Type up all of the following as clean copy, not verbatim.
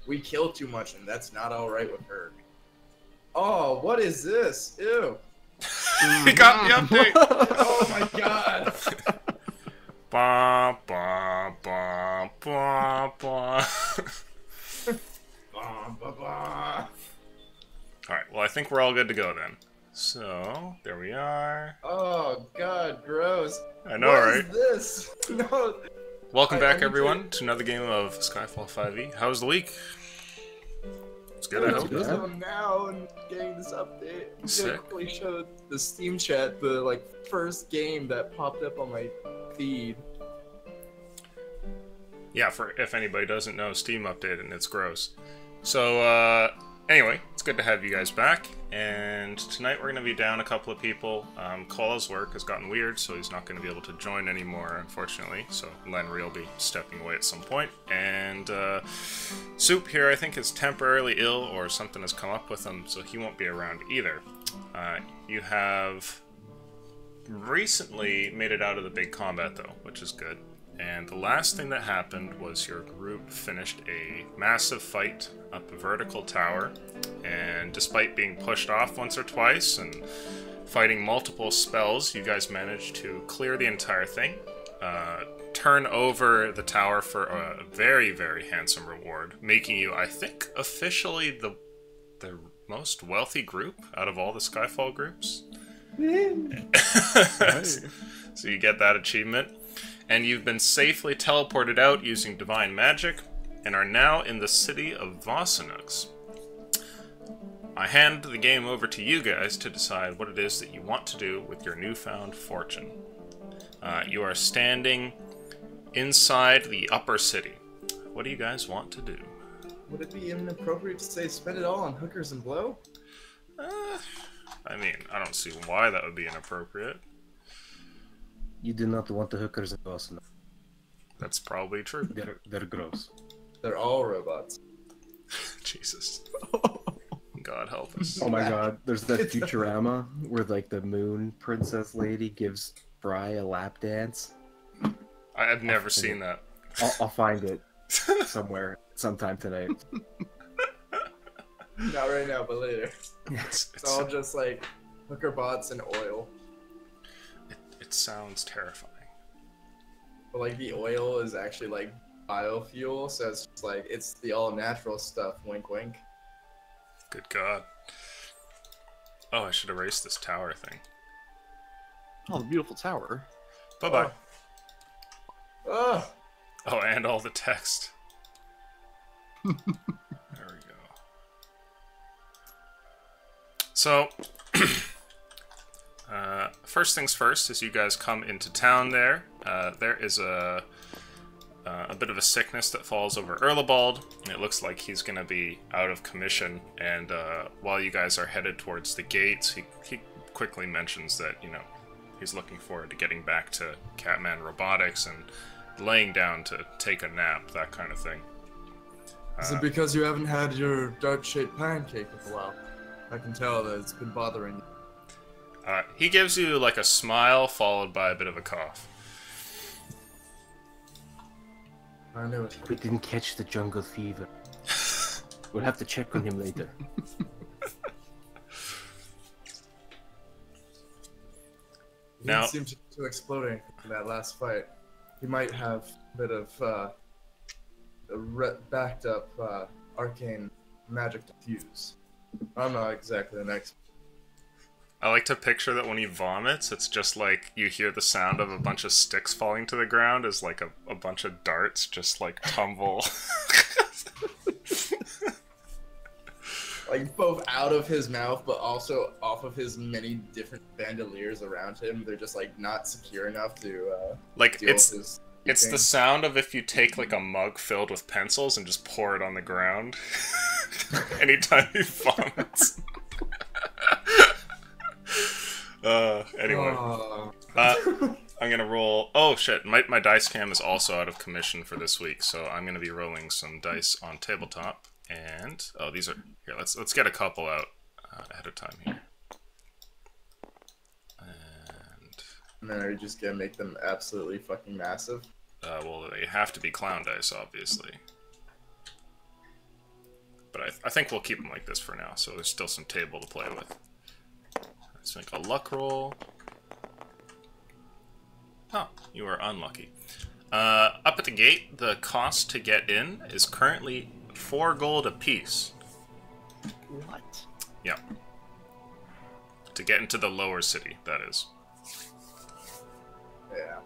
We kill too much, and that's not all right with her. Oh, what is this? Ew. We got the update. Oh my god. Ba ba ba ba ba. Alright, well I think we're all good to go then. So, there we are. Oh god, gross. I know, what right? What is this? No. Welcome back everyone to another game of Skyfall 5e. How was the week? It's good, I hope. I'm now and getting this update. I'm Sick. gonna quickly show the Steam chat the first game that popped up on my feed. Yeah, for if anybody doesn't know, Steam updated and it's gross. So, anyway, it's good to have you guys back. And tonight we're going to be down a couple of people. Cola's work has gotten weird, so he's not going to be able to join anymore, unfortunately. So Lenry will be stepping away at some point. And Soup here, I think, is temporarily ill or something has come up with him, so he won't be around either. You have recently made it out of the big combat, though, which is good. And the last thing that happened was your group finished a massive fight up a vertical tower, and despite being pushed off once or twice and fighting multiple spells, you guys managed to clear the entire thing, turn over the tower for a very, very handsome reward, making you, I think, officially the most wealthy group out of all the Skyfall groups. So you get that achievement. And you've been safely teleported out using divine magic, and are now in the city of Vossenux. I hand the game over to you guys to decide what it is that you want to do with your newfound fortune. You are standing inside the upper city. What do you guys want to do? Would it be inappropriate to say spend it all on hookers and blow? I mean, I don't see why that would be inappropriate. You do not want the hookers and Boston. That's probably true. They're gross. They're all robots. Jesus. God help us. Oh my god, there's that Futurama where like the moon princess lady gives Fry a lap dance. I've never seen that. I'll find it somewhere, sometime tonight. Not right now, but later. It's all just like hooker bots and oil. It sounds terrifying. But like the oil is actually like biofuel, so it's just like it's the all natural stuff. Wink, wink. Good God. Oh, I should erase this tower thing. Oh, the beautiful tower. Bye-bye. Oh. Oh, and all the text. There we go. So, first things first, as you guys come into town there is a bit of a sickness that falls over Erlebald. It looks like he's going to be out of commission, and while you guys are headed towards the gates, he quickly mentions that, you know, he's looking forward to getting back to Catman Robotics and laying down to take a nap, that kind of thing. Is it because you haven't had your dart-shaped pancake in a while? I can tell that it's been bothering you. He gives you like a smile followed by a bit of a cough. I knew it. We didn't catch the jungle fever. We'll have to check on him later. He Now, didn't seem to exploding in that last fight. He might have a bit of backed up arcane magic to fuse. I'm not exactly an expert. I like to picture that when he vomits, it's just like you hear the sound of a bunch of sticks falling to the ground as like a bunch of darts just like tumble. Like both out of his mouth, but also off of his many different bandoliers around him. They're just like not secure enough to like deal with his it's the sound of if you take like a mug filled with pencils and just pour it on the ground anytime he vomits. Anyway. I'm gonna roll... Oh shit, my dice cam is also out of commission for this week, so I'm gonna be rolling some dice on tabletop. And... Oh, these are... Here, let's get a couple out ahead of time here. And then are you just gonna make them absolutely fucking massive? Well, they have to be clown dice, obviously. I think we'll keep them like this for now, so there's still some table to play with. Let's make a luck roll. Oh, you are unlucky. Up at the gate, the cost to get in is currently 4 gold apiece. What? Yeah. To get into the lower city, that is. Yeah.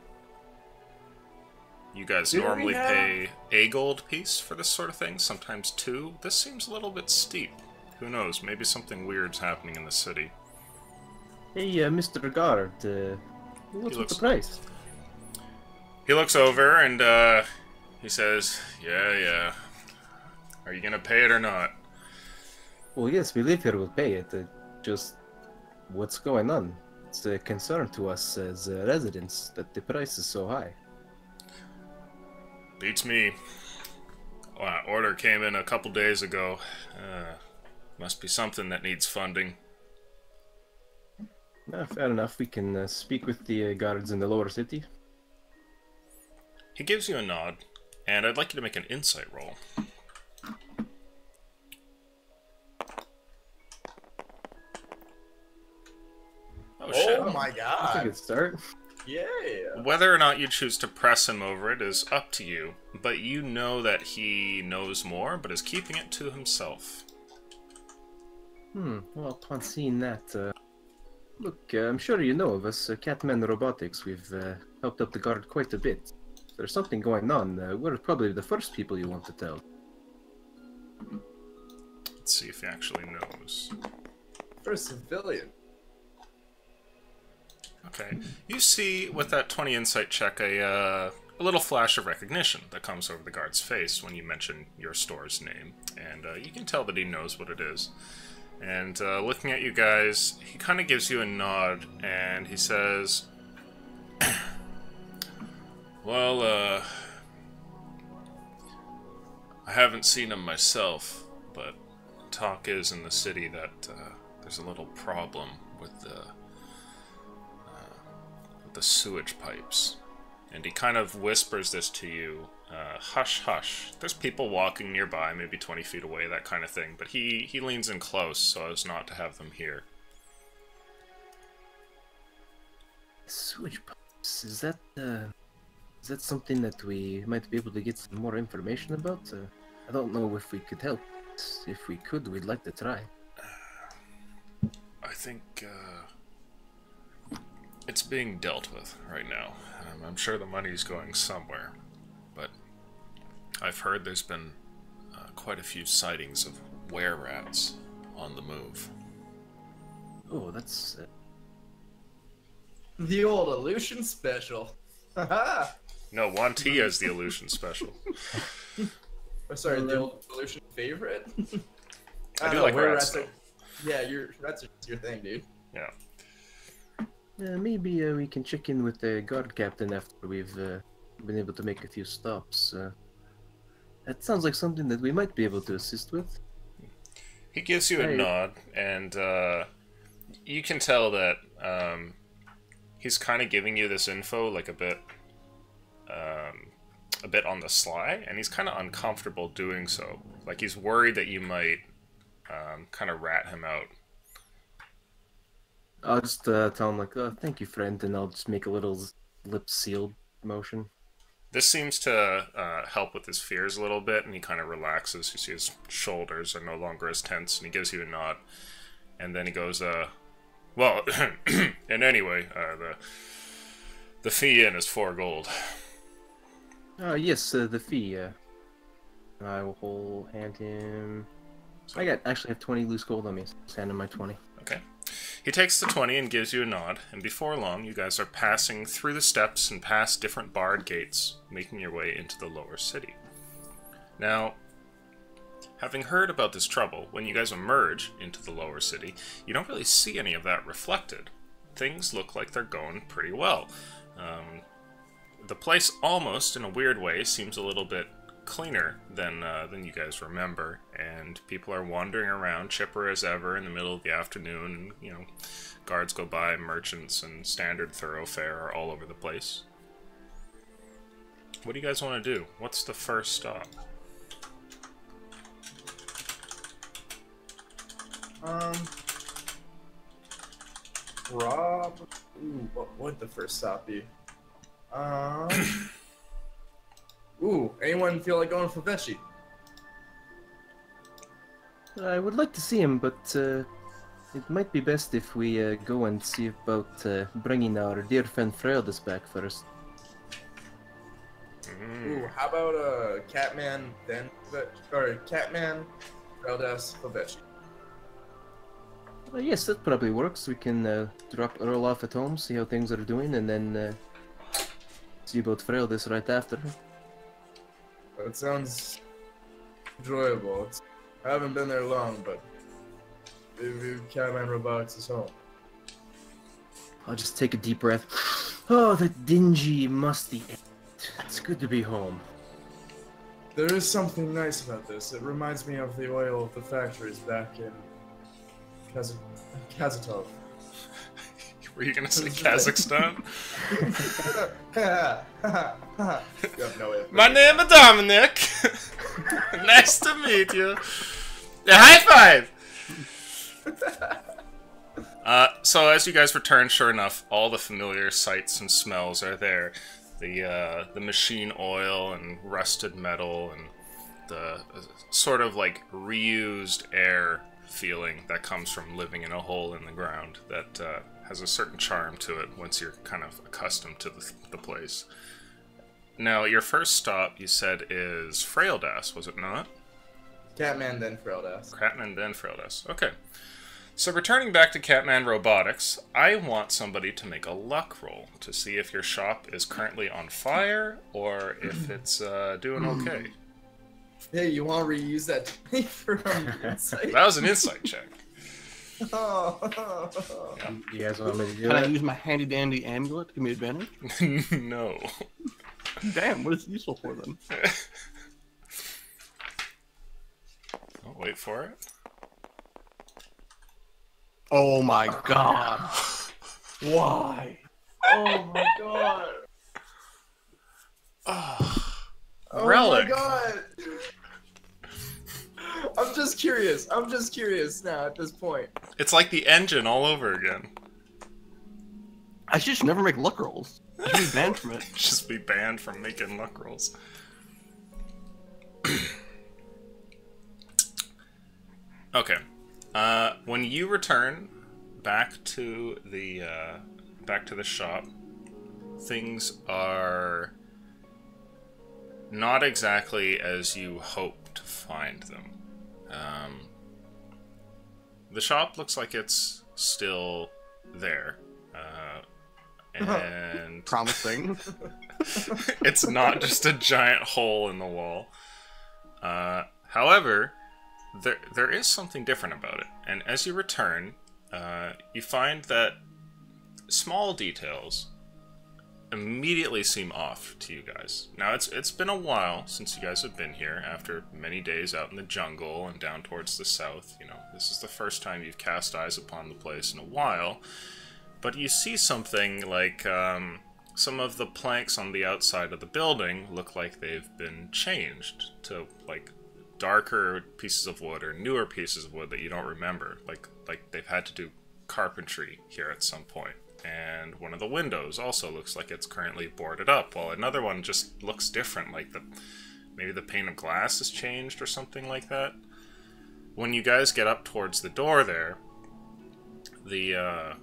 You guys Do we normally have- pay a gold piece for this sort of thing, sometimes 2. This seems a little bit steep. Who knows, maybe something weird's happening in the city. Hey, Mr. Guard, what's with the price? He looks over and he says, yeah. Are you gonna pay it or not? Well, yes, we live here, we'll pay it. Just what's going on? It's a concern to us as residents that the price is so high. Beats me. Order came in a couple days ago. Must be something that needs funding. Fair enough, we can speak with the guards in the lower city. He gives you a nod, and I'd like you to make an insight roll. Oh shit. Oh my That's a god. good start. Yeah. Whether or not you choose to press him over it is up to you, but you know that he knows more, but is keeping it to himself. Well, upon seeing that, look, I'm sure you know of us, Catman Robotics. We've helped out the guard quite a bit. If there's something going on, we're probably the first people you want to tell. Let's see if he actually knows. For a civilian. Okay. You see, with that 20 insight check, a little flash of recognition that comes over the guard's face when you mention your store's name. And you can tell that he knows what it is. And looking at you guys, he kind of gives you a nod, and he says, well, I haven't seen him myself, but talk is in the city that there's a little problem with the sewage pipes. And he kind of whispers this to you, hush, hush. There's people walking nearby, maybe 20 feet away, that kind of thing. But he leans in close so as not to have them hear. Sewage pipes, is that something that we might be able to get some more information about? I don't know if we could help. If we could, we'd like to try. I think it's being dealt with right now. I'm sure the money's going somewhere, but I've heard there's been quite a few sightings of were-rats on the move. Oh, that's... The old illusion special. Haha. No, Wanti has the illusion special. Oh, sorry, the old illusion favorite? I do know, like where rats, are- though. Yeah, rats are just your thing, dude. Yeah. maybe we can check in with the guard captain after we've been able to make a few stops. That sounds like something that we might be able to assist with. He gives you a Hey. nod, and you can tell that he's kind of giving you this info like a bit on the sly, and he's kind of uncomfortable doing so. Like he's worried that you might kind of rat him out. I'll just tell him, like, oh, thank you, friend, and I'll just make a little lip-sealed motion. This seems to help with his fears a little bit, and he kind of relaxes. You see his shoulders are no longer as tense, and he gives you a nod. And then he goes, well, and anyway, the fee in is 4 gold. Yes, the fee. I will hand him... I actually have 20 loose gold on me, so just hand him my 20. Okay. He takes the 20 and gives you a nod, and before long, you guys are passing through the steps and past different barred gates, making your way into the lower city. Now, having heard about this trouble, when you guys emerge into the lower city, you don't really see any of that reflected. Things look like they're going pretty well. The place almost, in a weird way, seems a little bit cleaner than you guys remember, and people are wandering around chipper as ever in the middle of the afternoon, and, you know, guards go by, merchants and standard thoroughfare are all over the place. What do you guys want to do? What's the first stop? Um, Rob. Ooh, what would the first stop be? Ooh, anyone feel like going for Vecchi? I would like to see him, but it might be best if we go and see about bringing our dear friend Freydis back first. Ooh, how about Catman then or Catman, Freydis, Vecchi? Yes, that probably works. We can drop Earl off at home, see how things are doing, and then see about Freydis right after. It sounds enjoyable. I haven't been there long, but Catman Robotics is home. I'll just take a deep breath. Oh, that dingy, musty air. It's good to be home. There is something nice about this. It reminds me of the oil of the factories back in Kazatov. Were you gonna say Kazakhstan? You have no way. My name is Dominic. Nice to meet you. Yeah, high five! So as you guys return, sure enough, all the familiar sights and smells are there. The machine oil and rusted metal and the sort of like reused air feeling that comes from living in a hole in the ground that has a certain charm to it once you're kind of accustomed to the place. Now, your first stop, you said, is Freydis, was it not? Catman then Freydis. Catman then Freydis. Okay. So returning back to Catman Robotics, I want somebody to make a luck roll to see if your shop is currently on fire or if it's doing okay. Hey, you want to reuse that from insight? That was an insight check. Oh. You guys want me to do Can I it? use my handy dandy amulet to give me advantage? No. Damn, what is it useful for then? I'll wait for it. Oh my god. Why? Oh my god. Oh Relic. my god. I'm just curious. I'm just curious now at this point. It's like the engine all over again. I should just never make luck rolls. I should be banned from it. Just be banned from making luck rolls. Okay. When you return back to the shop, things are not exactly as you hoped to find them. The shop looks like it's still there, and Promising. it's not just a giant hole in the wall. However, there is something different about it, and as you return, you find that small details immediately seem off to you guys. Now, it's been a while since you guys have been here, after many days out in the jungle and down towards the south. You know, this is the first time you've cast eyes upon the place in a while, but you see something like some of the planks on the outside of the building look like they've been changed to, like, darker pieces of wood or newer pieces of wood that you don't remember. Like they've had to do carpentry here at some point. And one of the windows also looks like it's currently boarded up, while another one just looks different, like maybe the pane of glass has changed or something like that. When you guys get up towards the door there, the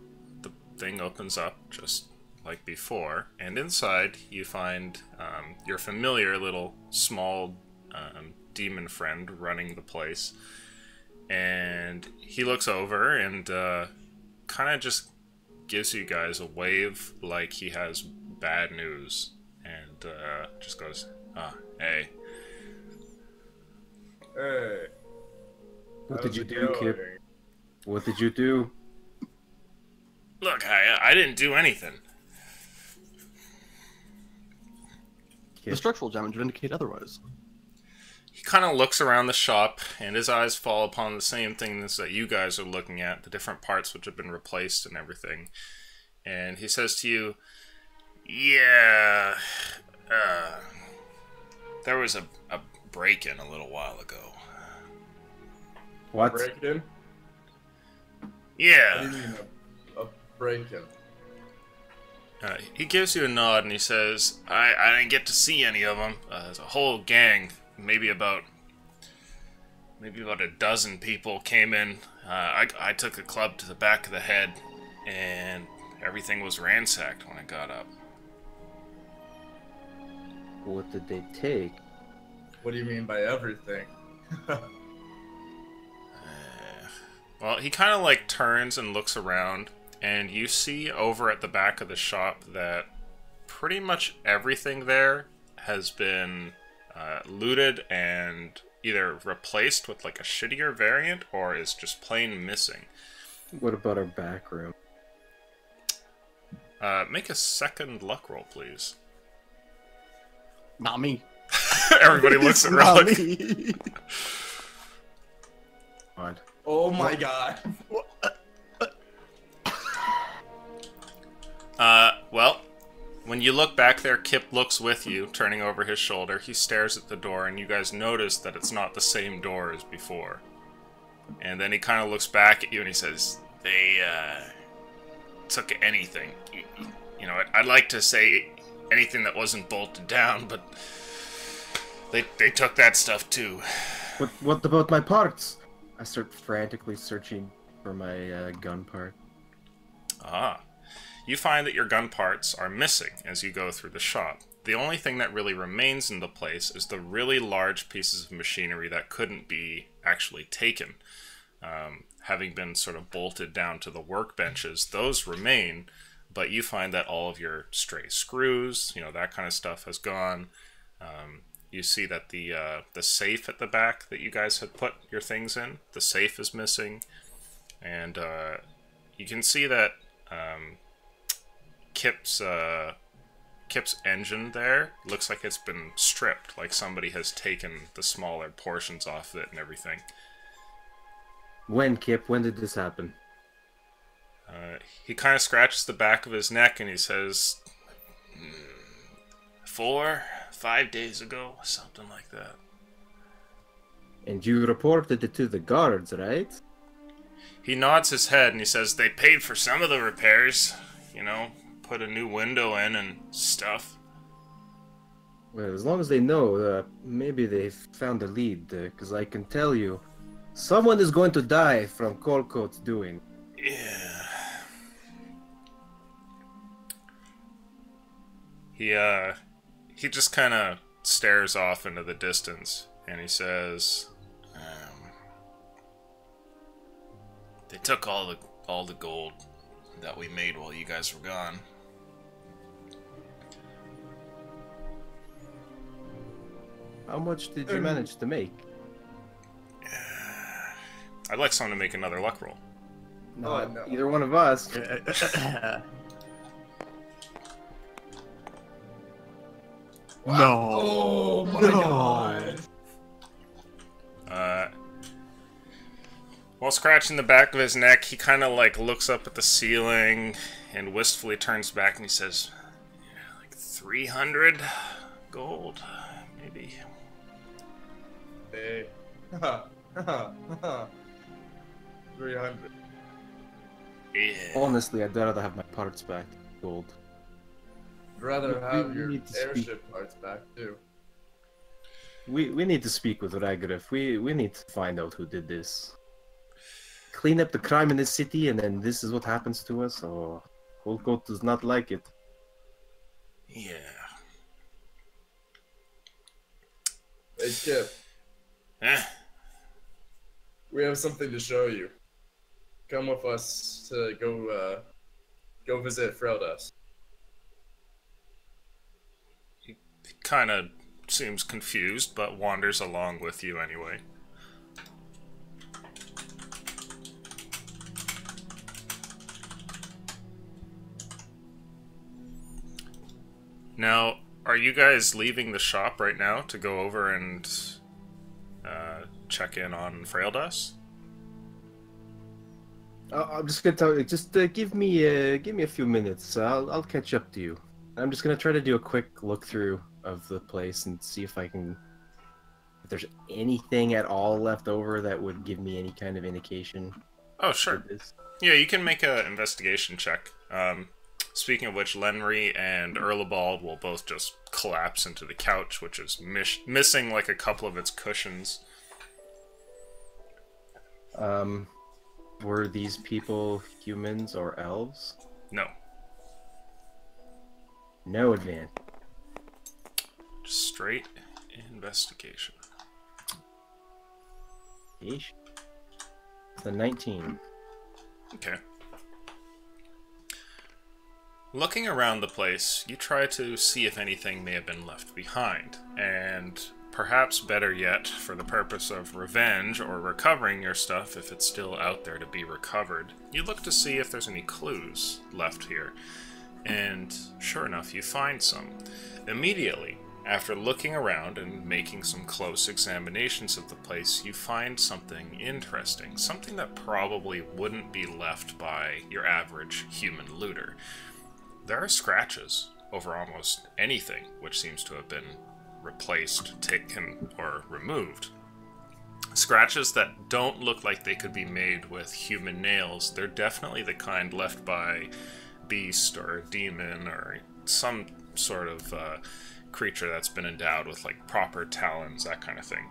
thing opens up just like before, and inside you find your familiar little small demon friend running the place. And he looks over and kind of just gives you guys a wave like he has bad news, and just goes, hey. Hey. What did you do, Kip? What did you do? Look, I didn't do anything. The structural damage would indicate otherwise. He kind of looks around the shop, and his eyes fall upon the same things that you guys are looking at, the different parts which have been replaced and everything. And he says to you, yeah, there was a break-in a little while ago. What? Break it in? Yeah. What do you mean a break-in? He gives you a nod and he says, I didn't get to see any of them. There's a whole gang, maybe about a dozen people came in. I took a club to the back of the head, and everything was ransacked when I got up. What did they take? What do you mean by everything? Well, he kind of like turns and looks around, and you see over at the back of the shop that pretty much everything there has been looted and either replaced with like a shittier variant or is just plain missing. What about our back room? Make a second luck roll, please. Not me. Everybody looks at Not Relic. me. Odd. Oh my god. Well, when you look back there, Kip looks with you, turning over his shoulder. He stares at the door, and you guys notice that it's not the same door as before. And then he kind of looks back at you and he says, they, took anything. You know, I'd like to say anything that wasn't bolted down, but they took that stuff too. What about my parts? I start frantically searching for my gun part. Ah. You find that your gun parts are missing as you go through the shop. The only thing that really remains in the place is the really large pieces of machinery that couldn't be actually taken. Having been sort of bolted down to the workbenches, those remain, but you find that all of your stray screws, you know, that kind of stuff has gone. You see that the safe at the back that you guys had put your things in, the safe is missing, and you can see that Kip's engine there looks like it's been stripped, like somebody has taken the smaller portions off it and everything. When, Kip? When did this happen? He kind of scratches the back of his neck and he says, 4, 5 days ago, something like that. And you reported it to the guards, right? He nods his head and he says, they paid for some of the repairs, you know, put a new window in and stuff. Well, as long as they know, maybe they found a lead, because I can tell you, someone is going to die from Colcoat's doing. Yeah. He just kind of stares off into the distance and he says, they took all the gold that we made while you guys were gone. How much did you manage to make? I'd like someone to make another luck roll. No, no. either one of us. No. Oh my No. god. While scratching the back of his neck, he kind of like looks up at the ceiling and wistfully turns back and he says, yeah, like 300 gold, maybe. Hey. 300. Yeah. Honestly, I'd rather have my parts back. Gold. I'd rather We have your need to speak. airship parts back too. We need to speak with Ragrif. We need to find out who did this. Clean up the crime in this city, and then this is what happens to us. Oh, Colcoat does not like it. Yeah. Hey Kip, Eh? we have something to show you. Come with us to go visit Freldas. He kind of seems confused, but wanders along with you anyway. Now, are you guys leaving the shop right now to go over and check in on Fraildas? I'm just gonna tell you. Just give me a few minutes. I'll catch up to you. I'm just gonna try to do a quick look through of the place and see if there's anything at all left over that would give me any kind of indication. Oh, sure. It is. Yeah, you can make an investigation check. Speaking of which, Lenry and Erlebald will both just collapse into the couch, which is missing like a couple of its cushions. Were these people humans or elves? No. No advantage. Just straight investigation. Yeesh. It's a 19. Okay. Looking around the place, you try to see if anything may have been left behind, and perhaps better yet, for the purpose of revenge or recovering your stuff if it's still out there to be recovered, you look to see if there's any clues left here. And sure enough, you find some. Immediately, after looking around and making some close examinations of the place, you find something interesting, something that probably wouldn't be left by your average human looter. There are scratches over almost anything which seems to have been replaced, taken, or removed. Scratches that don't look like they could be made with human nails. They're definitely the kind left by beast or a demon or some sort of creature that's been endowed with like proper talons, that kind of thing.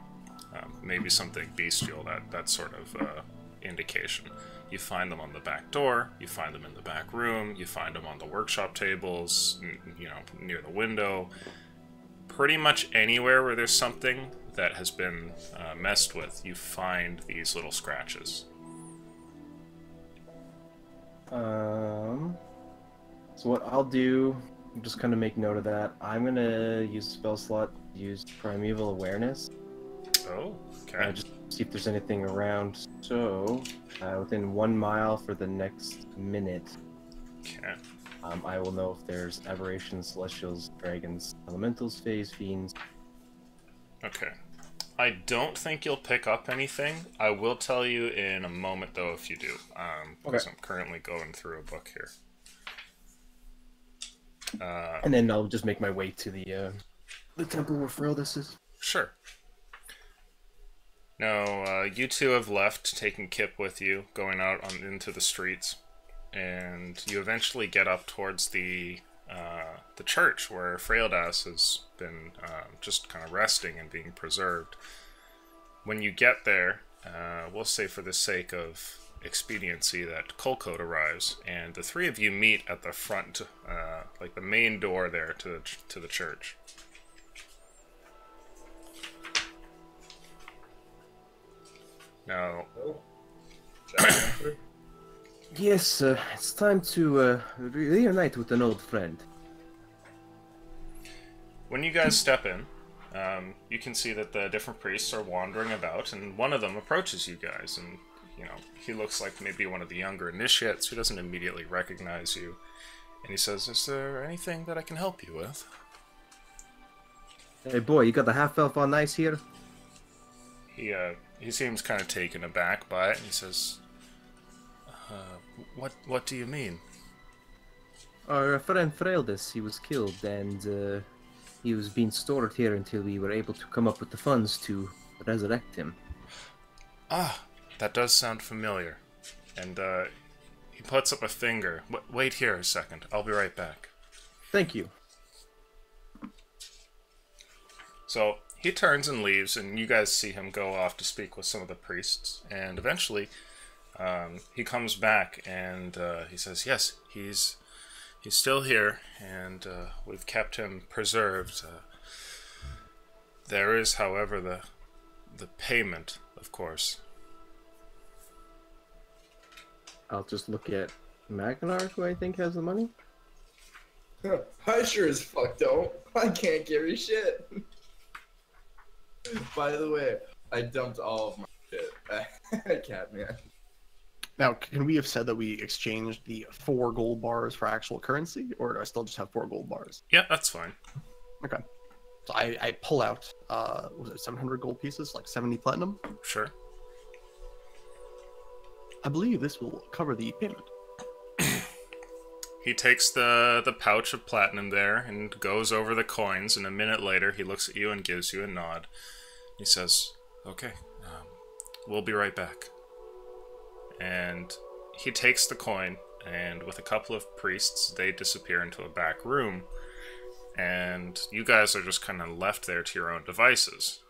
Maybe something bestial, that sort of indication. You find them on the back door, you find them in the back room, you find them on the workshop tables, you know, near the window. Pretty much anywhere where there's something that has been messed with, you find these little scratches. So what I'll do, just kind of make note of that. I'm gonna use a spell slot, use Primeval Awareness. Oh, okay. Just see if there's anything around. So, within 1 mile for the next minute, Okay. I will know if there's aberrations, celestials, dragons, elementals, phase, fiends. Okay. I don't think you'll pick up anything. I will tell you in a moment, though, if you do. Because I'm currently going through a book here. And then I'll just make my way to the temple where Feraldus is. Sure. No, you two have left, taking Kip with you, going out into the streets, and you eventually get up towards the church where Fraildas has been just kind of resting and being preserved. When you get there, we'll say for the sake of expediency that Colcoat arrives, and the three of you meet at the front, like the main door there to the church. Now, Yes, it's time to reunite with an old friend. when you guys step in, you can see that the different priests are wandering about, and one of them approaches you guys, and you know, he looks like maybe one of the younger initiates who doesn't immediately recognize you. And he says, "Is there anything that I can help you with?" Hey boy, you got the half-elf on ice here? He seems kind of taken aback by it, and he says, what do you mean?" Our friend Fraildus, he was killed, and he was being stored here until we were able to come up with the funds to resurrect him. "Ah, that does sound familiar." And he puts up a finger. Wait here a second. I'll be right back." Thank you. So he turns and leaves, and you guys see him go off to speak with some of the priests. And eventually, he comes back, and he says, "Yes, he's still here, and we've kept him preserved. There is, however, the payment, of course." I'll just look at Magnar, who I think has the money. I sure as fuck don't. I can't carry shit. By the way, I dumped all of my shit at Catman. Now, can we have said that we exchanged the 4 gold bars for actual currency, or do I still just have 4 gold bars? Yeah, that's fine. Okay. So I pull out, was it 700 gold pieces, like 70 platinum? Sure. I believe this will cover the payment. He takes the pouch of platinum there and goes over the coins, and a minute later he looks at you and gives you a nod. He says, "Okay, we'll be right back." and he takes the coin, and with a couple of priests, they disappear into a back room, and you guys are just kind of left there to your own devices.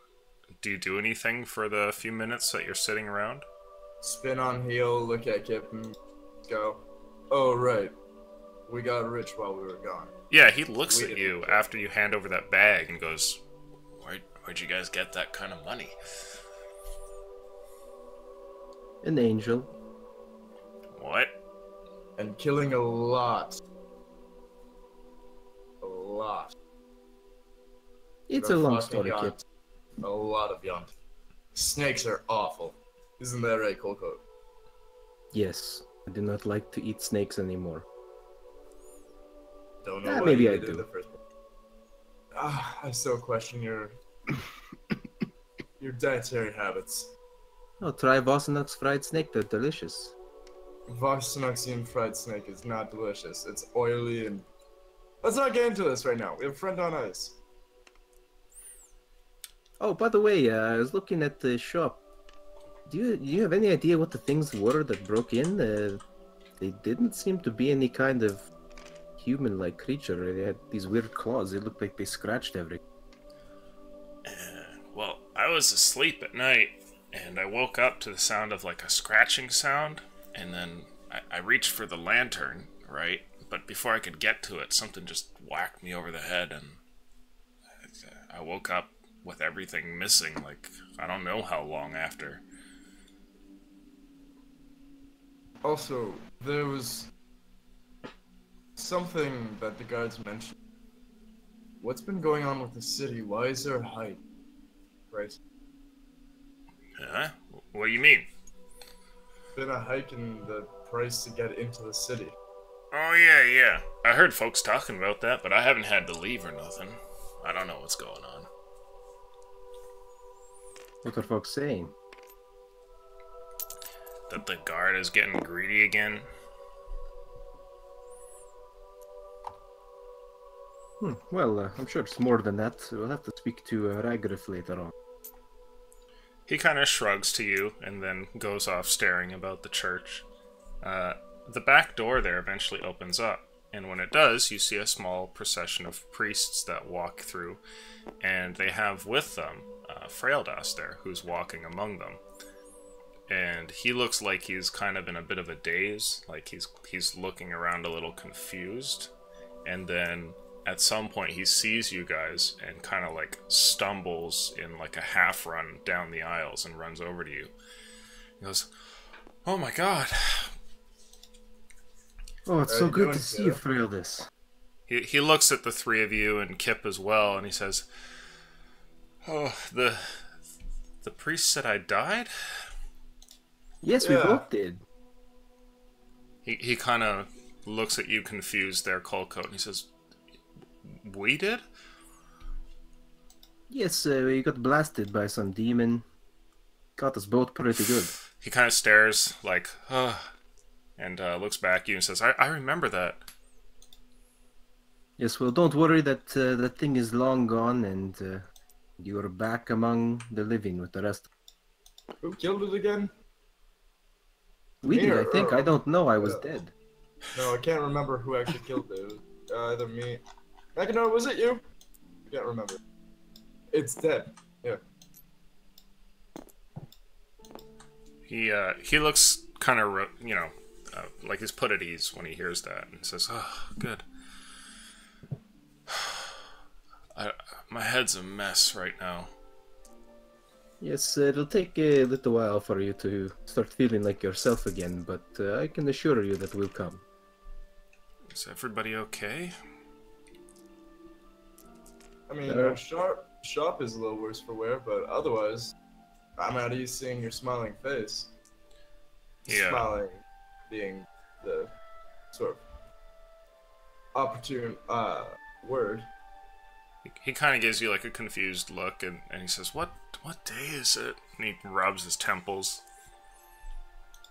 Do you do anything for the few minutes that you're sitting around? Spin on heel, look at Kip, and go, oh, right. We got rich while we were gone. Yeah, he looks at you after you hand over that bag and goes, Where'd you guys get that kind of money? An angel. What? And killing a lot. A lot. It's a long story, Kip. A lot of young. Snakes are awful. Isn't that right, Colcoat? Yes, I do not like to eat snakes anymore. Don't know why maybe you I did do. the first one. I still question your dietary habits. Oh, try Vossenox fried snake, they're delicious. Vossenoxian fried snake is not delicious. It's oily and... Let's not get into this right now. We have a friend on ice. Oh, by the way, I was looking at the shop. Do you have any idea what the things were that broke in? They didn't seem to be any kind of human-like creature. They had these weird claws. They looked like they scratched everything. Well, I was asleep at night, and I woke up to the sound of like a scratching sound, and then I reached for the lantern, right? But before I could get to it, something just whacked me over the head, and I woke up with everything missing, like, I don't know how long after. Also, there was something that the guards mentioned. What's been going on with the city? Why is there a hike? Right. Huh? What do you mean? Been a hike in the price to get into the city. Oh, yeah. I heard folks talking about that, but I haven't had to leave or nothing. I don't know what's going on. What are folks saying? That the guard is getting greedy again. Well, I'm sure it's more than that. We'll have to speak to Ragrif later on. He kind of shrugs to you and then goes off staring about the church. The back door there eventually opens up, and when it does, you see a small procession of priests that walk through, and they have with them Fraildas there, who's walking among them. And he looks like he's kind of in a bit of a daze, like he's looking around a little confused, and then at some point he sees you guys and kind of like stumbles in like a half run down the aisles and runs over to you. He goes, "Oh my god." Oh, it's so good to see you, Fraildas. He looks at the three of you and Kip as well, and he says, "Oh, the priest said I died?" Yes, we both did. He kind of looks at you confused there, Colcoat, and he says, "We did?" Yes, we got blasted by some demon. Got us both pretty good. He kind of stares like, and looks back at you and says, I remember that. Yes, well, don't worry, that thing is long gone, and you're back among the living with the rest. Who killed it again? We did, I think. Or... I don't know. I was dead. No, I can't remember who actually killed it. It was either me. Nakano, was it you? I can't remember. It's dead. Yeah. He looks kind of, like he's put at ease when he hears that, and says, "Oh, good. My head's a mess right now." Yes, it'll take a little while for you to start feeling like yourself again, but I can assure you that we'll come. Is everybody okay? I mean, our shop is a little worse for wear, but otherwise, I'm at ease seeing your smiling face. Yeah. Smiling being the sort of opportune word. He kind of gives you like a confused look, and he says, What day is it?" And he rubs his temples.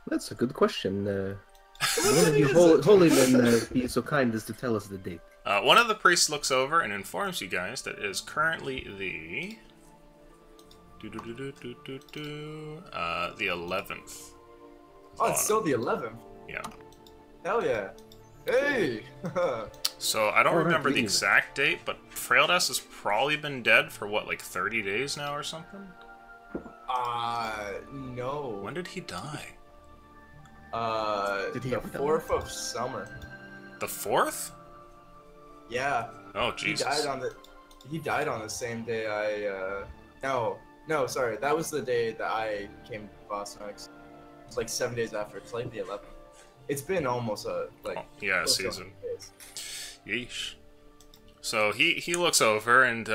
That's a good question. One of you holy men be so kind as to tell us the date. One of the priests looks over and informs you guys that it is currently the 11th. Oh, it's still the 11th. Yeah. Hell yeah. Hey! So I don't Oh, right, remember the please. exact date, but Fraildas has probably been dead for what, like 30 days now or something? No. When did he die? Did he The ever die? 4th of summer. The 4th? Yeah. Oh, Jesus. He died on the same day no, sorry. That was the day that I came to Boston. It's like 7 days after. It's like the 11th. It's been almost Oh, yeah, a close to season. 100 days. Yeesh. So he looks over and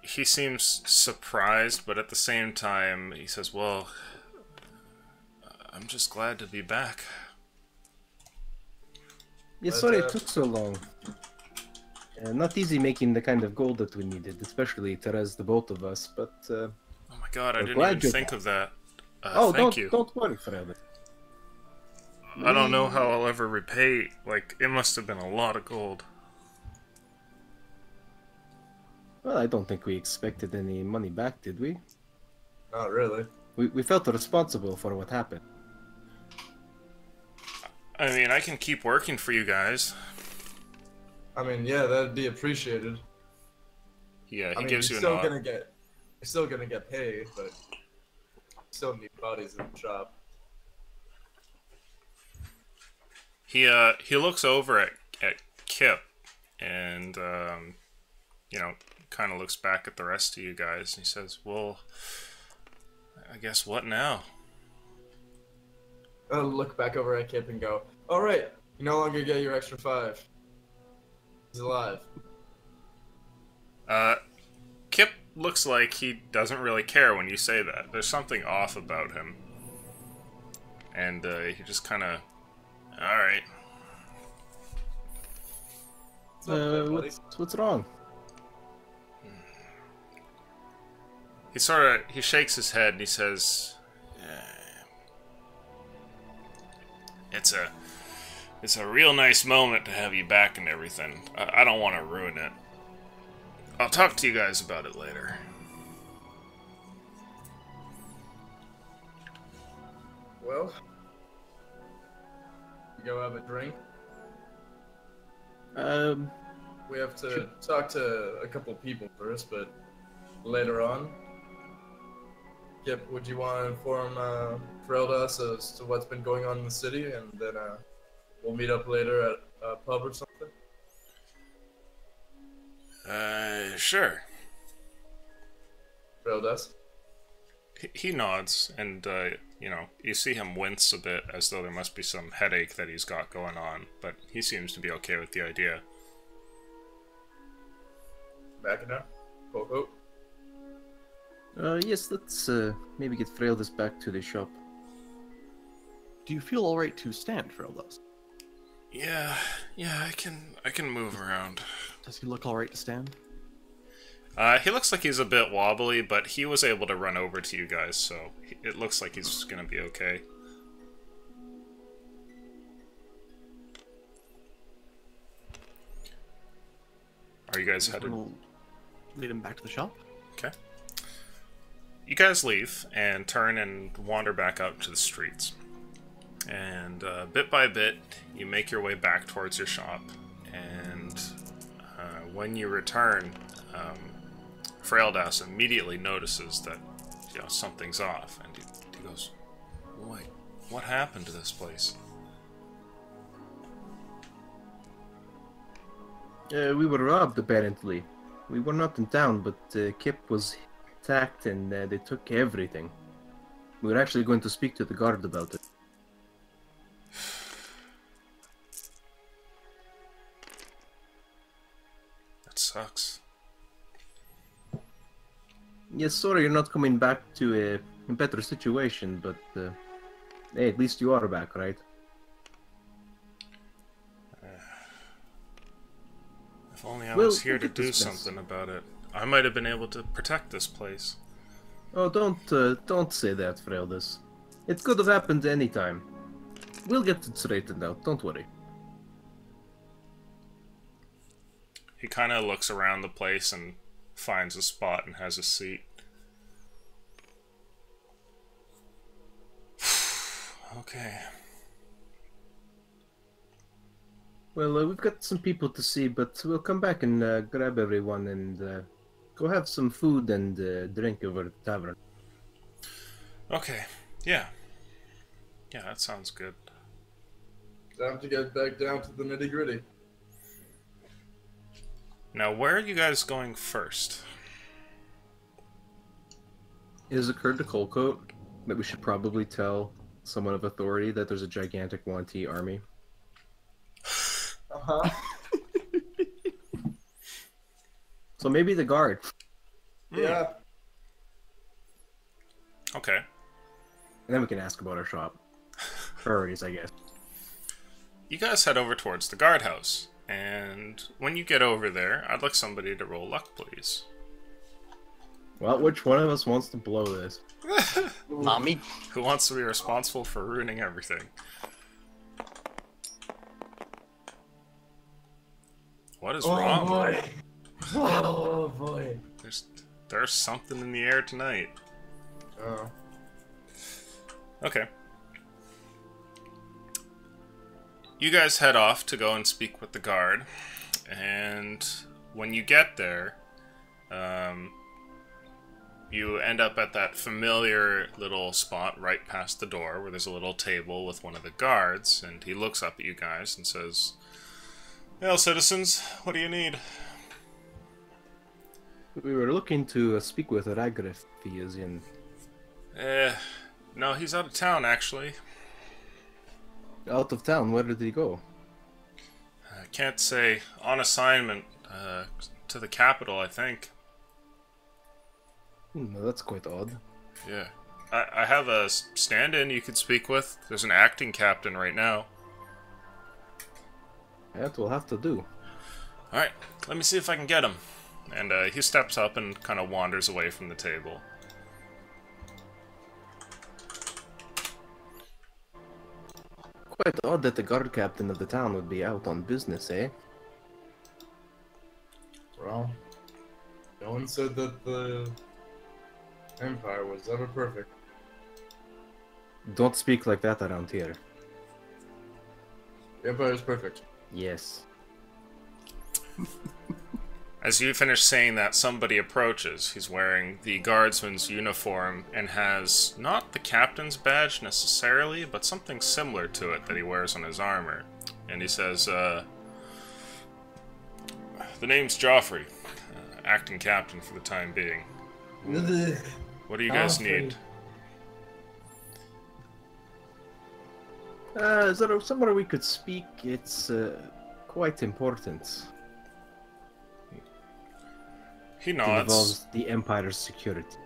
he seems surprised, but at the same time he says, "Well, I'm just glad to be back." Yeah, But, sorry it took so long. Not easy making the kind of gold that we needed, especially Therese, the both of us, but Oh my god, I We're didn't glad even you're think back. of that. oh, Thank you. don't worry, Fred. I don't know how I'll ever repay. Like, it must have been a lot of gold. Well, I don't think we expected any money back, did we? Not really. We felt responsible for what happened. I mean, I can keep working for you guys. I mean, yeah, that'd be appreciated. Yeah, he I mean, gives you you're a still nod. you're still gonna get paid, but still need bodies in the shop. He looks over at Kip and you know, kind of looks back at the rest of you guys and he says, "Well, I guess what now?" I'll look back over at Kip and go, "All right, you no longer get your extra 5. He's alive." Kip looks like he doesn't really care when you say that. There's something off about him. And he just kind of, all right. What's up there, buddy? What's wrong? He shakes his head and he says, It's a real nice moment to have you back and everything. I don't want to ruin it. I'll talk to you guys about it later." Well, you go have a drink. We have to talk to a couple people first, but later on. Kip, would you want to inform Freldas as to what's been going on in the city, and then we'll meet up later at a pub or something? Sure. Freldas? He nods, and, you know, you see him wince a bit as though there must be some headache that he's got going on, but he seems to be okay with the idea. Backing up? Coco? Yes, let's maybe get Freldis back to the shop. Do you feel alright to stand, Freldas? Yeah, I can move around. Does he look alright to stand? He looks like he's a bit wobbly, but he was able to run over to you guys, so it looks like he's gonna be okay. Are you guys headed? We'll lead him back to the shop. Okay. You guys leave and turn and wander back out to the streets. And bit by bit, you make your way back towards your shop. And when you return, Fraildas immediately notices that something's off, and he goes, "Wait, what happened to this place?" We were robbed, apparently. We were not in town, but Kip was attacked and they took everything. We were actually going to speak to the guard about it. That sucks. Yes, sorry you're not coming back to a better situation, but hey, at least you are back, right? If only I Well, was here look to at do this mess. something about it. I might have been able to protect this place. Oh, don't say that, Freldis. It could have happened any time. We'll get it straightened out, don't worry. He kind of looks around the place and finds a spot and has a seat. Okay. Well, we've got some people to see, but we'll come back and grab everyone and go have some food and drink over at the tavern. Okay. Yeah. Yeah, that sounds good. Time to get back down to the nitty gritty. Now, where are you guys going first? Is occurred to Coldcoat that we should probably tell someone of authority that there's a gigantic Wanty army. Uh-huh. So maybe the guard. Yeah. Okay. And then we can ask about our shop. Priorities, I guess. You guys head over towards the guardhouse, and when you get over there, I'd like somebody to roll luck, please. Well, which one of us wants to blow this? Not me. Who wants to be responsible for ruining everything? What is wrong? Boy. Oh boy. There's something in the air tonight. Oh. Okay. You guys head off to go and speak with the guard, and when you get there, you end up at that familiar little spot right past the door where there's a little table with one of the guards, and he looks up at you guys and says, "Well, citizens, what do you need?" We were looking to speak with Ragra if he is in. No, he's out of town, actually. Out of town, where did he go? I can't say. On assignment to the capital, I think. That's quite odd. Yeah. I have a stand-in you could speak with. There's an acting captain right now. That will have to do. Alright, let me see if I can get him. And he steps up and kind of wanders away from the table. Quite odd that the guard captain of the town would be out on business, eh? Well, no one said that the Empire was ever perfect. Don't speak like that around here. The Empire is perfect. Yes. As you finish saying that, somebody approaches. He's wearing the guardsman's uniform and has not the captain's badge necessarily, but something similar to it that he wears on his armor. And he says, "The name's Joffrey, acting captain for the time being. What do you guys need?" Is there somewhere we could speak? It's quite important. He It nods. involves the Empire's security.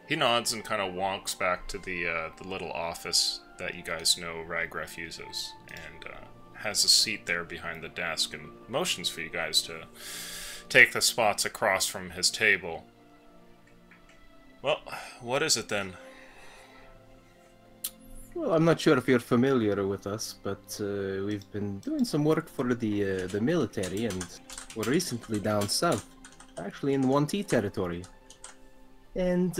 He nods and kind of wonks back to the little office that you guys know Ragref uses, and has a seat there behind the desk and motions for you guys to take the spots across from his table. Well, what is it then? Well, I'm not sure if you're familiar with us, but we've been doing some work for the military, and we're recently down south, actually in 1T territory. And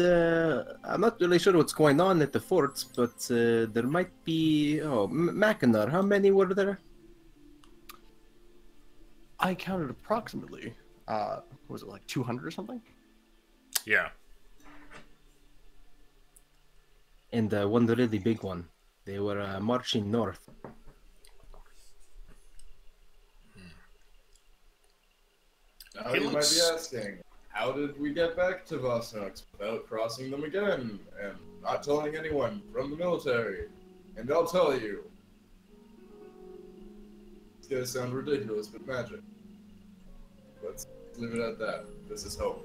I'm not really sure what's going on at the forts, but there might be... Oh, Mackinac, how many were there? I counted approximately, was it like 200 or something? Yeah. And one really big one. They were marching north. Now you might be asking, how did we get back to Vosnox without crossing them again and not telling anyone from the military? And I'll tell you. It's gonna sound ridiculous, but magic. Let's leave it at that. This is home.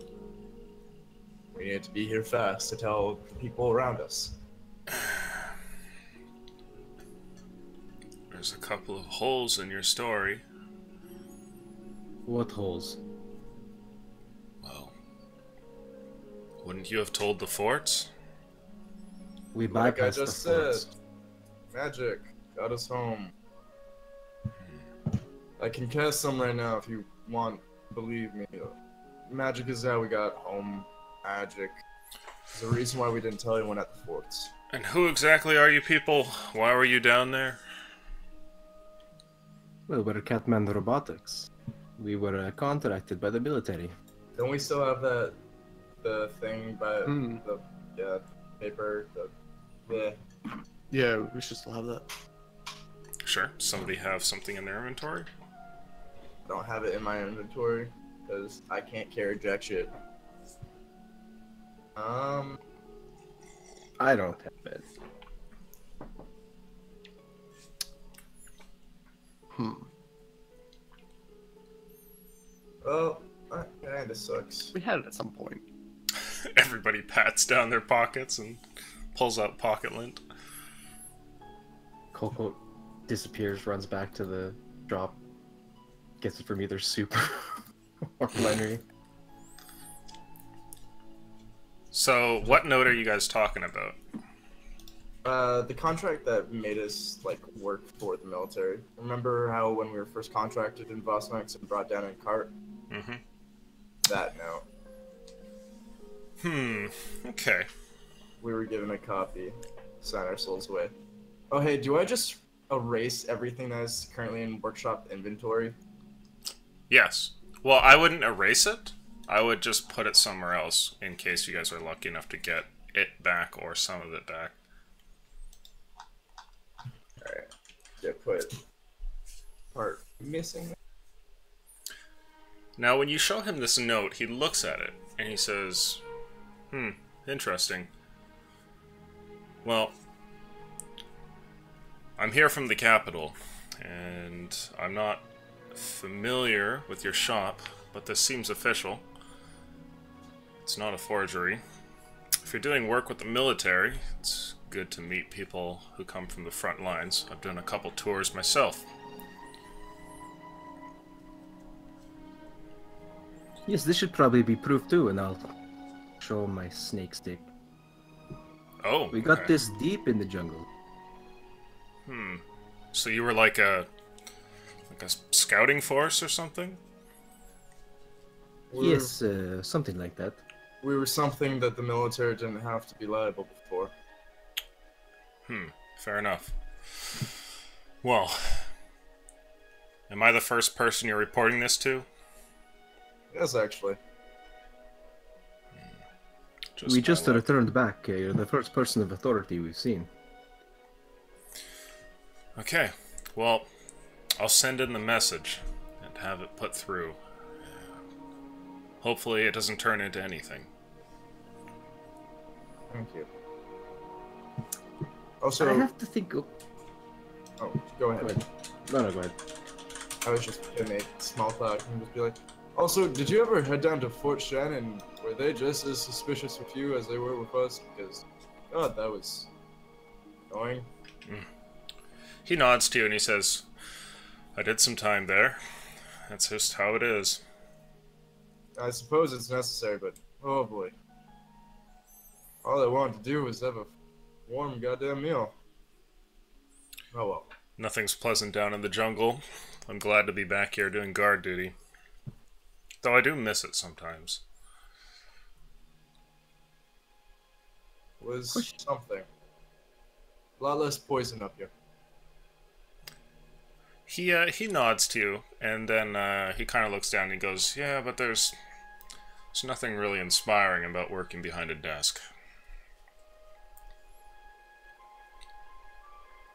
We need to be here fast to tell the people around us. There's a couple of holes in your story. What holes? Well, wouldn't you have told the forts? We Like I bypassed the just said, forts. magic got us home. I can cast some right now if you want. Believe me. Magic is how we got home. Magic. There's a reason why we didn't tell anyone at the forts. And who exactly are you people? Why were you down there? Well, we're Catman Robotics. We were contracted by the military. Don't we still have the thing by Hmm. the paper? Yeah, we should still have that. Sure. Somebody have something in their inventory? Don't have it in my inventory because I can't carry jack shit. I don't have it. Well, that kinda sucks. We had it at some point. Everybody pats down their pockets and pulls out pocket lint. Coco disappears, runs back to the drop, gets it from either Super or Lenny. So, what note are you guys talking about? The contract that made us like work for the military. Remember how when we were first contracted in Vosmax and brought down in cart? Mm-hmm. That note. Okay. We were given a copy. Sign our souls away. Oh hey, do I just erase everything that is currently in workshop inventory? Yes. Well, I wouldn't erase it. I would just put it somewhere else in case you guys are lucky enough to get it back or some of it back. Alright. Yeah, put part missing. Now, when you show him this note, he looks at it and he says, interesting. Well, I'm here from the capital, and I'm not familiar with your shop, but this seems official. It's not a forgery. If you're doing work with the military, it's good to meet people who come from the front lines. I've done a couple tours myself. Yes, this should probably be proof too, and I'll show my snake stick. Oh, We got okay. this deep in the jungle. So you were like a scouting force or something? Yes, something like that. We were something that the military didn't have to be liable for. Fair enough. Well, am I the first person you're reporting this to? Yes, actually. We just my luck. returned back. You're the first person of authority we've seen. Okay, well, I'll send in the message and have it put through. Hopefully it doesn't turn into anything. Thank you. Also, I have to think. oh, go ahead. Go ahead. No, go ahead. I was just gonna make small talk and just be like, also, did you ever head down to Fort Shannon? Were they just as suspicious with you as they were with us? Because, God, that was annoying. He nods to you and he says, I did some time there. That's just how it is. I suppose it's necessary, but oh boy. All I wanted to do was have a warm goddamn meal. Oh well. Nothing's pleasant down in the jungle. I'm glad to be back here doing guard duty. Though I do miss it sometimes. Was something. A lot less poison up here. He nods to you, and then he kind of looks down and he goes, yeah, but there's nothing really inspiring about working behind a desk.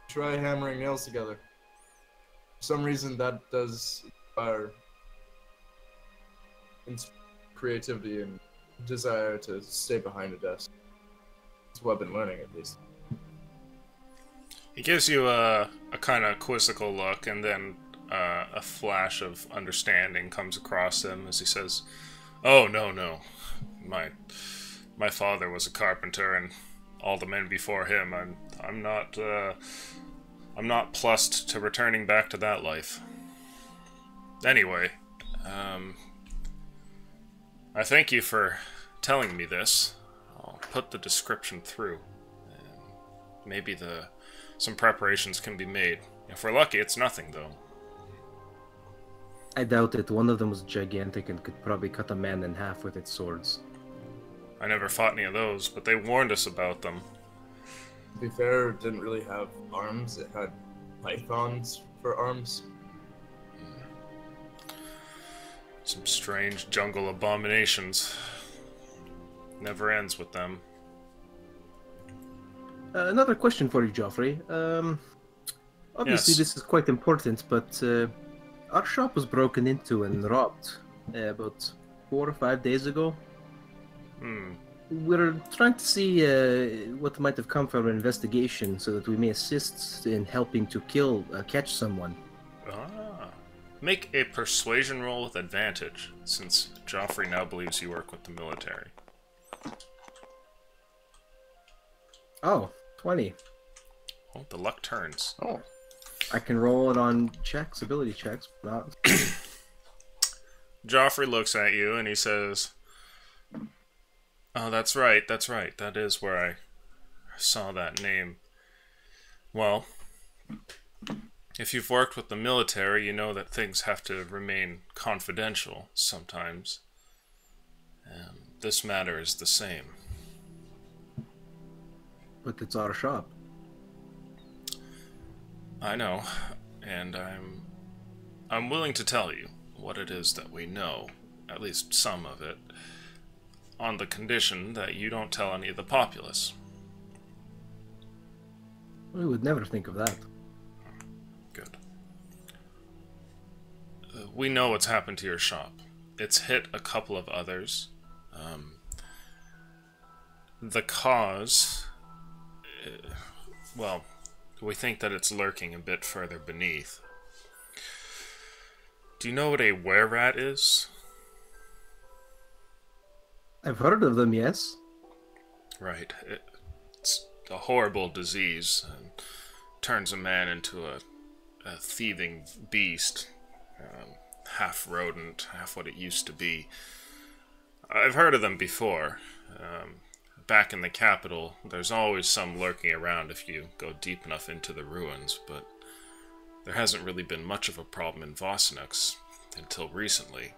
Try hammering nails together. For some reason, that does inspire creativity and desire to stay behind a desk. That's what I've been learning, at least. He gives you a kind of quizzical look, and then a flash of understanding comes across him as he says, oh, no. My father was a carpenter, and all the men before him. I'm not plussed to returning back to that life. Anyway, I thank you for telling me this. I'll put the description through. Maybe some preparations can be made. If we're lucky, it's nothing, though. I doubt it. One of them was gigantic and could probably cut a man in half with its swords. I never fought any of those, but they warned us about them. to be fair, it didn't really have arms. It had pythons for arms. Some strange jungle abominations. Never ends with them. Another question for you, Joffrey. Obviously, Yes. this is quite important, but our shop was broken into and robbed about 4 or 5 days ago. We're trying to see what might have come from our investigation so that we may assist in helping to catch someone. Ah. Make a persuasion roll with advantage, since Joffrey now believes you work with the military. Oh, 20. Oh, the luck turns. Oh. I can roll it on checks, ability checks, but not... Joffrey looks at you and he says, "Oh, that's right, that's right. That is where I saw that name. Well, if you've worked with the military, you know that things have to remain confidential sometimes. This matter is the same." But it's our shop. I know, and I'm willing to tell you what it is that we know, at least some of it, on the condition that you don't tell any of the populace. We would never think of that. Good. We know what's happened to your shop. It's hit a couple of others. The cause... well, we think that it's lurking a bit further beneath. Do you know what a were-rat is? I've heard of them, yes. Right. It's a horrible disease and turns a man into a thieving beast. Half rodent, half what it used to be. I've heard of them before. Back in the capital, there's always some lurking around if you go deep enough into the ruins, but there hasn't really been much of a problem in Vossnux until recently.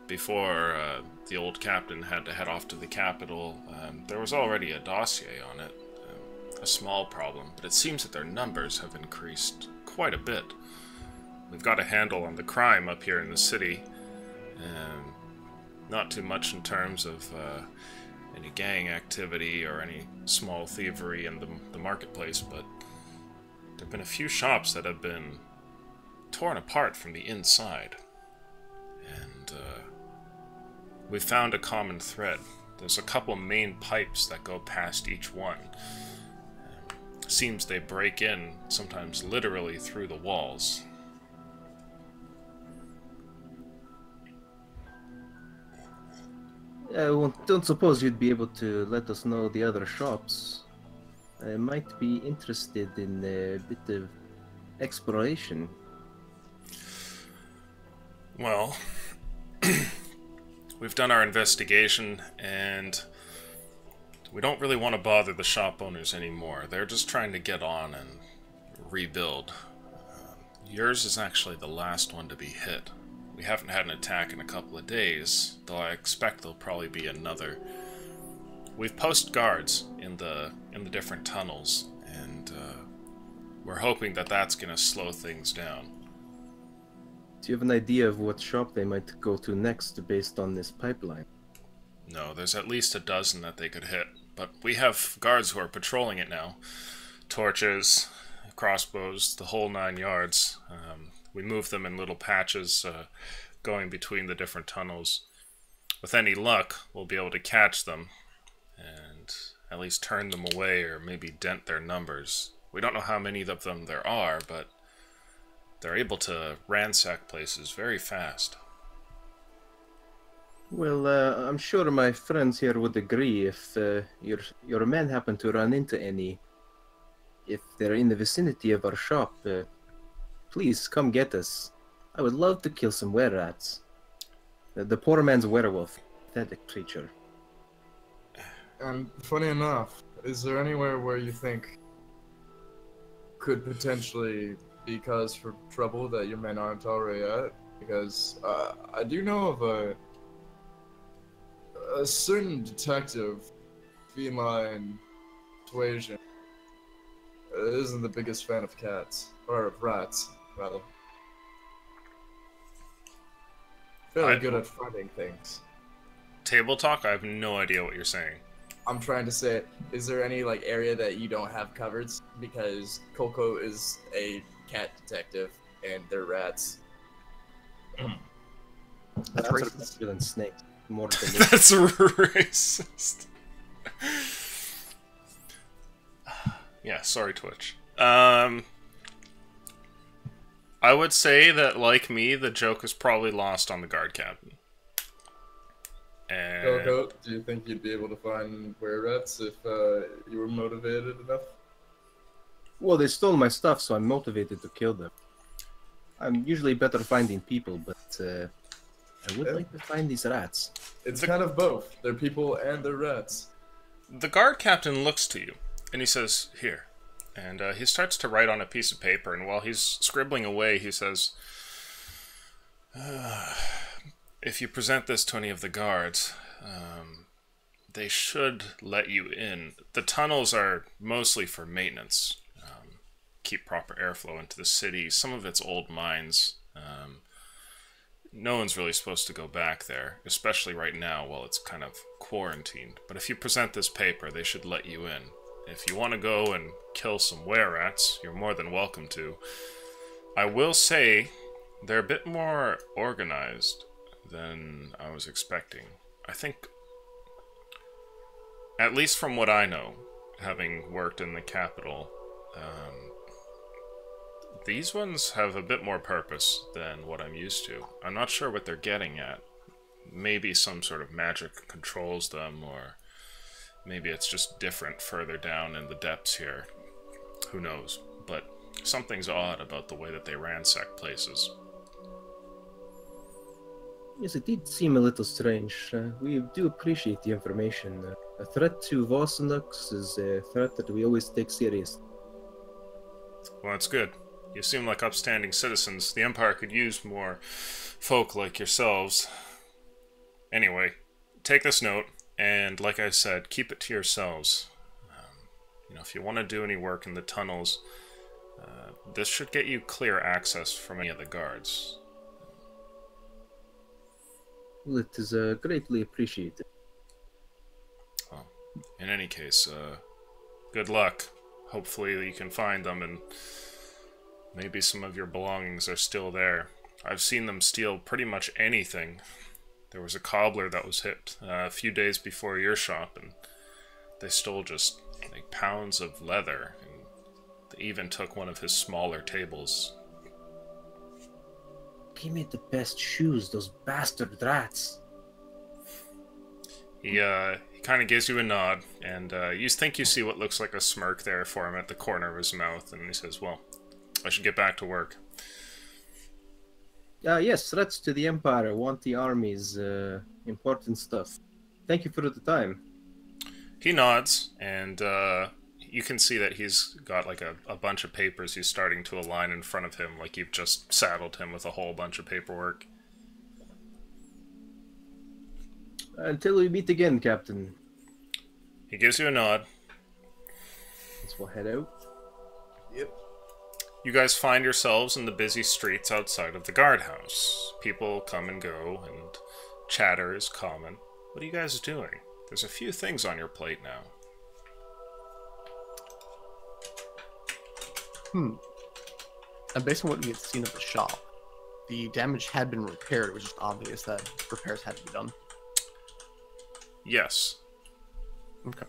Before the old captain had to head off to the capital, there was already a dossier on it. A small problem, but it seems that their numbers have increased quite a bit. We've got a handle on the crime up here in the city. Not too much in terms of any gang activity or any small thievery in the marketplace, but there have been a few shops that have been torn apart from the inside. And we found a common thread. There's a couple main pipes that go past each one. Seems they break in, sometimes literally through the walls. I don't suppose you'd be able to let us know the other shops. I might be interested in a bit of exploration. Well, we've done our investigation, and we don't really want to bother the shop owners anymore. They're just trying to get on and rebuild. Yours is actually the last one to be hit. We haven't had an attack in a couple of days, though I expect there'll probably be another. We've posted guards in the different tunnels, and we're hoping that that's going to slow things down. Do you have an idea of what shop they might go to next based on this pipeline? No, there's at least a dozen that they could hit, but we have guards who are patrolling it now. Torches, crossbows, the whole 9 yards. We move them in little patches, going between the different tunnels. With any luck, we'll be able to catch them, and at least turn them away or maybe dent their numbers. We don't know how many of them there are, but they're able to ransack places very fast. Well, I'm sure my friends here would agree if your men happen to run into any. If they're in the vicinity of our shop, please come get us. I would love to kill some were-rats. The poor man's werewolf. Pathetic creature. And funny enough, is there anywhere where you think could potentially be cause for trouble that your men aren't already at? Because I do know of a certain detective feline persuasion isn't the biggest fan of cats. Or of rats, rather. Fairly good at finding things. Table talk? I have no idea what you're saying. I'm trying to say, is there any like area that you don't have covered? Because Coco is a cat detective, and they're rats. That's Rats are racist. better than snakes. More than That's racist. Yeah, sorry, Twitch. I would say that, like me, the joke is probably lost on the guard captain. And Coco, do you think you'd be able to find were rats if you were motivated enough? Well, they stole my stuff, so I'm motivated to kill them. I'm usually better finding people, but I would like to find these rats. It's kind of both. They're people and they're rats. the guard captain looks to you, and he says, "Here." And he starts to write on a piece of paper, and while he's scribbling away, he says, if you present this to any of the guards, they should let you in. The tunnels are mostly for maintenance. Keep proper airflow into the city. Some of it's old mines. No one's really supposed to go back there, especially right now while it's kind of quarantined. But if you present this paper, they should let you in. If you want to go and kill some were-rats, you're more than welcome to. I will say they're a bit more organized than I was expecting. I think, at least from what I know, having worked in the capital, these ones have a bit more purpose than what I'm used to. I'm not sure what they're getting at. Maybe some sort of magic controls them, or maybe it's just different further down in the depths here. Who knows? But something's odd about the way that they ransack places. Yes, it did seem a little strange. We do appreciate the information. A threat to Vosenux is a threat that we always take seriously. Well, that's good. You seem like upstanding citizens. The Empire could use more folk like yourselves. Anyway, take this note, and like I said, keep it to yourselves. If you want to do any work in the tunnels, this should get you clear access from any of the guards. Well, it is greatly appreciated. Well, in any case, good luck. Hopefully you can find them, and maybe some of your belongings are still there. I've seen them steal pretty much anything. There was a cobbler that was hit a few days before your shop, and they stole just like pounds of leather, and they even took one of his smaller tables. He made the best shoes, those bastard rats. He kind of gives you a nod, and you think you see what looks like a smirk there for him at the corner of his mouth, and he says, well, I should get back to work. Yes, threats to the Empire, want the armies, important stuff. Thank you for the time. He nods, and you can see that he's got like a bunch of papers he's starting to align in front of him, like you've just saddled him with a whole bunch of paperwork. Until we meet again, Captain. He gives you a nod. Let's we'll head out. Yep. You guys find yourselves in the busy streets outside of the guardhouse. People come and go, and chatter is common. What are you guys doing? There's a few things on your plate now. And based on what we had seen of the shop, the damage had been repaired. It was just obvious that repairs had to be done. Yes. Okay.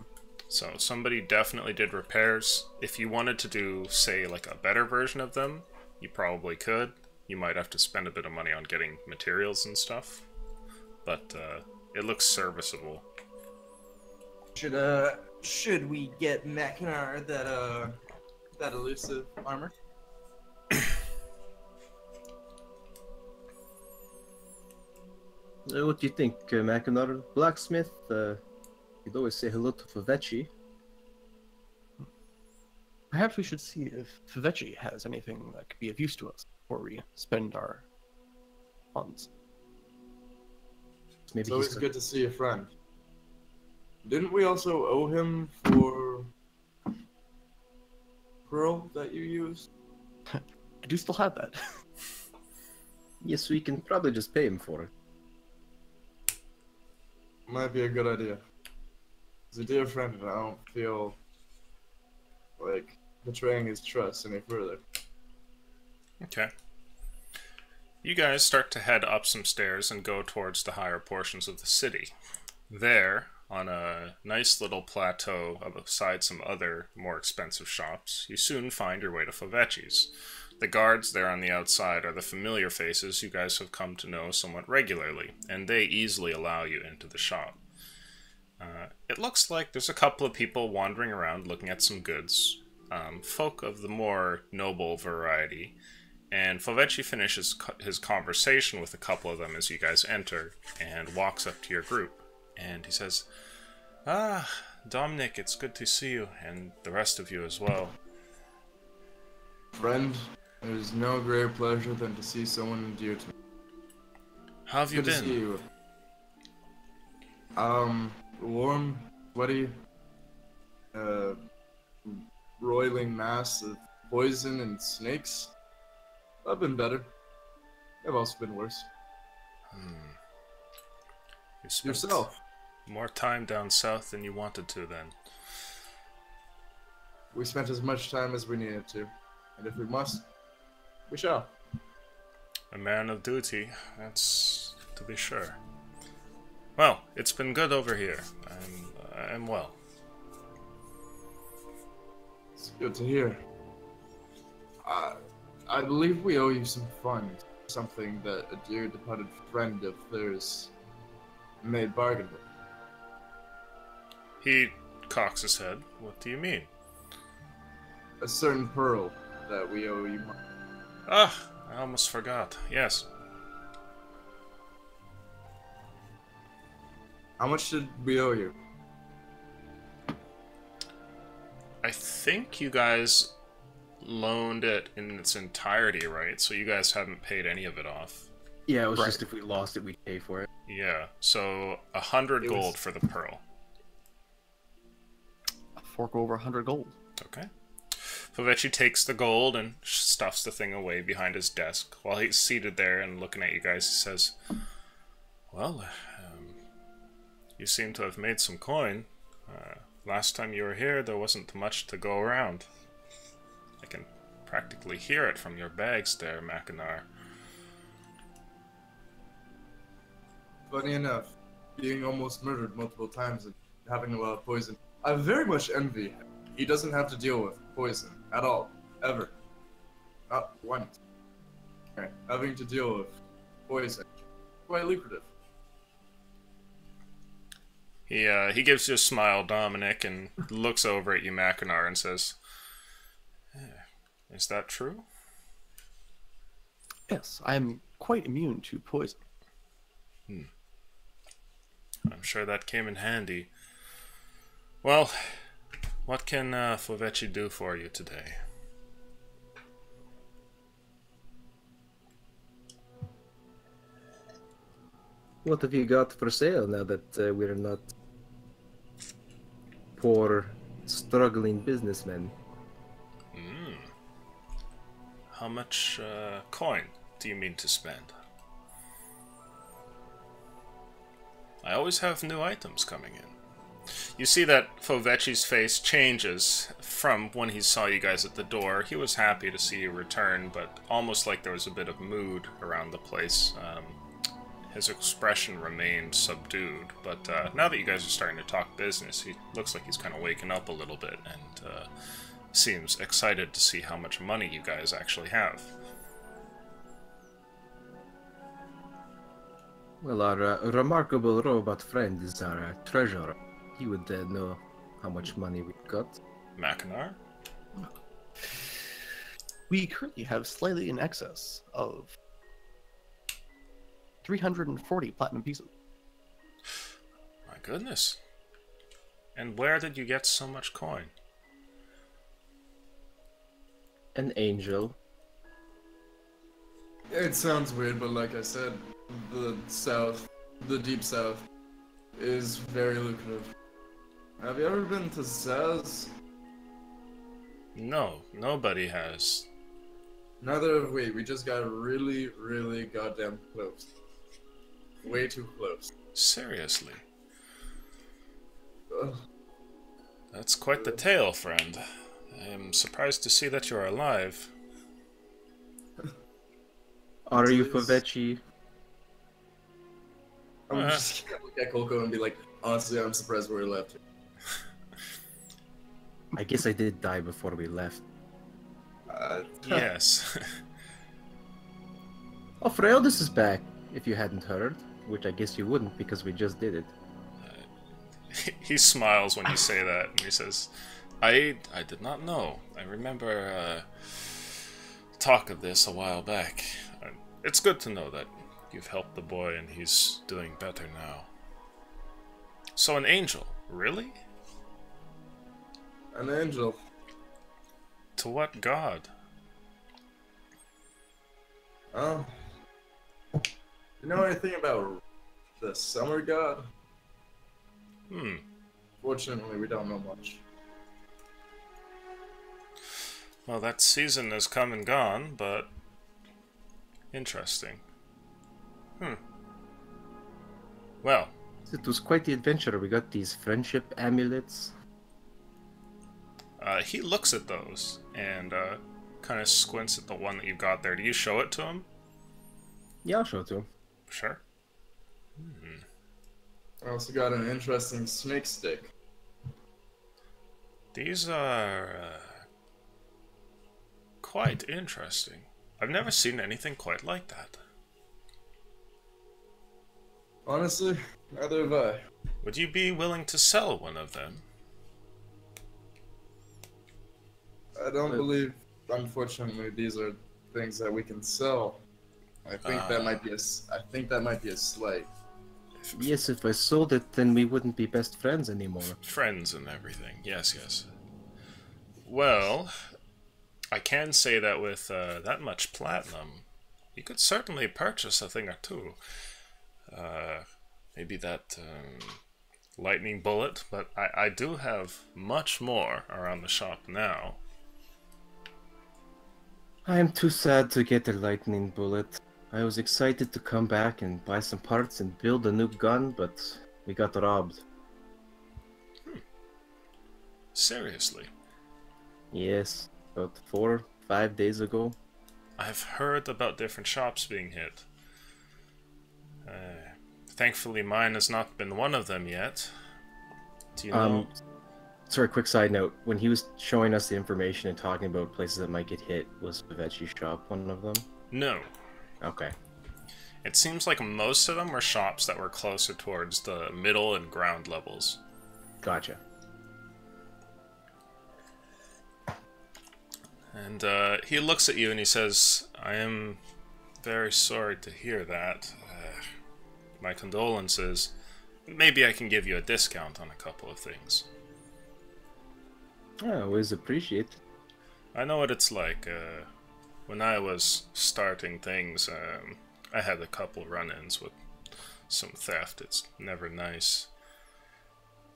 So somebody definitely did repairs. If you wanted to do, say, like a better version of them, you probably could. You might have to spend a bit of money on getting materials and stuff. But it looks serviceable. Should we get Mackinac that elusive armor? What do you think, Mackinac? Blacksmith? You'd always say hello to Favechi. Perhaps we should see if Favechi has anything that could be of use to us before we spend our funds. Maybe It's always good to see a friend. Didn't we also owe him for pearl that you used? I do still have that. Yes, we can probably just pay him for it. Might be a good idea. He's a dear friend, and I don't feel like betraying his trust any further. Okay. You guys start to head up some stairs and go towards the higher portions of the city. There, on a nice little plateau beside some other more expensive shops, you soon find your way to Fovecchi's. The guards there on the outside are the familiar faces you guys have come to know somewhat regularly, and they easily allow you into the shop. It looks like there's a couple of people wandering around looking at some goods, folk of the more noble variety, and Fovecchi finishes his conversation with a couple of them as you guys enter, and walks up to your group, and he says, "Ah, Dominic, it's good to see you, and the rest of you as well." Friend, there's no greater pleasure than to see someone dear to me. How have you Good to been? see you. Warm, sweaty, roiling mass of poison and snakes. I've been better. I've also been worse. You spent Yourself. more time down south than you wanted to then. We spent as much time as we needed to, and if we must, we shall. A man of duty, that's to be sure. Well, it's been good over here. I'm well. It's good to hear. I believe we owe you some funds. Something that a dear departed friend of theirs made bargain with. He cocks his head. What do you mean? A certain pearl that we owe you money. Ah, I almost forgot. Yes. How much did we owe you? I think you guys loaned it in its entirety, right? So you guys haven't paid any of it off. Yeah, it was Right. just if we lost it, we'd pay for it. Yeah, so 100 It gold was- for the pearl. A fork over 100 gold. Okay. Fovecchi takes the gold and stuffs the thing away behind his desk. While he's seated there and looking at you guys, he says, "Well, you seem to have made some coin. Last time you were here, there wasn't much to go around. I can practically hear it from your bags there, Mackinac." Funny enough, being almost murdered multiple times and having a lot of poison, I very much envy him. He doesn't have to deal with poison at all, ever. Not once. Okay. Having to deal with poison, quite lucrative. He gives you a smile, Dominic, and looks over at you, Mackinac, and says, "Is that true?" Yes, I am quite immune to poison. I'm sure that came in handy. Well, what can Fovecchi do for you today? What have you got for sale now that we're not poor, struggling businessmen? How much coin do you mean to spend? I always have new items coming in. You see that Fovecchi's face changes from when he saw you guys at the door. He was happy to see you return, but almost like there was a bit of mood around the place. His expression remained subdued, but now that you guys are starting to talk business, he looks like he's kind of waking up a little bit and seems excited to see how much money you guys actually have. Well, our remarkable robot friend is our treasurer. He would know how much money we've got. Mackinac? We currently have slightly in excess of 340 platinum pieces. My goodness. And where did you get so much coin? An angel. It sounds weird, but like I said, the South, the Deep South, is very lucrative. Have you ever been to Zaz? No, nobody has. Neither have we. We just got really, really goddamn close. Way too close. Seriously. Ugh. That's quite the tale, friend. I am surprised to see that you're alive. Are you Please. Favechi? I'm just gonna look at Coco and be like, honestly, I'm surprised we're left. I guess I did die before we left. Yes. Oh, Freodis is back, if you hadn't heard. Which I guess you wouldn't, because we just did it. He smiles when you say that, and he says, I did not know. I remember talk of this a while back. It's good to know that you've helped the boy and he's doing better now. So an angel, really? An angel. To what god? Oh. You know anything about the summer god? Fortunately, we don't know much. Well, that season has come and gone, but interesting. Well, It was quite the adventure. We got these friendship amulets. he looks at those and kind of squints at the one that you've got there. Do you show it to him? Yeah, I'll show it to him. Sure. I also got an interesting snake stick. These are quite interesting. I've never seen anything quite like that. Honestly, neither have I. Would you be willing to sell one of them? I don't believe, unfortunately, these are things that we can sell. I think that might be a slight. Yes, if I sold it, then we wouldn't be best friends anymore. Friends and everything. Yes, yes. Well, I can say that with that much platinum, you could certainly purchase a thing or two. Maybe that lightning bullet, but I do have much more around the shop now. I am too sad to get a lightning bullet. I was excited to come back and buy some parts and build a new gun, but we got robbed. Seriously. Yes, about 4-5 days ago. I've heard about different shops being hit. Thankfully mine has not been one of them yet. Do you know? Sorry, quick side note. When he was showing us the information and talking about places that might get hit, was Pavechi's shop one of them? No. Okay. It seems like most of them were shops that were closer towards the middle and ground levels. Gotcha. And he looks at you and he says, I am very sorry to hear that. My condolences. Maybe I can give you a discount on a couple of things. I always appreciate it. I know what it's like. When I was starting things, I had a couple run-ins with some theft. It's never nice.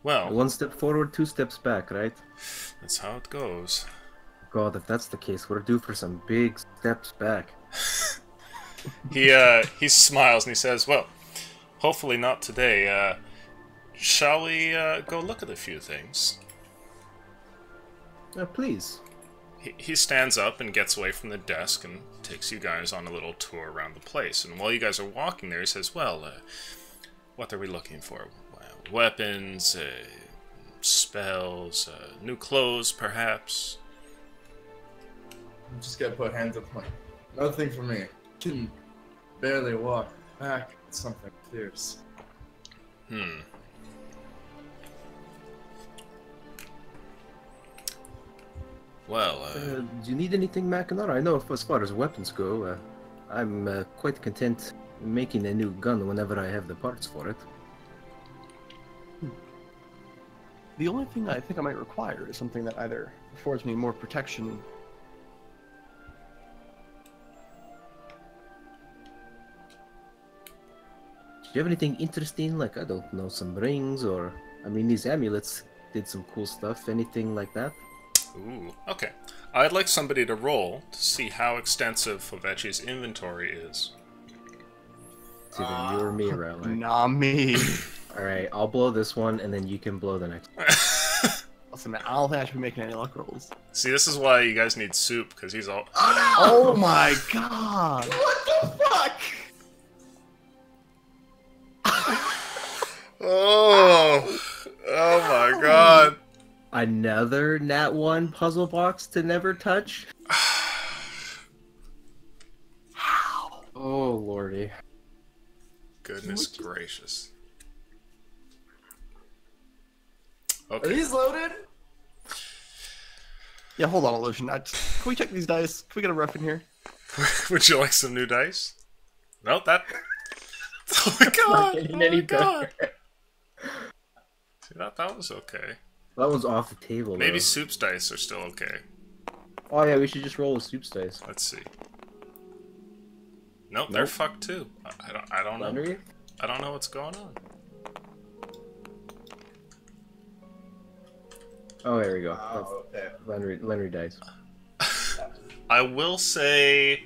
Well, 1 step forward, 2 steps back, right? that's how it goes. God, if that's the case, we're due for some big steps back. He smiles and he says, well, hopefully not today. Shall we go look at a few things? Please. He stands up and gets away from the desk and takes you guys on a little tour around the place. And while you guys are walking there, he says, well, what are we looking for? Weapons, spells, new clothes, perhaps? I'm just gonna put hands up like, nothing for me. Can barely walk back. It's something fierce. Well, Do you need anything, Mackinac? I know as far as weapons go, I'm quite content making a new gun whenever I have the parts for it. The only thing I think I might require is something that either affords me more protection. Do you have anything interesting, like, I don't know, some rings, or... I mean, these amulets did some cool stuff. Anything like that? Ooh, okay. I'd like somebody to roll to see how extensive Fovetchi's inventory is. It's either you or me, Riley. Nah, me. Alright, I'll blow this one, and then you can blow the next one. Listen, man, I don't think I should be making any luck rolls. See, this is why you guys need Soup, because he's all... Oh my god! What the fuck? Oh! Oh my god! Another Nat 1 puzzle box to never touch? Oh, lordy. Goodness gracious. Are Okay. these loaded? Yeah, hold on, Illusion. Can we check these dice? Can we get a ref in here? Would you like some new dice? No, that... Oh my god! Not getting any god! better. See, that was okay. That was off the table, Maybe though. Soup's dice are still okay. Oh yeah, we should just roll with Soup's dice. Let's see. Nope, they're fucked too. I don't know. Henry? I don't know what's going on. Oh, there we go. Oh, okay. Lenry dice. I will say...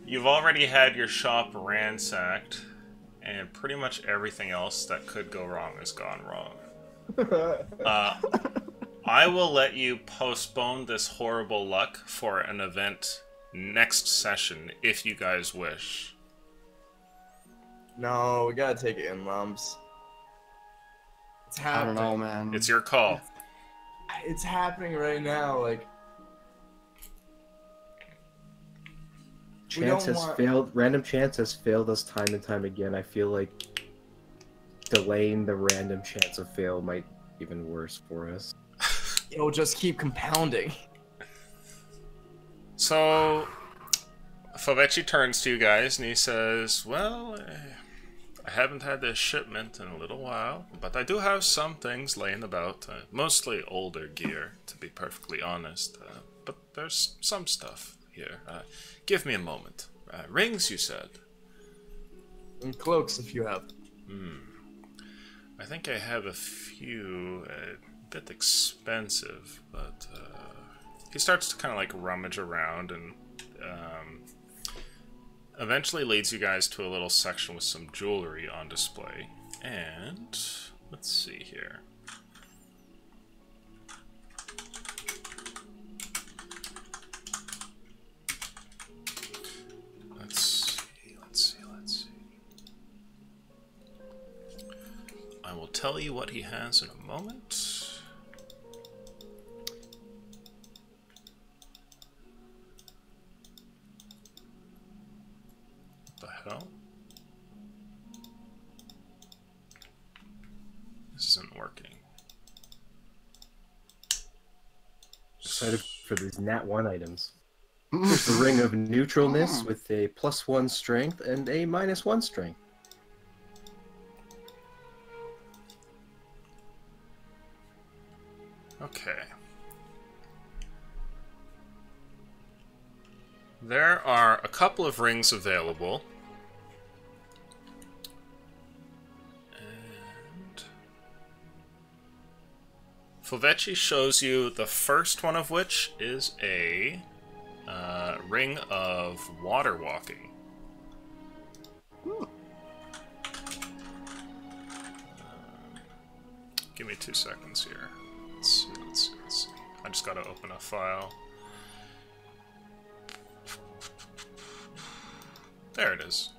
You've already had your shop ransacked, and pretty much everything else that could go wrong has gone wrong. I will let you postpone this horrible luck for an event next session, if you guys wish. No, we gotta take it in lumps. It's I happening. don't know, man. It's your call. It's happening right now. Like, we Chance don't has want- failed. Random chance has failed us time and time again. I feel like delaying the random chance of fail might be even worse for us. it'll just keep compounding. So, Fovetchi turns to you guys and he says, well, I haven't had this shipment in a little while, but I do have some things laying about, mostly older gear, to be perfectly honest, but there's some stuff here. Give me a moment. Rings, you said? And cloaks, if you have. I think I have a few, a bit expensive, but he starts to kind of like rummage around and eventually leads you guys to a little section with some jewelry on display. And let's see here. Let's see. I will tell you what he has in a moment. What the hell? This isn't working. Excited for these Nat 1 items. There's the Ring of Neutralness with a +1 strength and a -1 strength. Okay. There are a couple of rings available. And Fovetchi shows you the first one of which is a ring of water walking. Give me 2 seconds here. Let's see. I just gotta open a file. There it is.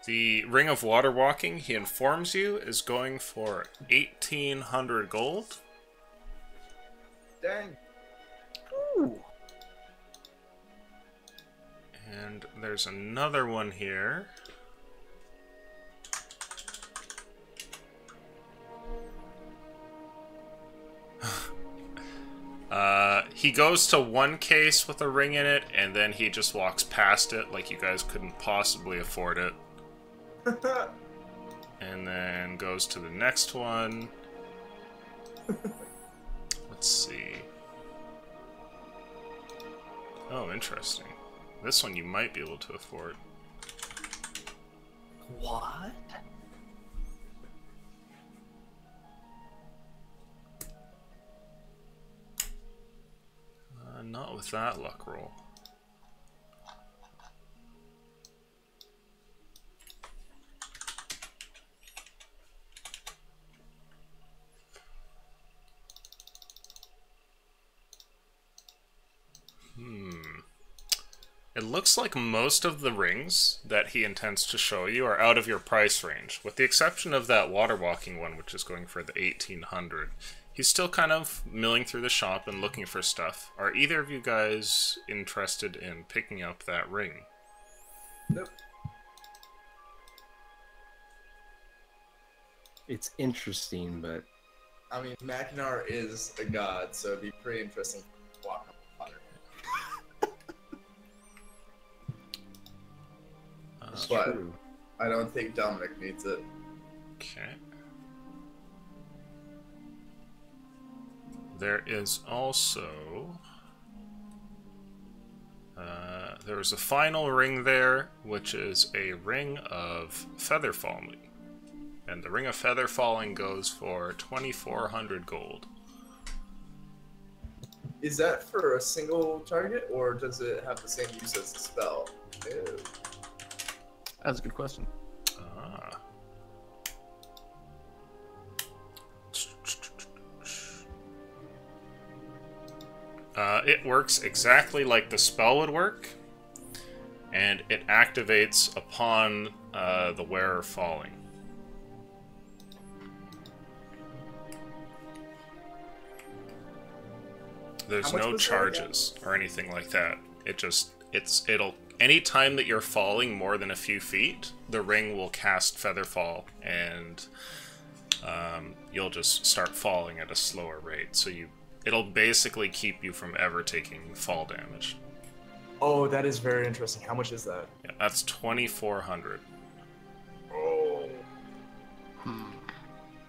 The Ring of Water Walking, he informs you, is going for 1,800 gold. Dang. Ooh. And there's another one here. He goes to one case with a ring in it, and then he just walks past it like you guys couldn't possibly afford it. And then goes to the next one. Let's see. Oh, interesting. This one you might be able to afford. What? Not with that luck roll. It looks like most of the rings that he intends to show you are out of your price range, with the exception of that water walking one, which is going for the 1800. He's still kind of milling through the shop and looking for stuff. Are either of you guys interested in picking up that ring? Nope. It's interesting, but I mean, Mackinac is a god, so it'd be pretty interesting to walk on water. But true. I don't think Dominic needs it. Okay. There is also... there is a final ring there, which is a ring of feather falling. And the ring of feather falling goes for 2,400 gold. Is that for a single target, or does it have the same use as the spell? Ew. That's a good question. Ah. It works exactly like the spell would work, and it activates upon the wearer falling. There's no charges or anything like that. It'll anytime that you're falling more than a few feet, the ring will cast Featherfall, and you'll just start falling at a slower rate. So it'll basically keep you from ever taking fall damage. Oh, that is very interesting. How much is that? Yeah, that's 2,400. Oh.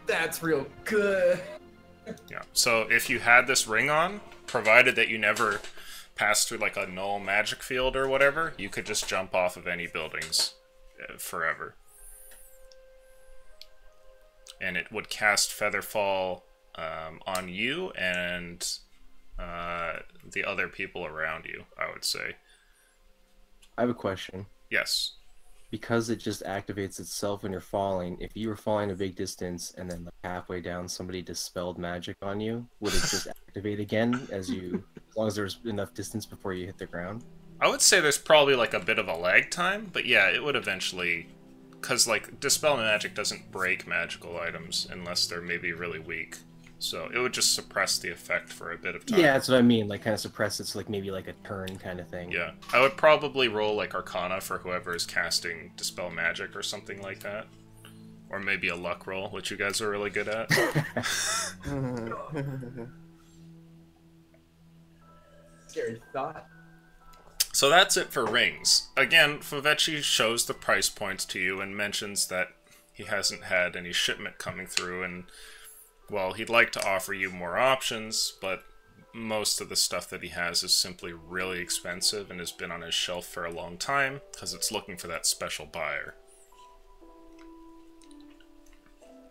That's real good. Yeah. So if you had this ring on, provided that you never passed through like a null magic field or whatever, you could just jump off of any buildings forever. And it would cast Featherfall on you and the other people around you, I would say. I have a question. Yes. Because it just activates itself when you're falling, if you were falling a big distance and then like halfway down somebody dispelled magic on you, would it just activate again as long as there's enough distance before you hit the ground? I would say there's probably like a bit of a lag time, but yeah, it would eventually... Because like Dispel Magic doesn't break magical items unless they're maybe really weak. So it would just suppress the effect for a bit of time. Yeah, that's what I mean. Like, kind of suppress it to, like, maybe, like, a turn kind of thing. Yeah. I would probably roll, like, Arcana for whoever is casting Dispel Magic or something like that. Or maybe a luck roll, which you guys are really good at. Scary thought. So that's it for rings. Again, Favechi shows the price points to you and mentions that he hasn't had any shipment coming through, and well, he'd like to offer you more options, but most of the stuff that he has is simply really expensive and has been on his shelf for a long time because it's looking for that special buyer.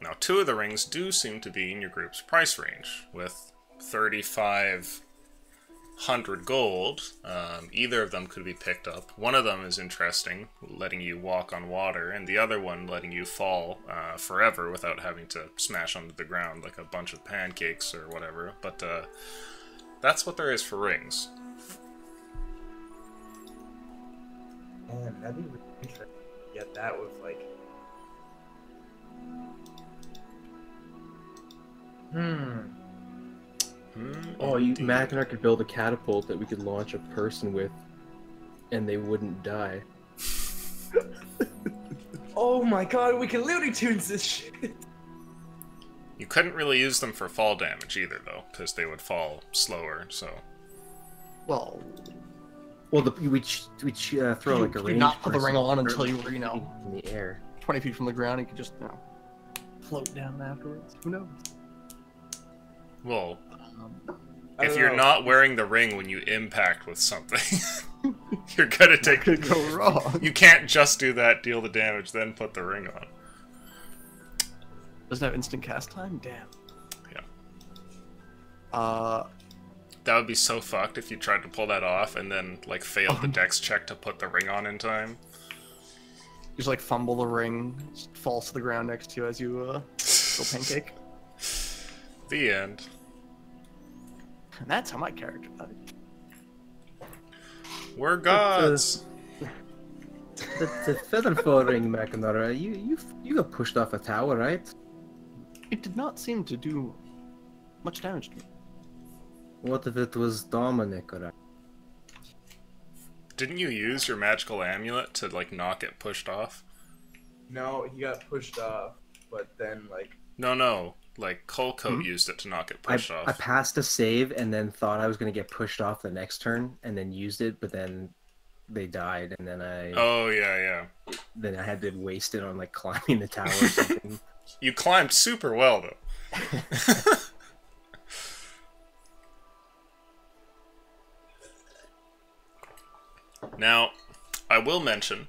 Now, 2 of the rings do seem to be in your group's price range, with 3,500 gold. Either of them could be picked up. One of them is interesting, letting you walk on water, and the other one letting you fall forever without having to smash onto the ground like a bunch of pancakes or whatever. But that's what there is for rings. Man, that'd be really interesting to get that with, like... Oh, Mackinac could build a catapult that we could launch a person with, and they wouldn't die. Oh my god, we can Looney Tunes this shit! You couldn't really use them for fall damage either, though, because they would fall slower, so... Well, we throw like a you range not put the person ring on until you were, in the air. 20 feet from the ground. You could just, float down afterwards. Who knows? Well, if you're not wearing the ring when you impact with something, you're gonna take could go wrong. You can't just do that, deal the damage, then put the ring on. Doesn't have instant cast time? Damn. Yeah. That would be so fucked if you tried to pull that off and then, like, failed the dex check to put the ring on in time. You just, like, fumble the ring, just falls to the ground next to you as you, go pancake. The end. And that's how my character died. We're gods! The featherfall ring, Makanara, you got pushed off a tower, right? It did not seem to do much damage to me. What if it was Dominic or... Didn't you use your magical amulet to, like, not get pushed off? No, he got pushed off, but then, like... No. Like, Colco used it to not get pushed off. I passed a save and then thought I was going to get pushed off the next turn, and then used it, but then they died, and then I... Oh, yeah. Then I had to waste it on, like, climbing the tower or something. You climbed super well, though. Now, I will mention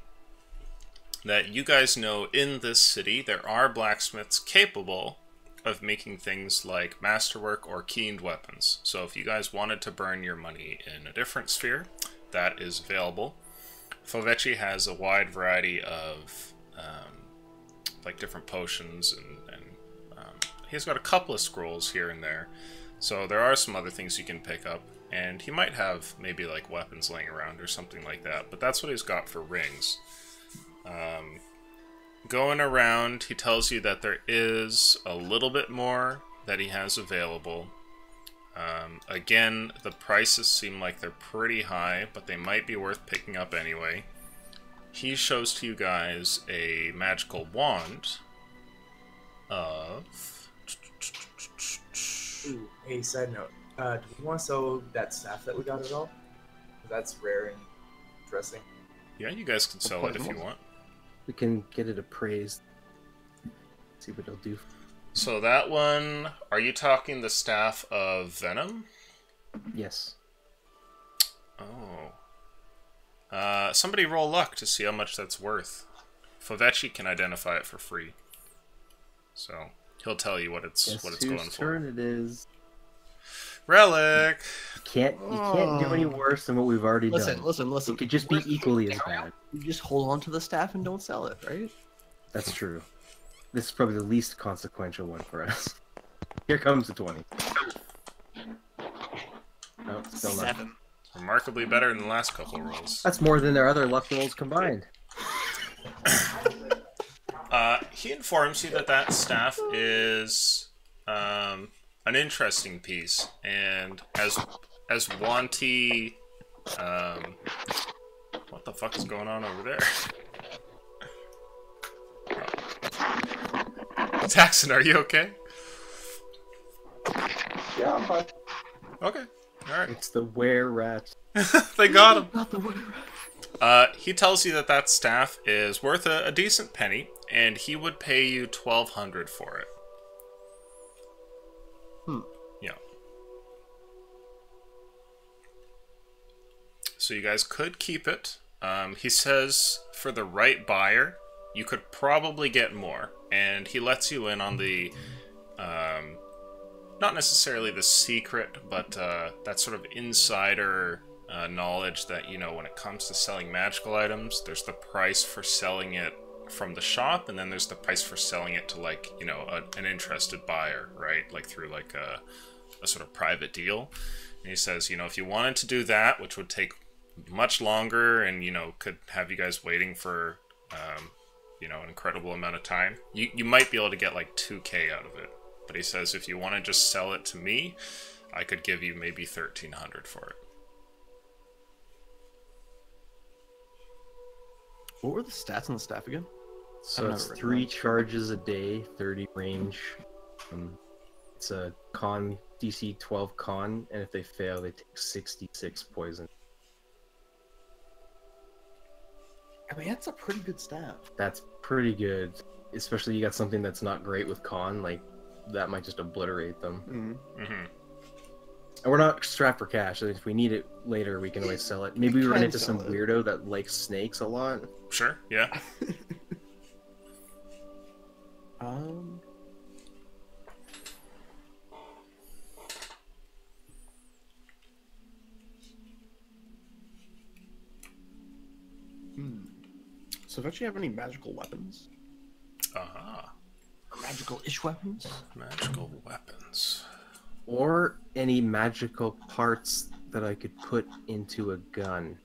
that you guys know in this city there are blacksmiths capable of making things like masterwork or keened weapons. So if you guys wanted to burn your money in a different sphere, that is available. Fovechi has a wide variety of like different potions and he's got a couple of scrolls here and there. So there are some other things you can pick up. And he might have maybe like weapons laying around or something like that, but that's what he's got for rings. Going around, he tells you that there is a little bit more that he has available. Again, the prices seem like they're pretty high, but they might be worth picking up anyway. He shows to you guys a magical wand of... Ooh, hey, side note. Do we want to sell that staff that we got at all? That's rare and interesting. Yeah, you guys can sell it if you want. We can get it appraised. See what it'll do. So that one, are you talking the Staff of Venom? Yes. Oh. Somebody roll luck to see how much that's worth. Fovechi can identify it for free. So, he'll tell you what it's going for. Turn it is. Relic! You can't do any worse than what we've already done. Listen. It could just be equally as bad. You just hold on to the staff and don't sell it, right? That's true. This is probably the least consequential one for us. Here comes the 20. No, still not. 7. Remarkably better than the last couple rolls. That's more than their other luck rolls combined. He informs you that that staff is an interesting piece, and as Wanty, what the fuck is going on over there? Taxon, are you okay? Yeah, I'm fine. Okay, alright. It's the were-rat. They got him! Not the were-rat. He tells you that that staff is worth a decent penny, and he would pay you 1,200 for it. Yeah. So you guys could keep it. He says for the right buyer, you could probably get more. And he lets you in on the, not necessarily the secret, but that sort of insider knowledge that, you know, when it comes to selling magical items, there's the price for selling it from the shop, and then there's the price for selling it to, like, you know, an interested buyer, right? Like through like a sort of private deal. And he says, you know, if you wanted to do that, which would take much longer and, you know, could have you guys waiting for, you know, an incredible amount of time, you might be able to get like 2K out of it. But he says if you want to just sell it to me, I could give you maybe 1,300 for it. What were the stats on the staff again? So it's 3 charges a day, 30 range. It's a con, DC 12 con, and if they fail, they take 66 poison. I mean, that's a pretty good staff. That's pretty good. Especially you got something that's not great with con, like, that might just obliterate them. Mm-hmm. And we're not strapped for cash. If we need it later, we can always sell it. Maybe we run can into some sell it. weirdo that likes snakes a lot. Sure, yeah. Um. So, don't you have any magical weapons? Aha. Or magical-ish weapons? Magical weapons. Or any magical parts that I could put into a gun.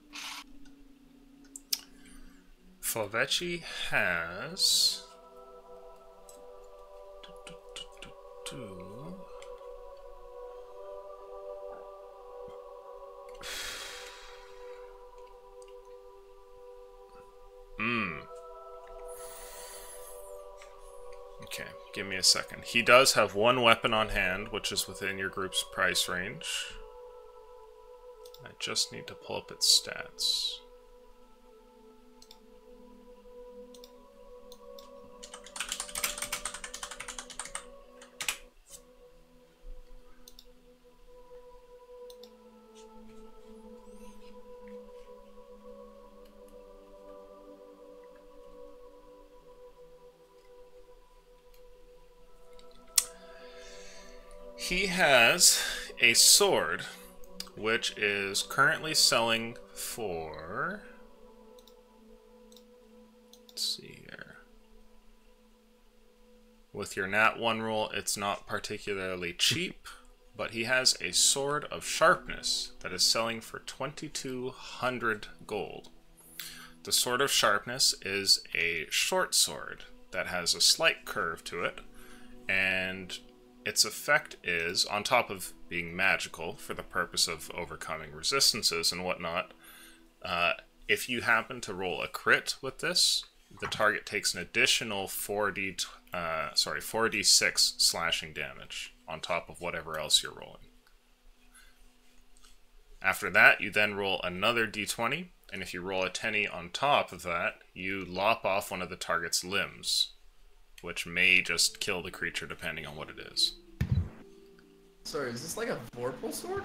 Falvecchi has... Okay, give me a second. He does have one weapon on hand, which is within your group's price range. I just need to pull up its stats. He has a sword, which is currently selling for... Let's see here. With your Nat 1 roll, it's not particularly cheap, but he has a sword of sharpness that is selling for 2,200 gold. The sword of sharpness is a short sword that has a slight curve to it, and its effect is, on top of being magical for the purpose of overcoming resistances and whatnot, if you happen to roll a crit with this, the target takes an additional 4d6 slashing damage on top of whatever else you're rolling. After that, you then roll another d20, and if you roll a 10 on top of that, you lop off one of the target's limbs, which may just kill the creature depending on what it is. Sorry, is this like a Vorpal sword?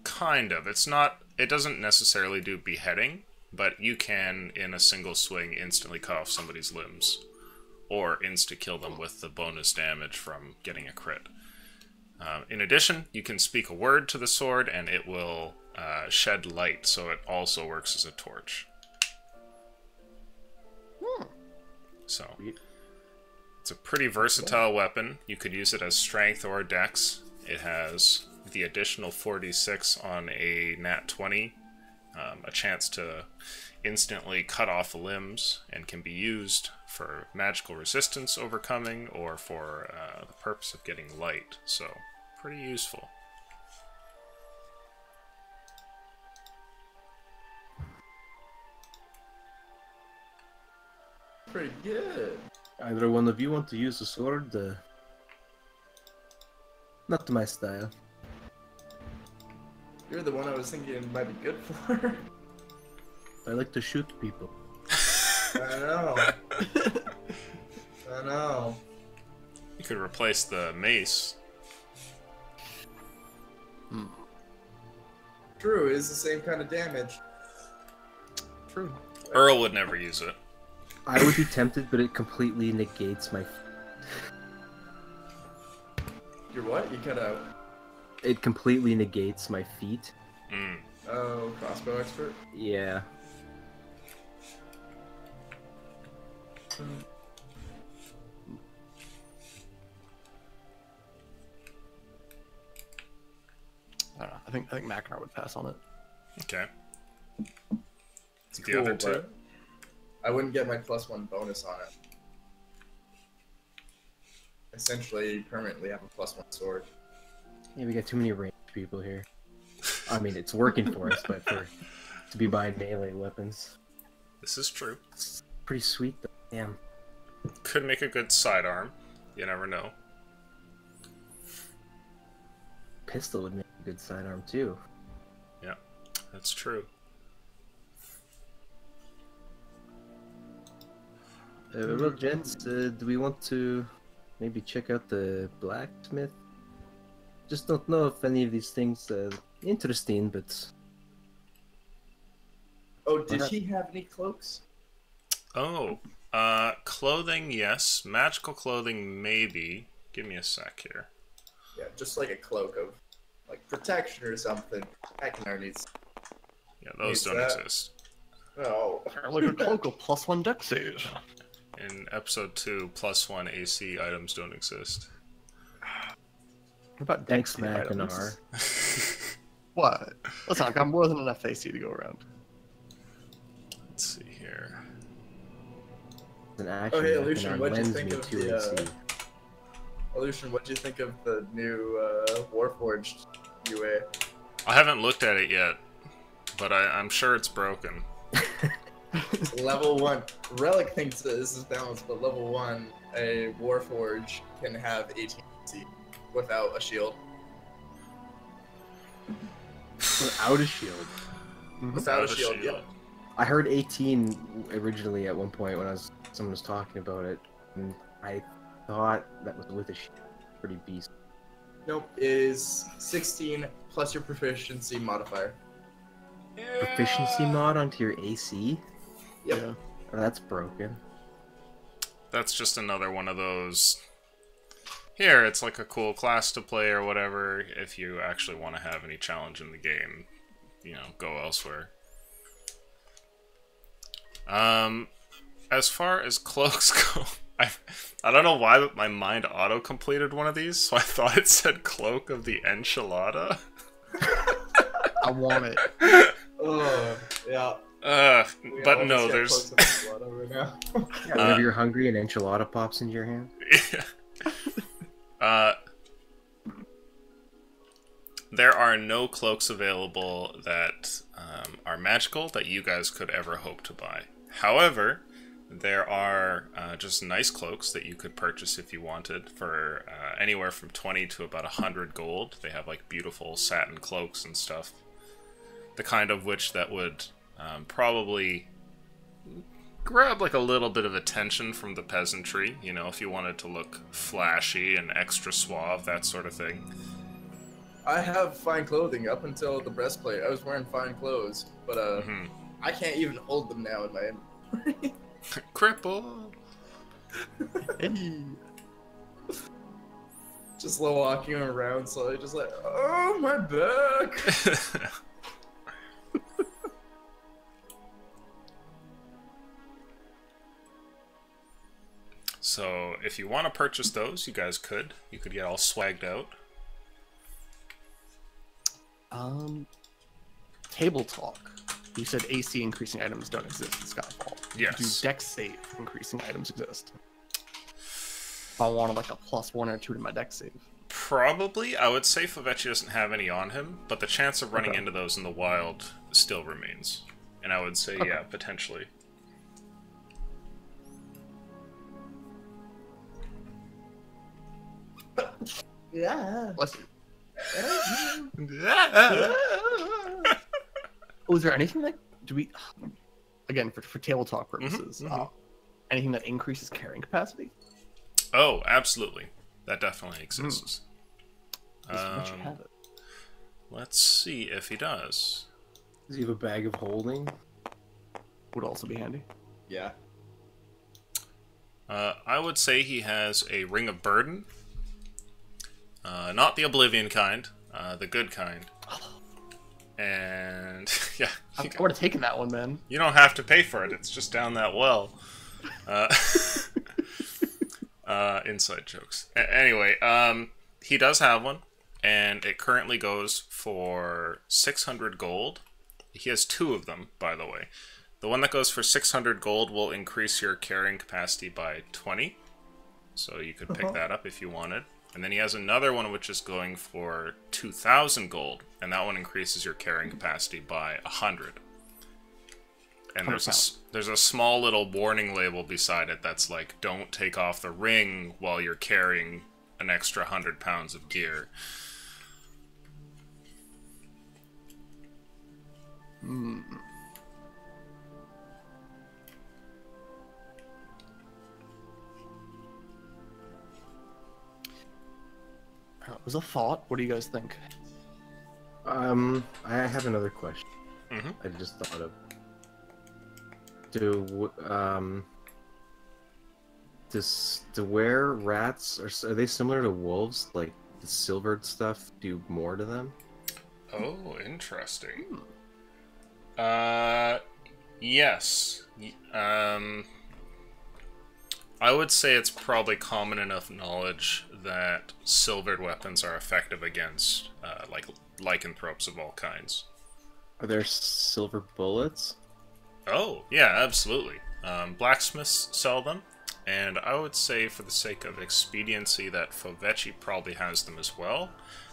Kind of. It's not... It doesn't necessarily do beheading, but you can, in a single swing, instantly cut off somebody's limbs. Or insta-kill them with the bonus damage from getting a crit. In addition, you can speak a word to the sword, and it will shed light, so it also works as a torch. So, it's a pretty versatile weapon. You could use it as strength or dex. It has the additional 4d6 on a nat 20, a chance to instantly cut off limbs, and can be used for magical resistance overcoming or for the purpose of getting light. So, pretty useful. Pretty good. Either one of you want to use a sword? Not my style. You're the one I was thinking it might be good for. I like to shoot people. I know. I know. You could replace the mace. True, it is the same kind of damage. True. Earl would never use it. I would be tempted, but it completely negates my... Your what? You cut out. It completely negates my feet. Oh, crossbow expert? Yeah. I don't know. I think Macknar would pass on it. Okay. It's The other two? but I wouldn't get my +1 bonus on it. Essentially, you permanently have a +1 sword. Yeah, we got too many ranged people here. I mean, it's working for us, but to be buying melee weapons. This is true. Pretty sweet, though. Damn. Could make a good sidearm. You never know. Pistol would make a good sidearm, too. Yeah, that's true. Well, gents, do we want to maybe check out the blacksmith? Just don't know if any of these things interesting, but Oh, did he have any cloaks? Oh, clothing, yes. Magical clothing, maybe. Give me a sec here. Yeah, just like a cloak of like protection or something. Akinar needs. Yeah, those Needs don't that. exist. Oh. Like a cloak of +1 deck save. In episode 2, +1 AC items don't exist. What about deck thanks, save items? Mackinac. What? Listen, I've got more than enough AC to go around. Let's see here. An action hey, that Lucian, can what'd you lends think me of 2 the, AC. Lucian, what'd you think of the new Warforged UA? I haven't looked at it yet, but I'm sure it's broken. Level 1. Relic thinks that this is balanced, but level 1, a Warforge can have 18 AC without a shield. Without a shield. Without a shield, yep. I heard 18 originally at one point when someone was talking about it, and I thought that was with a shield. Pretty beast. Nope, is 16 plus your proficiency modifier. Proficiency mod onto your AC? Yep. Yeah. Oh, that's broken. That's just another one of those... Here, it's like a cool class to play or whatever. If you actually want to have any challenge in the game, you know, go elsewhere. As far as cloaks go, I don't know why, but my mind auto-completed one of these, so I thought it said Cloak of the Enchilada. I want it. Oh, yeah. But no, there's... Right now. Yeah, whenever you're hungry, an enchilada pops into your hand. There are no cloaks available that are magical that you guys could ever hope to buy. However, there are just nice cloaks that you could purchase if you wanted for anywhere from 20 to about 100 gold. They have like beautiful satin cloaks and stuff. The kind of which that would probably grab like a little bit of attention from the peasantry, you know, if you wanted to look flashy and extra suave, that sort of thing. I have fine clothing up until the breastplate. I was wearing fine clothes, but I can't even hold them now in my inventory. Cripple! Hey. Just walking around slowly, just like, oh, my back! So, if you want to purchase those, you guys could. You could get all swagged out. Table talk. You said AC increasing items don't exist in Skyfall. Yes. Do deck save increasing items exist? If I wanted like a +1 or 2 to my deck save. Probably. I would say Favechi doesn't have any on him, but the chance of running into those in the wild still remains. And I would say, yeah, potentially. Yeah. Bless you. Oh, is there anything that do we again for table talk purposes? Anything that increases carrying capacity? Oh, absolutely. That definitely exists. Let you have it. Let's see if he does. Does he have a bag of holding? Would also be handy. Yeah. I would say he has a Ring of Burden. Not the Oblivion kind, the good kind. And, yeah. I would have taken that one, man. You don't have to pay for it, it's just down that well. Inside jokes. Anyway, he does have one, and it currently goes for 600 gold. He has 2 of them, by the way. The one that goes for 600 gold will increase your carrying capacity by 20. So you could pick that up if you wanted. And then he has another one which is going for 2,000 gold, and that one increases your carrying capacity by 100. And there's a small little warning label beside it that's like, don't take off the ring while you're carrying an extra 100 pounds of gear. was a thought. What do you guys think? I have another question. Mm-hmm. I just thought of. Do were rats are they similar to wolves? Like the silvered stuff do more to them? Oh, interesting. Yes. I would say it's probably common enough knowledge that silvered weapons are effective against, like, lycanthropes of all kinds. Are there silver bullets? Oh, yeah, absolutely. Blacksmiths sell them, and I would say for the sake of expediency that Fovechi probably has them as well.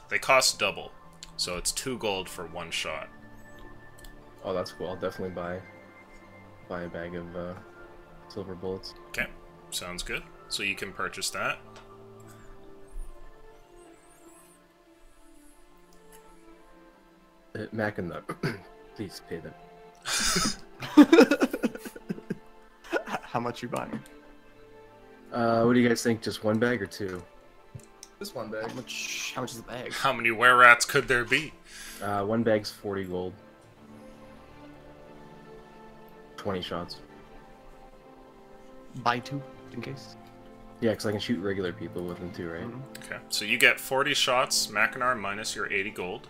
They cost double, so it's 2 gold for 1 shot. Oh, that's cool. I'll definitely buy a bag of silver bullets. Okay, sounds good. So you can purchase that. Mac and Nut, please pay them. How much you buying? What do you guys think? Just 1 bag or 2? This one bag. How much is the bag? How many were-rats could there be? 1 bag's 40 gold. 20 shots. Buy 2, in case. Yeah, because I can shoot regular people with them too, right? Okay, so you get 40 shots, Mackinac minus your 80 gold.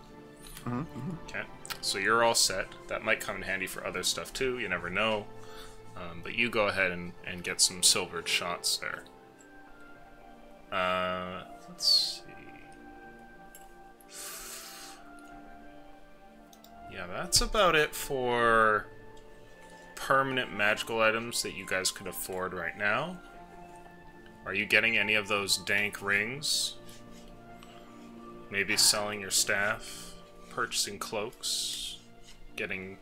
Okay, so you're all set. That might come in handy for other stuff too, you never know. But you go ahead and get some silvered shots there. Let's see. Yeah, that's about it for permanent magical items that you guys could afford right now. Are you getting any of those dank rings? Maybe selling your staff, purchasing cloaks, getting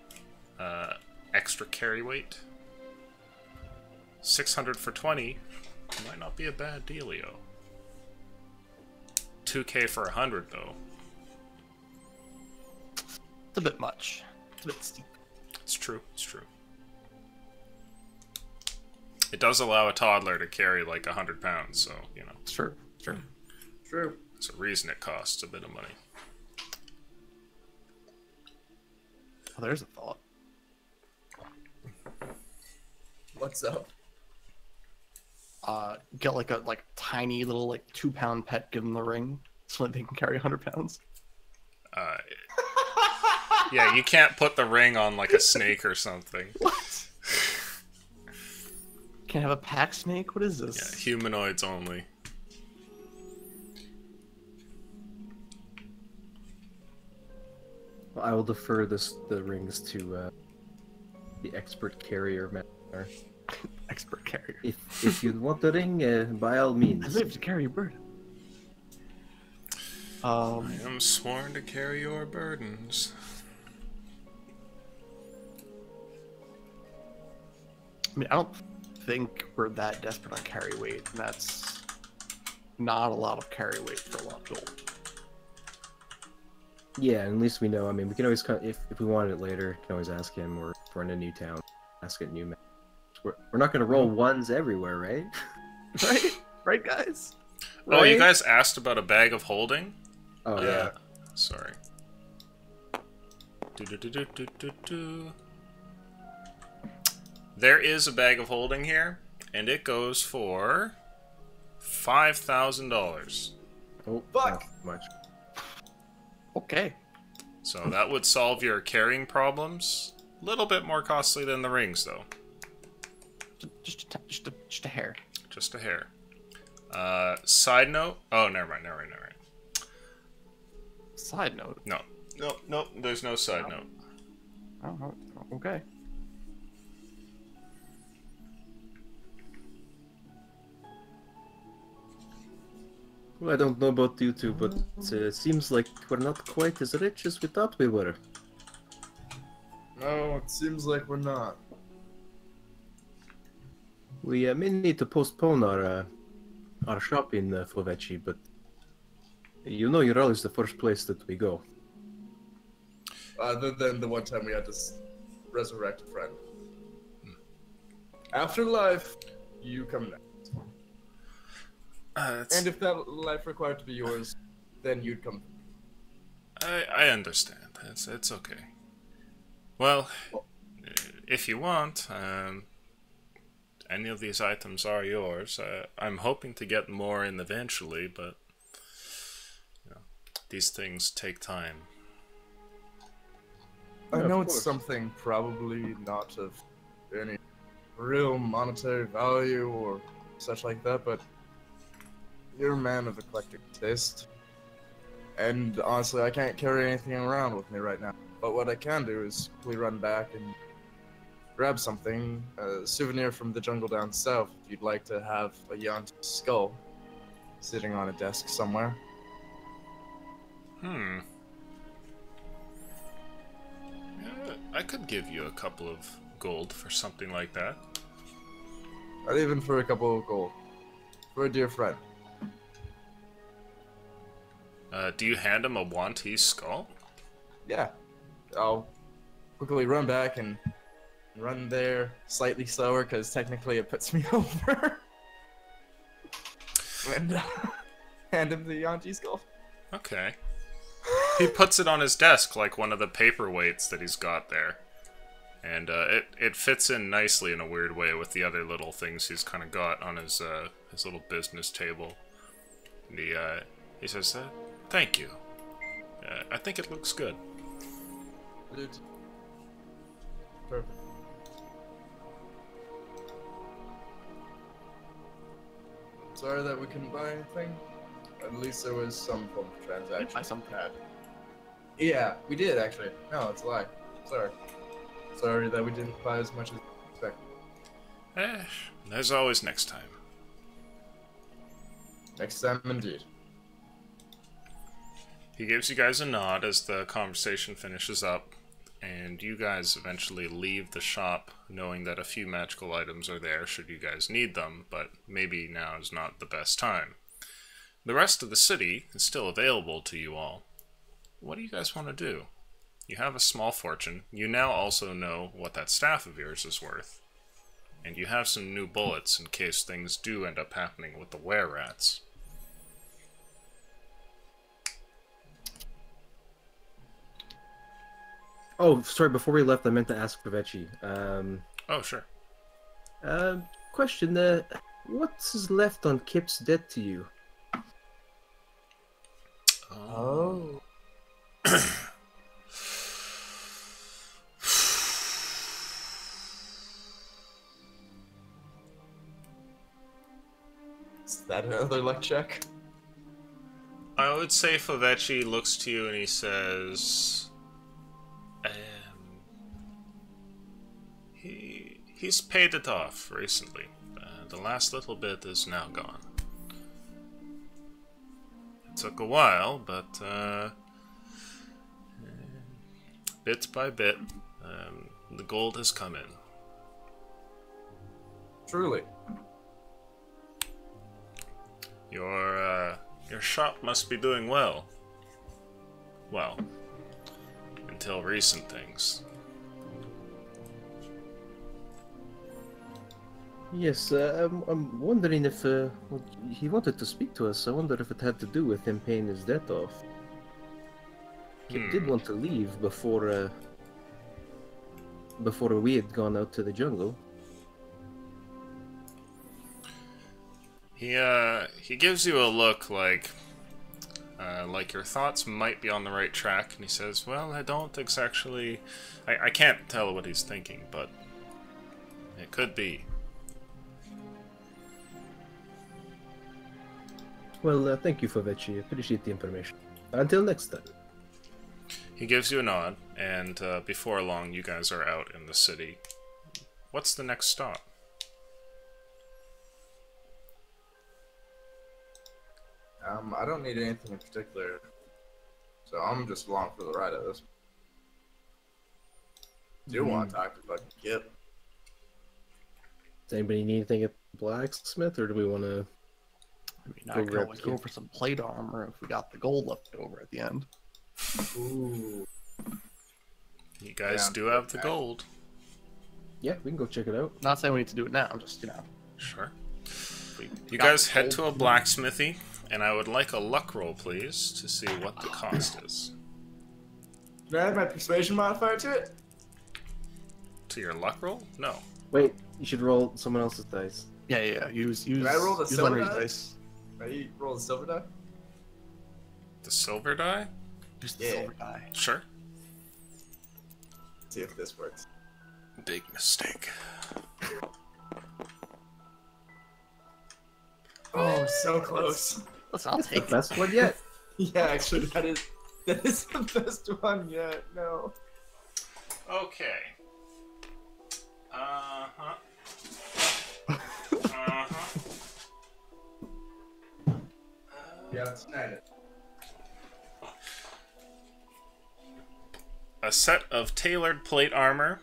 extra carry weight? 600 for 20 might not be a bad dealio. 2k for 100 though. It's a bit much. It's a bit steep. It's true, it's true. It does allow a toddler to carry like 100 pounds, so, you know. It's true. It's true. True. It's a reason it costs a bit of money. Oh, there's a thought. What's up? Get like a tiny little 2-pound pet, give them the ring, so that they can carry 100 pounds. Yeah, you can't put the ring on like a snake or something. What? Can't have a pack snake? What is this? Yeah, humanoids only. Well, I will defer the rings to the expert carrier master. Expert carrier. If you want the ring, by all I means. live to carry a bird. I am sworn to carry your burdens. I mean, I don't think we're that desperate on carry weight, and that's not a lot of carry weight for a lot of gold. Yeah, at least we know. I mean, we can always if we wanted it later, we can always ask him. Or if we're in a new town, ask it new man. We're not going to roll ones everywhere, right? Right? Right, guys? Oh, you Right? guys asked about a bag of holding? Oh yeah. Sorry. Do. There is a bag of holding here, and it goes for $5,000. Oh, Fuck! not much. Okay. So that would solve your carrying problems. A little bit more costly than the rings, though. Just a hair. Just a hair. Side note. Oh, never mind. Side note. No. There's no side note. Oh, okay. Well, I don't know about you two, but it seems like we're not quite as rich as we thought we were. No, it seems like we're not. We may need to postpone our shopping, Fovechi, but you know you're always the first place that we go. Other than the one time we had to resurrect a friend. Afterlife, you come next. And if that life required to be yours, then you'd come. I understand. It's okay. Well, if you want, any of these items are yours. I'm hoping to get more in eventually, but you know, these things take time. I Yeah, know of it's course. something probably not of any real monetary value or such like that, but you're a man of eclectic taste. And honestly, I can't carry anything around with me right now. But what I can do is quickly run back and grab something, a souvenir from the jungle down south, if you'd like to have a Yanti skull sitting on a desk somewhere. Hmm. Yeah, I could give you a couple of gold for something like that. Not even for a couple of gold. For a dear friend. Do you hand him a Wanti skull? Yeah. I'll quickly run back and run there slightly slower because technically it puts me over. And hand him the Yanti skull. Okay. He puts it on his desk like one of the paperweights that he's got there. And it fits in nicely in a weird way with the other little things he's kind of got on his little business table. And he says, thank you. I think it looks good. Dude. Perfect. Sorry that we couldn't buy anything. At least there was some form of transaction. Buy something. Yeah, we did actually. No, it's a lie. Sorry. Sorry that we didn't buy as much as expected. There's always next time. Next time, indeed. He gives you guys a nod as the conversation finishes up, and you guys eventually leave the shop knowing that a few magical items are there should you guys need them, but maybe now is not the best time. The rest of the city is still available to you all. What do you guys want to do? You have a small fortune. You now also know what that staff of yours is worth. And you have some new bullets in case things do end up happening with the were-rats. Oh, sorry, before we left, I meant to ask Pavechi. Oh, sure. Question, what's left on Kip's debt to you? Oh. Is that another luck check? I would say Favechi looks to you and he says... He's paid it off recently. The last little bit is now gone. It took a while, but bit by bit, the gold has come in. Truly. Your shop must be doing well. Well, until recent things. Yes, I'm wondering if well, he wanted to speak to us. I wonder if it had to do with him paying his debt off. Kip did want to leave before we had gone out to the jungle. He gives you a look like your thoughts might be on the right track, and he says, "Well, I don't exactly. I can't tell what he's thinking, but it could be." Well, thank you for Vechi. Appreciate the information. Until next time. He gives you a nod, and before long, you guys are out in the city. What's the next stop? I don't need anything in particular, so I'm just along for the ride of this. Do want to talk to fucking Kip? Does anybody need anything at the blacksmith, or do we want to? I mean, I could always go for some plate armor if we got the gold left over at the end. Ooh. You guys do have the gold. Yeah, we can go check it out. Not saying we need to do it now, just, Sure. we You got guys the head gold. to a blacksmithy, and I would like a luck roll, please, to see what the cost is. Can I add my persuasion modifier to it? To your luck roll? No. Wait, you should roll someone else's dice. Yeah. Use. Can I roll the use silver Leonard's die? dice. Right, roll the silver die? The silver die? Use the Yeah. silver die. Sure. See if this works. Big mistake. Oh, so close. Listen, I'll That's the take it. best one yet. Yeah, actually, that is the best one yet. No. Okay. Uh-huh. Yeah, tonight. A set of tailored plate armor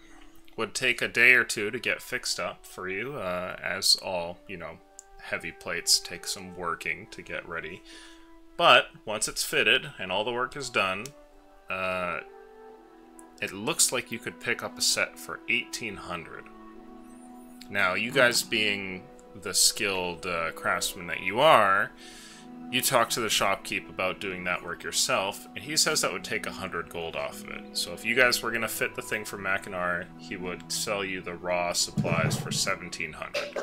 would take a day or two to get fixed up for you, as all, heavy plates take some working to get ready. But once it's fitted and all the work is done, it looks like you could pick up a set for 1,800. Now, you guys being the skilled craftsman that you are, you talk to the shopkeep about doing that work yourself, and he says that would take 100 gold off of it. So if you guys were going to fit the thing for Mackinac, he would sell you the raw supplies for 1,700.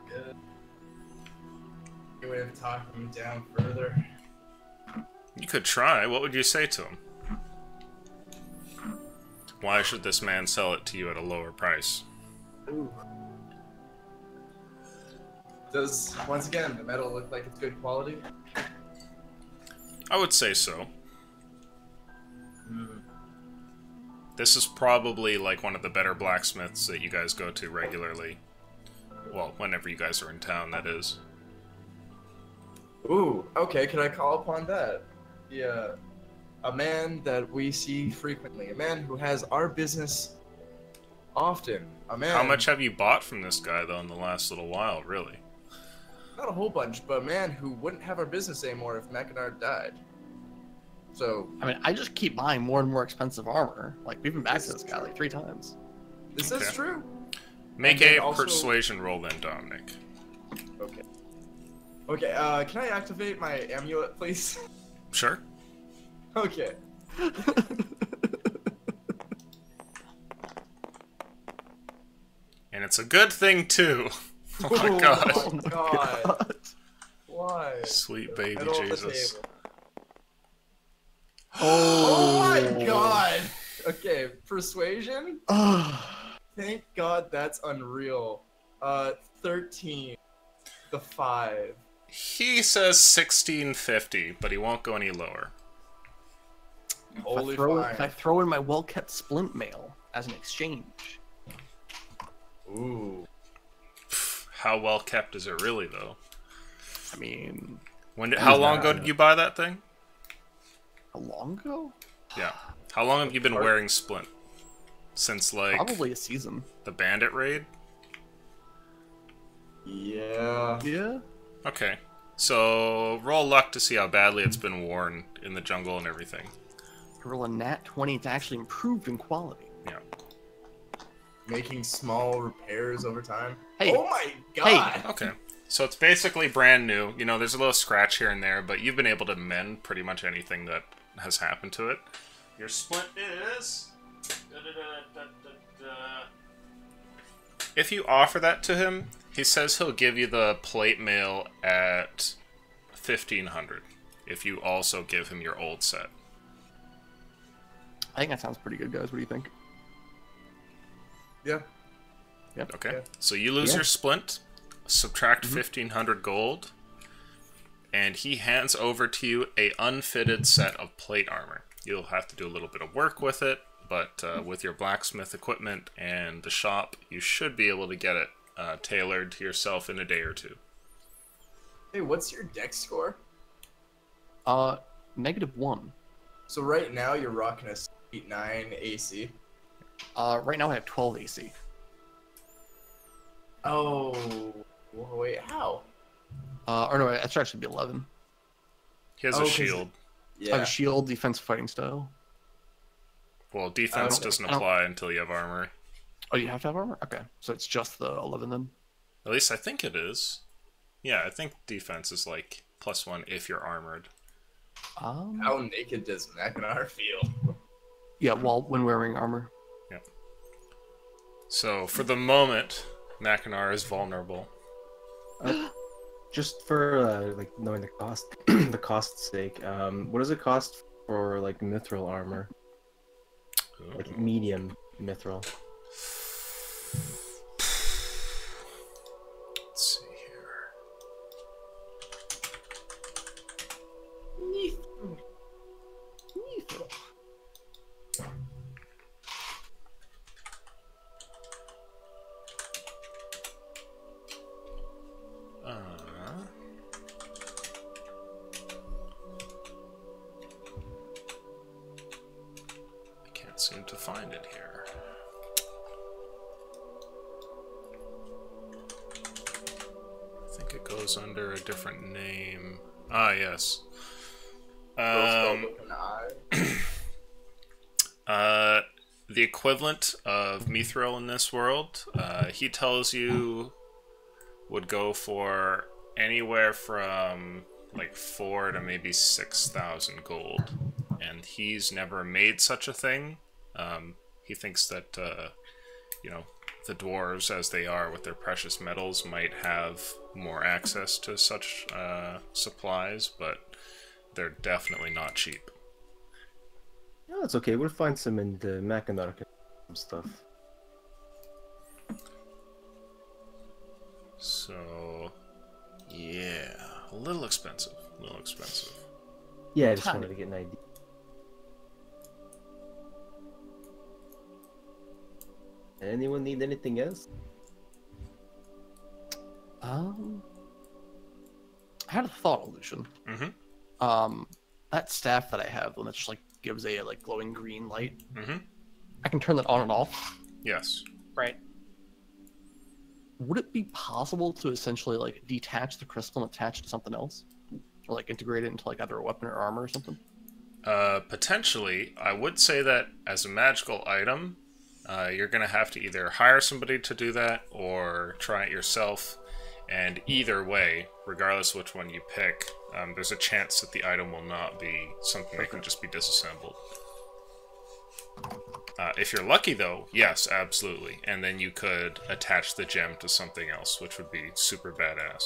Good. Any way of talking him down further? You could try. What would you say to him? Why should this man sell it to you at a lower price? Ooh. Does, once again, the metal look like it's good quality? I would say so. Mm. This is probably like one of the better blacksmiths that you guys go to regularly. Well, whenever you guys are in town, that is. Ooh, okay, can I call upon that? Yeah. A man that we see frequently. A man who has our business often. A man... How much have you bought from this guy, though, in the last little while, really? Not a whole bunch, but a man who wouldn't have our business anymore if Mackinac died. So... I mean, I just keep buying more and more expensive armor. Like, we've been back to this guy like 3 times. This Okay. is true. Make And a then also- persuasion roll then, Dominic. Okay. Okay, can I activate my amulet, please? Sure. Okay. And it's a good thing, too. Oh my god. Oh my god. Why? Sweet baby Metal on the Jesus. table. Oh my god! Okay, persuasion? Thank god that's unreal. 13. The 5. He says 1650, but he won't go any lower. Holy If I fine. throw in my well-kept splint mail as an exchange. Ooh. How well kept is it really, though? I mean, How long ago did you buy that thing? how long ago? Yeah. How long have you been wearing Splint? Since, like, Probably a season. the Bandit raid? Yeah. Yeah. Okay. So, roll luck to see how badly it's been worn in the jungle and everything. Roll a nat 20 to actually improve in quality. Yeah. Making small repairs over time. Hey. Oh my god! Okay. So it's basically brand new. You know, there's a little scratch here and there, but you've been able to mend pretty much anything that has happened to it. Your Splint is... If you offer that to him, he says he'll give you the plate mail at 1,500 if you also give him your old set. I think that sounds pretty good, guys. What do you think? Yeah. Okay? Yeah. So you lose Yeah. your Splint, subtract 1,500 gold, and he hands over to you a unfitted set of plate armor. You'll have to do a little bit of work with it, but with your blacksmith equipment and the shop, you should be able to get it tailored to yourself in a day or two. Hey, what's your dex score? -1. So right now you're rocking a 8-9 AC. Right now I have 12 AC. Oh, wait, how? Or no, that should actually be 11. He has Oh, a 'cause shield. I have Yeah. a shield, defense, fighting style. Well, defense don't- doesn't I don't- apply until you have armor. Oh, you have to have armor? Okay, so it's just the 11 then. At least I think it is. Yeah, I think defense is like +1 if you're armored. How naked does Mackinac feel? Yeah, when wearing armor. Yep. So for the moment, Mackinac is vulnerable. Just for like knowing the cost, the cost's sake, what does it cost for like mithril armor? Ooh. Like medium mithril. Let's see here. I can't seem to find it here. I think it goes under a different name. Ah, yes. The equivalent of mithril in this world, he tells you, would go for anywhere from like 4 to maybe 6,000 gold, and he's never made such a thing. He thinks that you know, the dwarves, as they are with their precious metals, might have more access to such supplies, but they're definitely not cheap. No, that's okay. We'll find some in the Mackinac and stuff. So, yeah, a little expensive. A little expensive. Yeah, I just wanted to get an idea. Anyone need anything else? I had a thought, Illusion. Mm-hmm. That staff that I have, the one that just like gives a like glowing green light. Mm-hmm. I can turn that on and off. Yes. Right. Would it be possible to essentially like detach the crystal and attach it to something else, or like integrate it into like either a weapon or armor or something? Potentially, I would say that as a magical item, you're gonna have to either hire somebody to do that or try it yourself. And either way, regardless of which one you pick, there's a chance that the item will not be something that can just be disassembled. If you're lucky, though, yes, absolutely. And then you could attach the gem to something else, which would be super badass.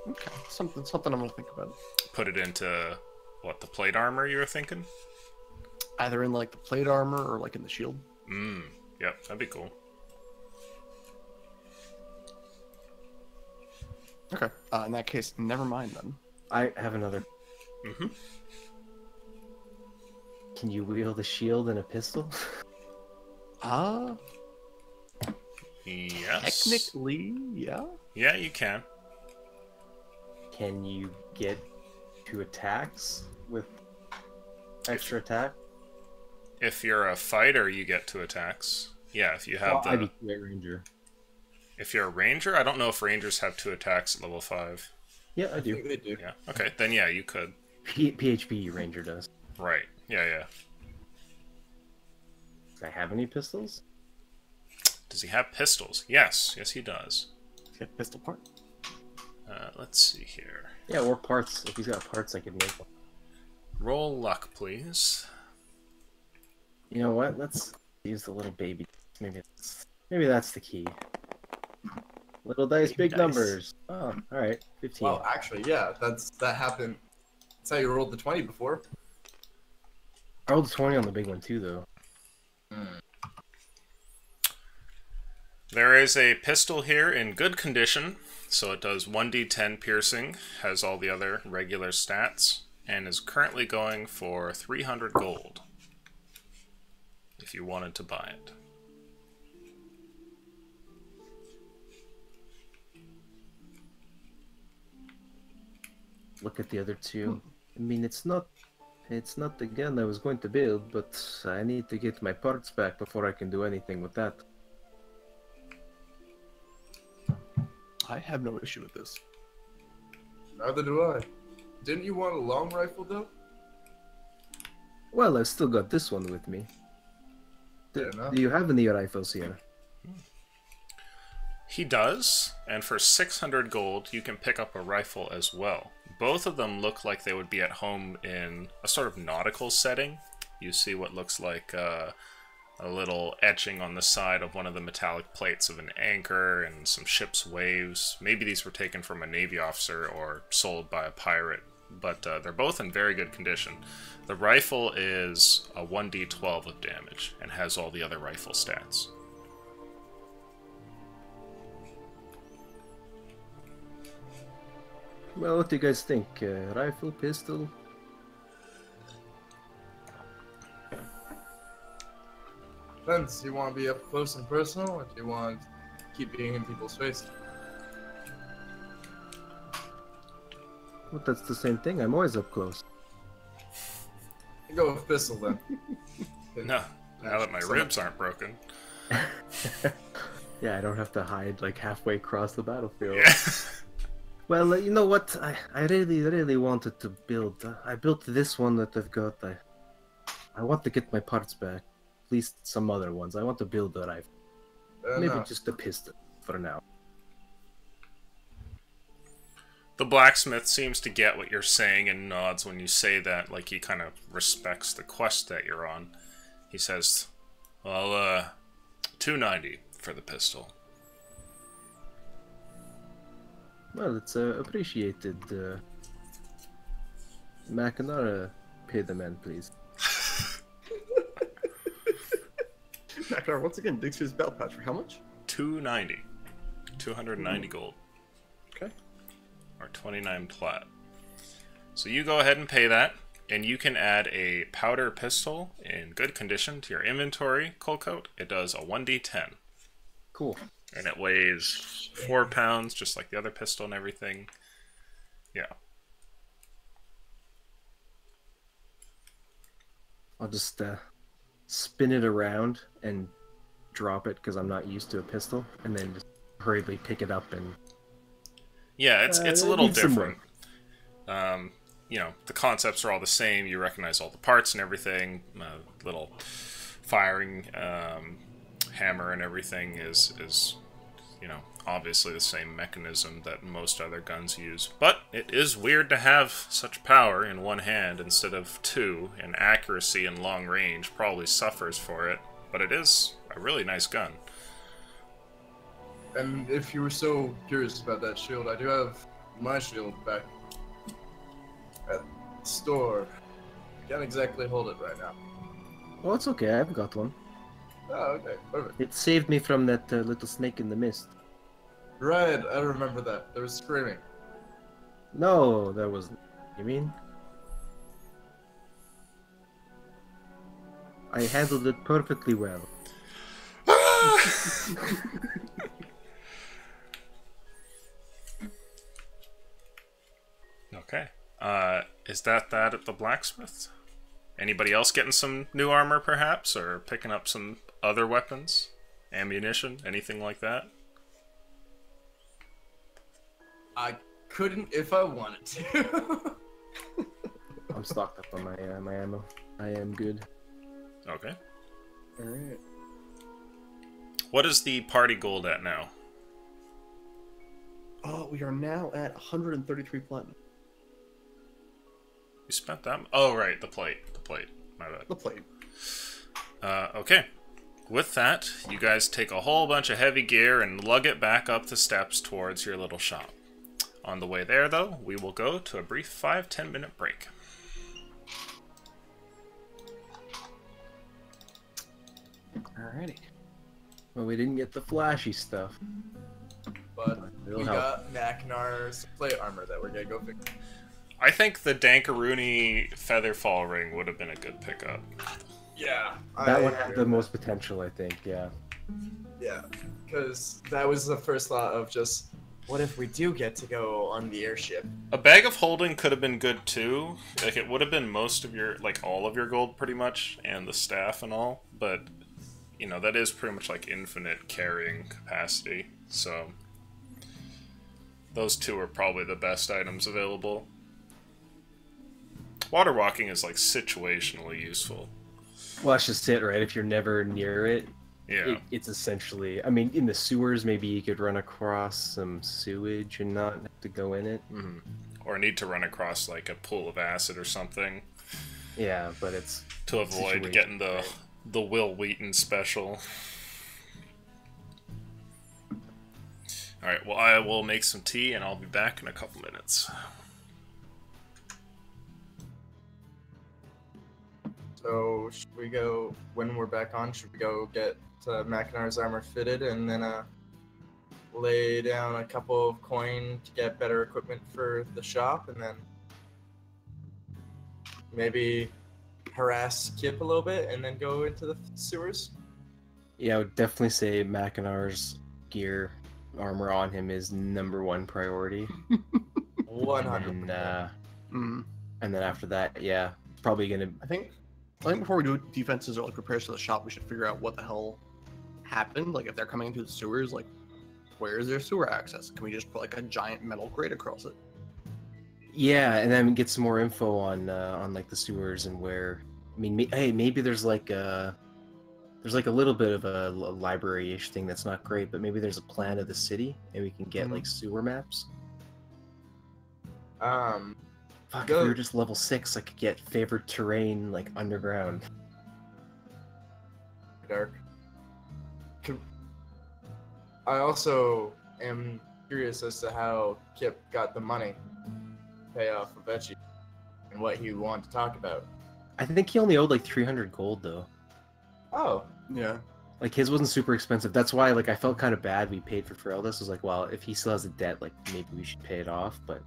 Okay, something I'm gonna think about. Put it into, what, the plate armor you were thinking? Either in like the plate armor or like in the shield. Yep, that'd be cool. Okay, in that case, never mind then. I have another. Mm-hmm. Can you wield a shield and a pistol? Yes. Technically, yeah. Yeah, you can. Can you get 2 attacks with extra attack? If you're a fighter, you get 2 attacks. Yeah, if you have I'd be a ranger. If you're a ranger, I don't know if rangers have 2 attacks at level 5. Yeah, I I do. think they do. Yeah. Okay, then yeah, you could. PHP ranger does. Right. Yeah. Does I have any pistols? Does he have pistols? Yes, he does. He's got pistol part. Let's see here. Yeah, or parts. If he's got parts, I could make them. Roll luck, please. You know what? Let's use the little baby. Maybe that's the key. Little dice, big dice. numbers. Oh, all right, 15. Well, actually, yeah, that happened. That's how you rolled the 20 before. I rolled a 20 on the big one too, though. There is a pistol here in good condition, so it does 1d10 piercing, has all the other regular stats, and is currently going for 300 gold. If you wanted to buy it. Look at the other two. I mean, it's not the gun I was going to build, but I need to get my parts back before I can do anything with that. I have no issue with this. Neither do I. Didn't you want a long rifle, though? Well, I've still got this one with me. Fair enough. Do you have any rifles here? He does, and for 600 gold, you can pick up a rifle as well. Both of them look like they would be at home in a sort of nautical setting. You see what looks like a little etching on the side of one of the metallic plates of an anchor and some ship's waves. Maybe these were taken from a Navy officer or sold by a pirate, but they're both in very good condition. The rifle is a 1d12 of damage and has all the other rifle stats. Well, what do you guys think? Rifle, pistol? Depends. Do you want to be up close and personal, or do you want to keep being in people's faces? Well, that's the same thing. I'm always up close. Go with pistol then. No, now that my ribs aren't broken. Yeah, I don't have to hide like halfway across the battlefield. Yeah. Well, you know what? I really wanted to build. I built this one that I've got. I want to get my parts back. At least some other ones. I want to build a rifle. Maybe No. just a pistol for now. The blacksmith seems to get what you're saying and nods when you say that, like he kind of respects the quest that you're on. He says, well, 290 for the pistol. Well, it's appreciated. Mackinac, pay the man, please. Mackinac once again digs through his belt pouch for how much? 290. 290 gold. Okay. Or 29 plat. So you go ahead and pay that, and you can add a powder pistol in good condition to your inventory, Colcoat. It does a 1d10. Cool. And it weighs 4 pounds, just like the other pistol and everything. Yeah. I'll just spin it around and drop it because I'm not used to a pistol, and then just hurriedly pick it up and... Yeah, it's a it little needs some different. You know, the concepts are all the same. You recognize all the parts and everything. Little firing hammer and everything is, you know, obviously the same mechanism that most other guns use. But it is weird to have such power in one hand instead of two, and accuracy and long range probably suffers for it. But it is a really nice gun. And if you were so curious about that shield, I do have my shield back at the store. I can't exactly hold it right now. Oh, it's okay. I've got one. Oh, okay, perfect. It saved me from that little snake in the mist. Right, I remember that. There was screaming. No, that wasn't. You mean? I handled it perfectly well. Okay. Is that at the blacksmith? Anybody else getting some new armor, perhaps? Or picking up some other weapons? Ammunition? Anything like that? I couldn't if I wanted to. I'm stocked up on my ammo. I am good. Okay. Alright. What is the party gold at now? Oh, we are now at 133 platinum. You spent that? Oh, right, the plate. My bad. The plate. Okay. With that, you guys take a whole bunch of heavy gear and lug it back up the steps towards your little shop. On the way there, though, we will go to a brief 5-10 minute break. Alrighty. Well, we didn't get the flashy stuff. But It'll we help. got Macknar's plate armor that we're gonna go fix. I think the Dankaroony Featherfall ring would have been a good pickup. Yeah. That one had the most potential, I think, yeah. Yeah, because that was the first thought of just, what if we do get to go on the airship? A bag of holding could have been good too. Like, it would have been most of your, like, all of your gold pretty much, and the staff and all, but, you know, that is pretty much like infinite carrying capacity, so those two are probably the best items available. Water walking is, like, situationally useful. Well, that's just it, right? If you're never near it, Yeah. It's essentially, I mean, in the sewers, maybe you could run across some sewage and not have to go in it. Hmm. Or need to run across like a pool of acid or something Yeah, but it's to avoid situation, getting right? the Will Wheaton special. Alright, well, I will make some tea and I'll be back in a couple minutes. So should we go, when we're back on, should we go get Machinar's armor fitted and then lay down a couple of coin to get better equipment for the shop, and then maybe harass Kip a little bit and then go into the sewers? Yeah, I would definitely say Machinar's gear, armor on him is #1 priority. 100%. And then after that, yeah, probably gonna. I think before we do defenses or like repairs to the shop, we should figure out what the hell happened. Like if they're coming into the sewers, like where is their sewer access? Can we just put like a giant metal grate across it? Yeah, and then get some more info on like the sewers and where. I mean, hey, maybe there's like a little bit of a library-ish thing that's not great, but maybe there's a plan of the city and we can get like sewer maps. Fuck, if we were just level 6, I could get favored terrain like underground. Dark. I also am curious as to how Kip got the money to pay off Avechi and what he wanted to talk about. I think he only owed like 300 gold though. Oh, Yeah. Like his wasn't super expensive. That's why like I felt kind of bad we paid for Feraldus. I was like, well, if he still has a debt, like maybe we should pay it off, but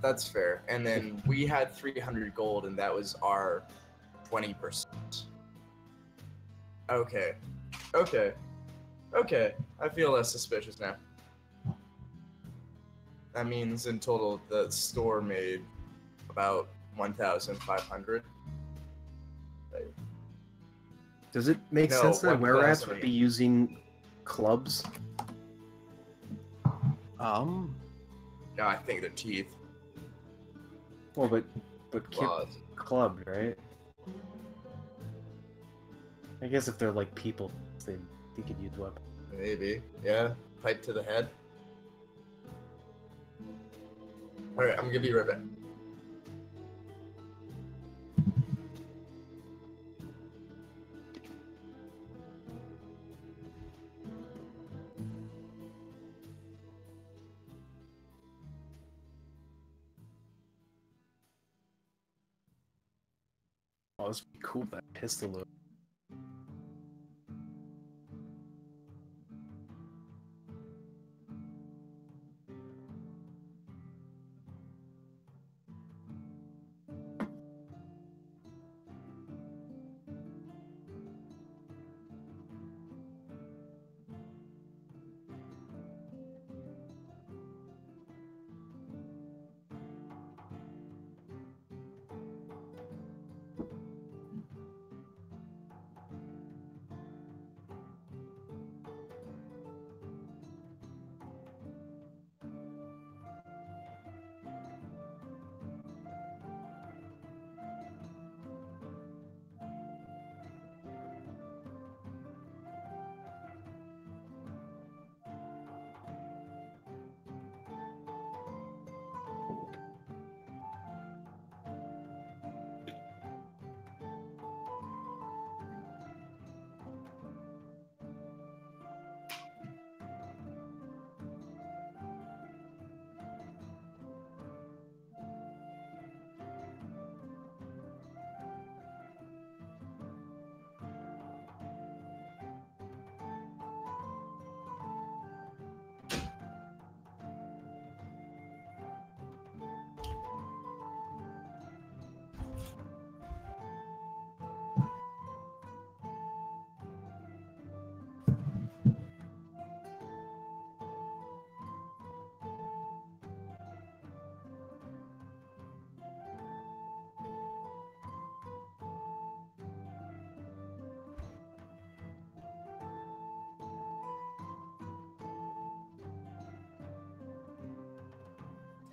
that's fair. And then we had 300 gold, and that was our 20%. Okay. I feel less suspicious now. That means in total the store made about 1,500. does it make No, sense that were-rats 1,000. would be using clubs? No, I think they're teeth. Well, but Kip Claws. clubbed, right? I guess if they're like people, they could use weapons. Maybe. Yeah. Pipe to the head. Alright, I'm gonna be right back. Oh, this would be cool, that pistol load.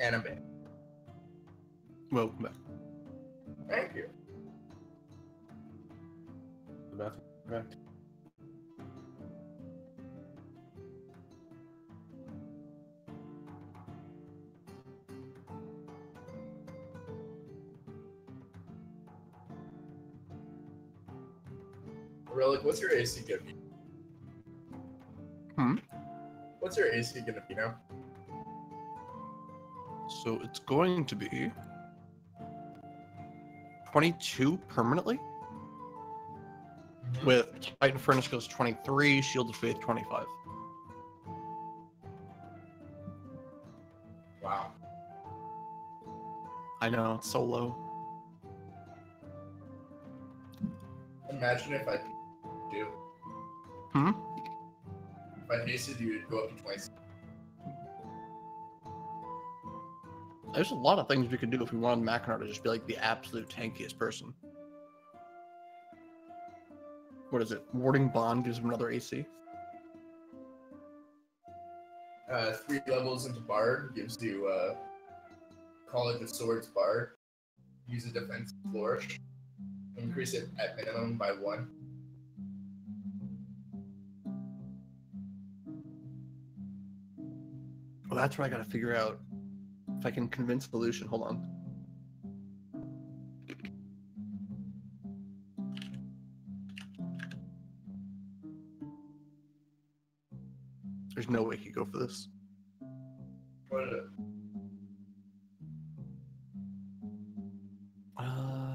Anime. Welcome back. Thank you. Correct. Relic, what's your AC gonna be? Hmm? What's your AC gonna be now? So it's going to be 22 permanently. With Titan Furnace goes 23, Shield of Faith 25. Wow. I know, it's so low. Imagine if I do. Hmm? If I hasted you, it'd go up to 20. There's a lot of things we could do if we wanted Mackinac to just be like the absolute tankiest person. What is it? Warding Bond gives him another AC. 3 levels into Bard gives you College of Swords Bard. Use a defensive flourish. Increase it at minimum by 1. Well, that's where I gotta figure out if I can convince Evolution. Hold on. There's no way he could go for this. What is it?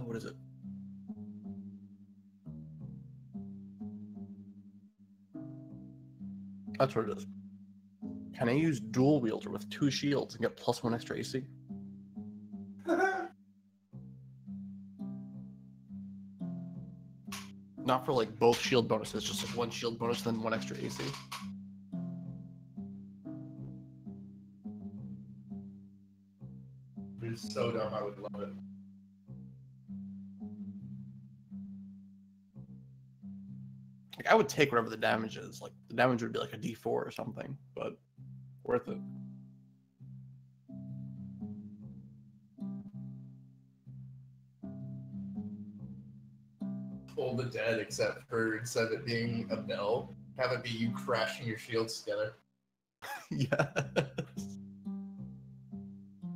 What is it? That's what it is. Can I use dual wielder with 2 shields and get +1 extra AC? Not for like both shield bonuses, just like 1 shield bonus, then 1 extra AC. It's so dumb, I would love it. Like I would take whatever the damage is. Like the damage would be like a D4 or something, but worth it. Toll the Dead, except for instead of it being a bell, have it be you crashing your shields together. Yes.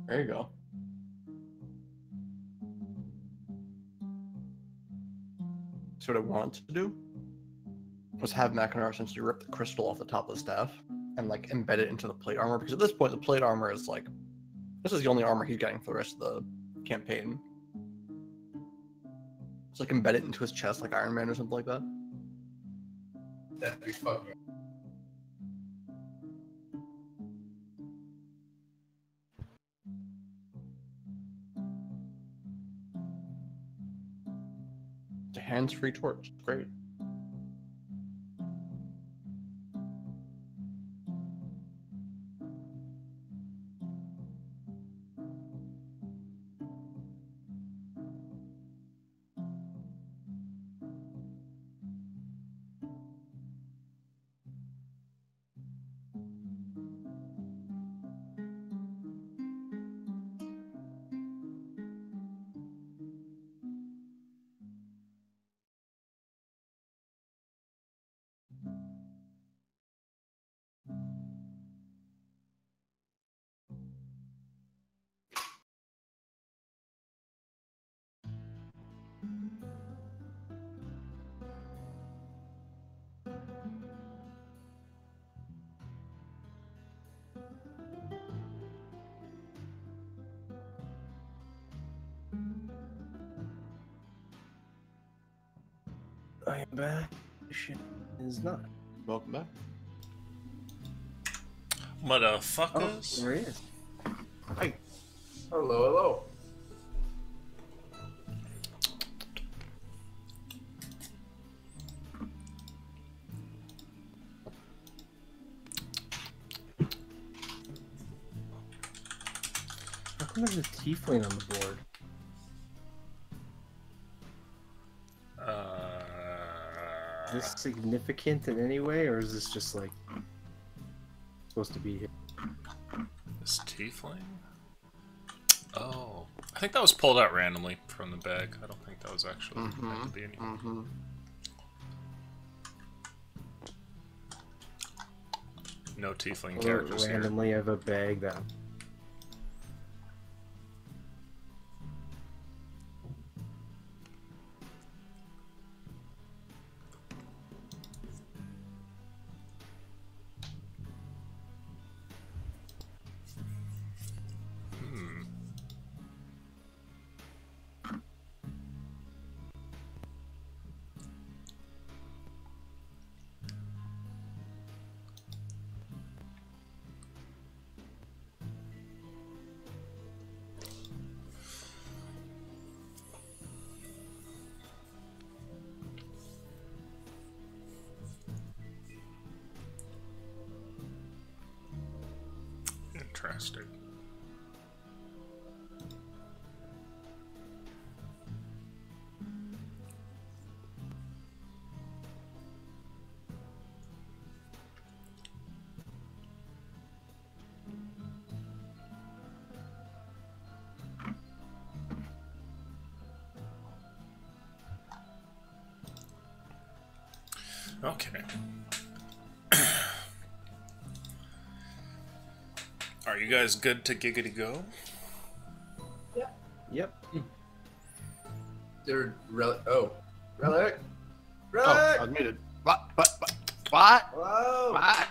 There you go. So what I wanted to do was have Mackinac essentially rip the crystal off the top of the staff and like embed it into the plate armor, because at this point the plate armor is like, this is the only armor he's getting for the rest of the campaign. It's like embed it into his chest like Iron Man or something like that. That'd be fucking. It's a hands-free torch. Great. I am back. Shit is not. Welcome back. Motherfuckers. There he is. Hi. Hello, hello. How come there's a tiefling on the board? Is this significant in any way, or is this just like supposed to be here? This tiefling? Oh, I think that was pulled out randomly from the bag. I don't think that was actually meant to be in here. No tiefling characters here. Randomly have a bag that. Fantastic. Okay. Are you guys good to giggity go? Yep. They're relic. Oh, relic. Oh, I was muted. What? Hello. What?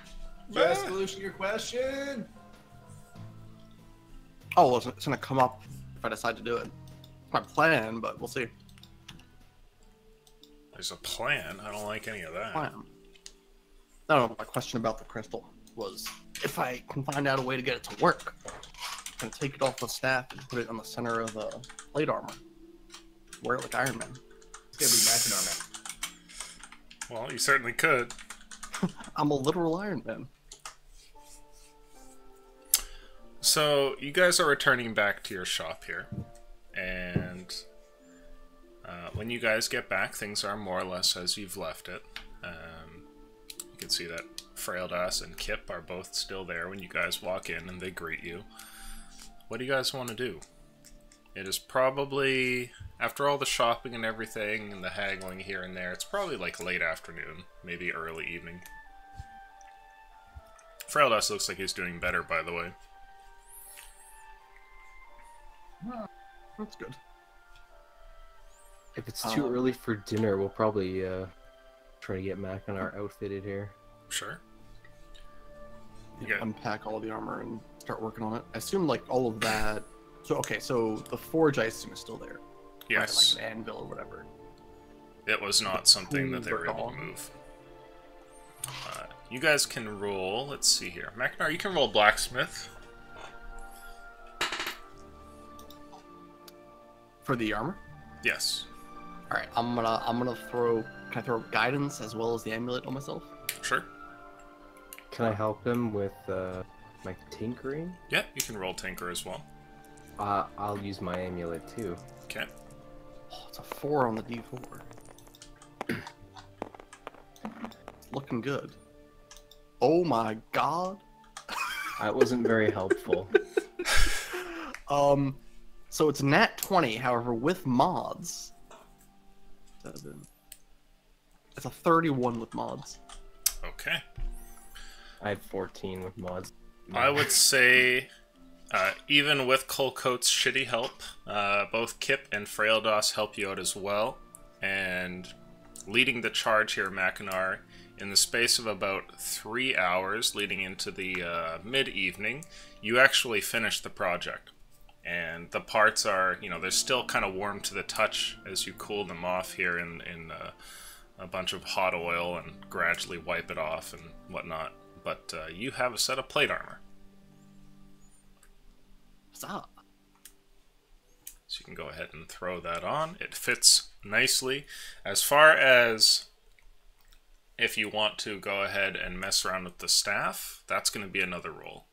Just solution your question. Oh, well, it's gonna come up if I decide to do it. It's my plan, but we'll see. There's a plan? I don't like any of that. Plan. No, my question about the crystal was if I can find out a way to get it to work, I can take it off the staff and put it on the center of the plate armor. Wear it like Iron Man. It's gonna be matching on that. Well, you certainly could. I'm a literal Iron Man. So, you guys are returning back to your shop here, and when you guys get back, things are more or less as you've left it. You can see that Fraildas and Kip are both still there when you guys walk in and they greet you. What do you guys want to do? It is probably, after all the shopping and everything and the haggling here and there, it's probably like late afternoon, maybe early evening. Fraildas looks like he's doing better, by the way. That's good. If it's too early for dinner, we'll probably try to get Mac and our outfitted here. Sure. Yeah, unpack all the armor and start working on it. I assume like all of that. So okay, so the forge I assume is still there. Yes. Right? Like an anvil or whatever. It was not something that they were able to move. You guys can roll. Let's see here, Macknar. You can roll blacksmith. For the armor. Yes. All right, I'm gonna throw. Can I throw guidance as well as the amulet on myself? Sure. Can I help him with my tinkering? Yeah, you can roll tinker as well. I'll use my amulet too. Okay. Oh, it's a 4 on the D4. It's looking good. Oh my god. That wasn't very helpful. So it's nat 20, however, with mods. It's a 31 with mods. Okay. I had 14 with mods. I would say, even with Colcoat's shitty help, both Kip and Fraildas help you out as well. And leading the charge here, Mackinac, in the space of about 3 hours leading into the mid-evening, you actually finish the project. And the parts are, you know, they're still kind of warm to the touch as you cool them off here in a bunch of hot oil and gradually wipe it off and whatnot. But you have a set of plate armor. What's up? So you can go ahead and throw that on. It fits nicely. As far as if you want to go ahead and mess around with the staff, that's going to be another roll.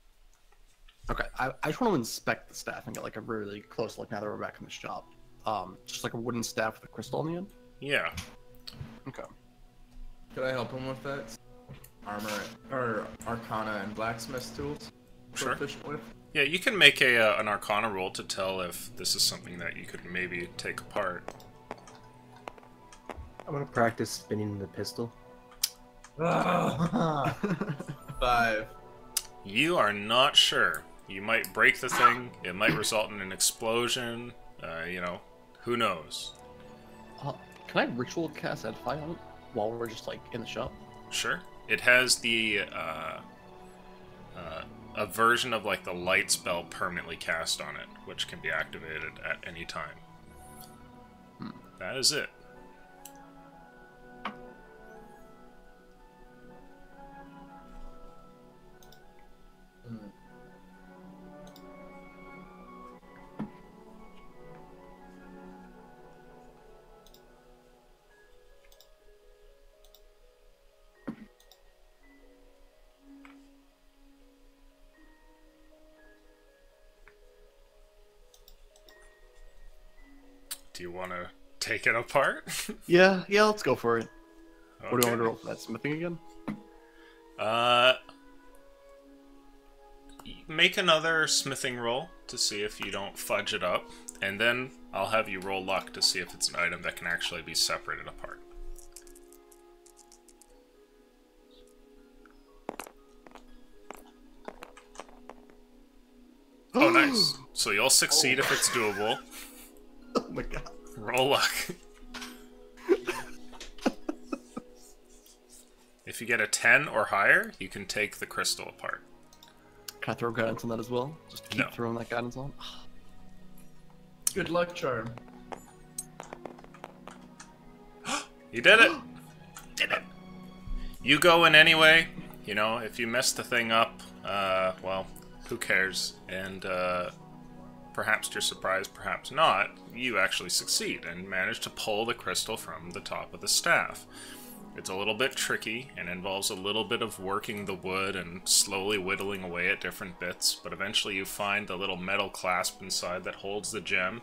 Okay, I just want to inspect the staff and get like a really close look now that we're back in the shop. Just like a wooden staff with a crystal on the end? Yeah. Okay. Could I help him with that? Armor or Arcana and blacksmith tools? Sure. Proficient with? Yeah, you can make an Arcana roll to tell if this is something that you could maybe take apart. I'm gonna practice spinning the pistol. 5. You are not sure. You might break the thing. It might result in an explosion. You know, who knows? Can I ritual cast Edify on it while we're just like in the shop? Sure. It has the a version of like the light spell permanently cast on it, which can be activated at any time. That is it. Do you want to take it apart? Yeah, let's go for it. Okay. What do you want to roll for that smithing again? Make another smithing roll to see if you don't fudge it up, and then I'll have you roll luck to see if it's an item that can actually be separated apart. Oh, nice. So you'll succeed if it's doable. Oh my god. Roll luck. If you get a 10 or higher, you can take the crystal apart. Can I throw guidance on that as well? Just keep No. throwing that guidance on? Good luck charm. You did it! Did it! You go in anyway. You know, if you mess the thing up, well, who cares? And, perhaps to your surprise, perhaps not, you actually succeed and manage to pull the crystal from the top of the staff. It's a little bit tricky and involves a little bit of working the wood and slowly whittling away at different bits, but eventually you find the little metal clasp inside that holds the gem,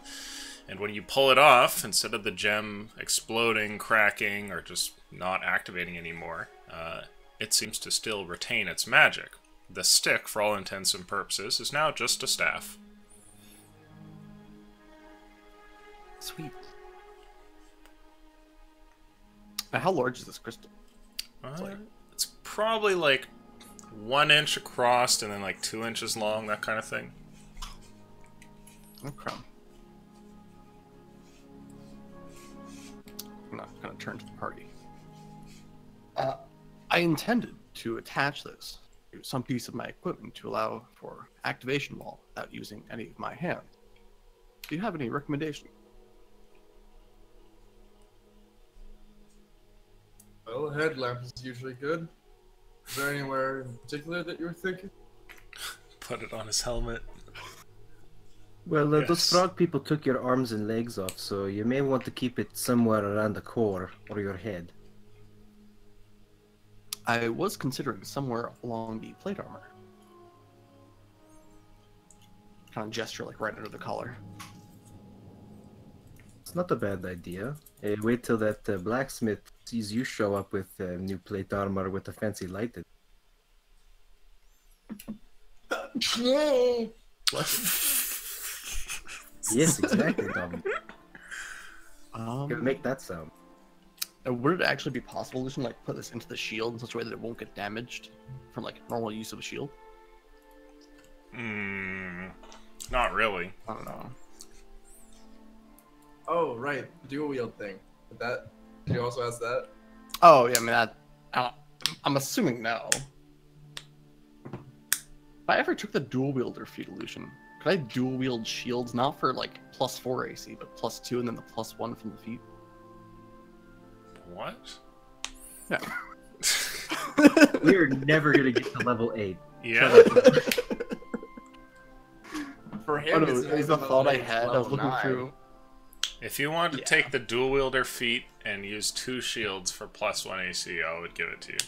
and when you pull it off, instead of the gem exploding, cracking, or just not activating anymore, it seems to still retain its magic. The stick, for all intents and purposes, is now just a staff. Sweet. Now, how large is this crystal? It's probably like 1 inch across and then like 2 inches long, that kind of thing. Okay. I'm not gonna turn to the party. I intended to attach this to some piece of my equipment to allow for activation wall without using any of my hand. Do you have any recommendation? Well, a headlamp is usually good. Is there anywhere in particular that you were thinking? Put it on his helmet. Well, those Yes. frog people took your arms and legs off, so you may want to keep it somewhere around the core or your head. I was considering somewhere along the plate armor. Kind of gesture like right under the collar. It's not a bad idea. Wait till that blacksmith sees you show up with new plate armor with a fancy light. Yes, exactly, Dom. Make that sound. Would it actually be possible to like put this into the shield in such a way that it won't get damaged from like normal use of a shield? Not really. I don't know. Oh, right, the dual wield thing. Did you also ask that? Oh yeah, I mean I'm assuming no. If I ever took the dual wielder feat illusion, could I dual wield shields not for like +4 AC, but +2 and then the +1 from the feat? What? Yeah. We're never gonna get to level 8. Yeah. For him, it's a thought I had. I was looking through. If you want to take the dual wielder feat and use 2 shields for +1 AC, I would give it to you.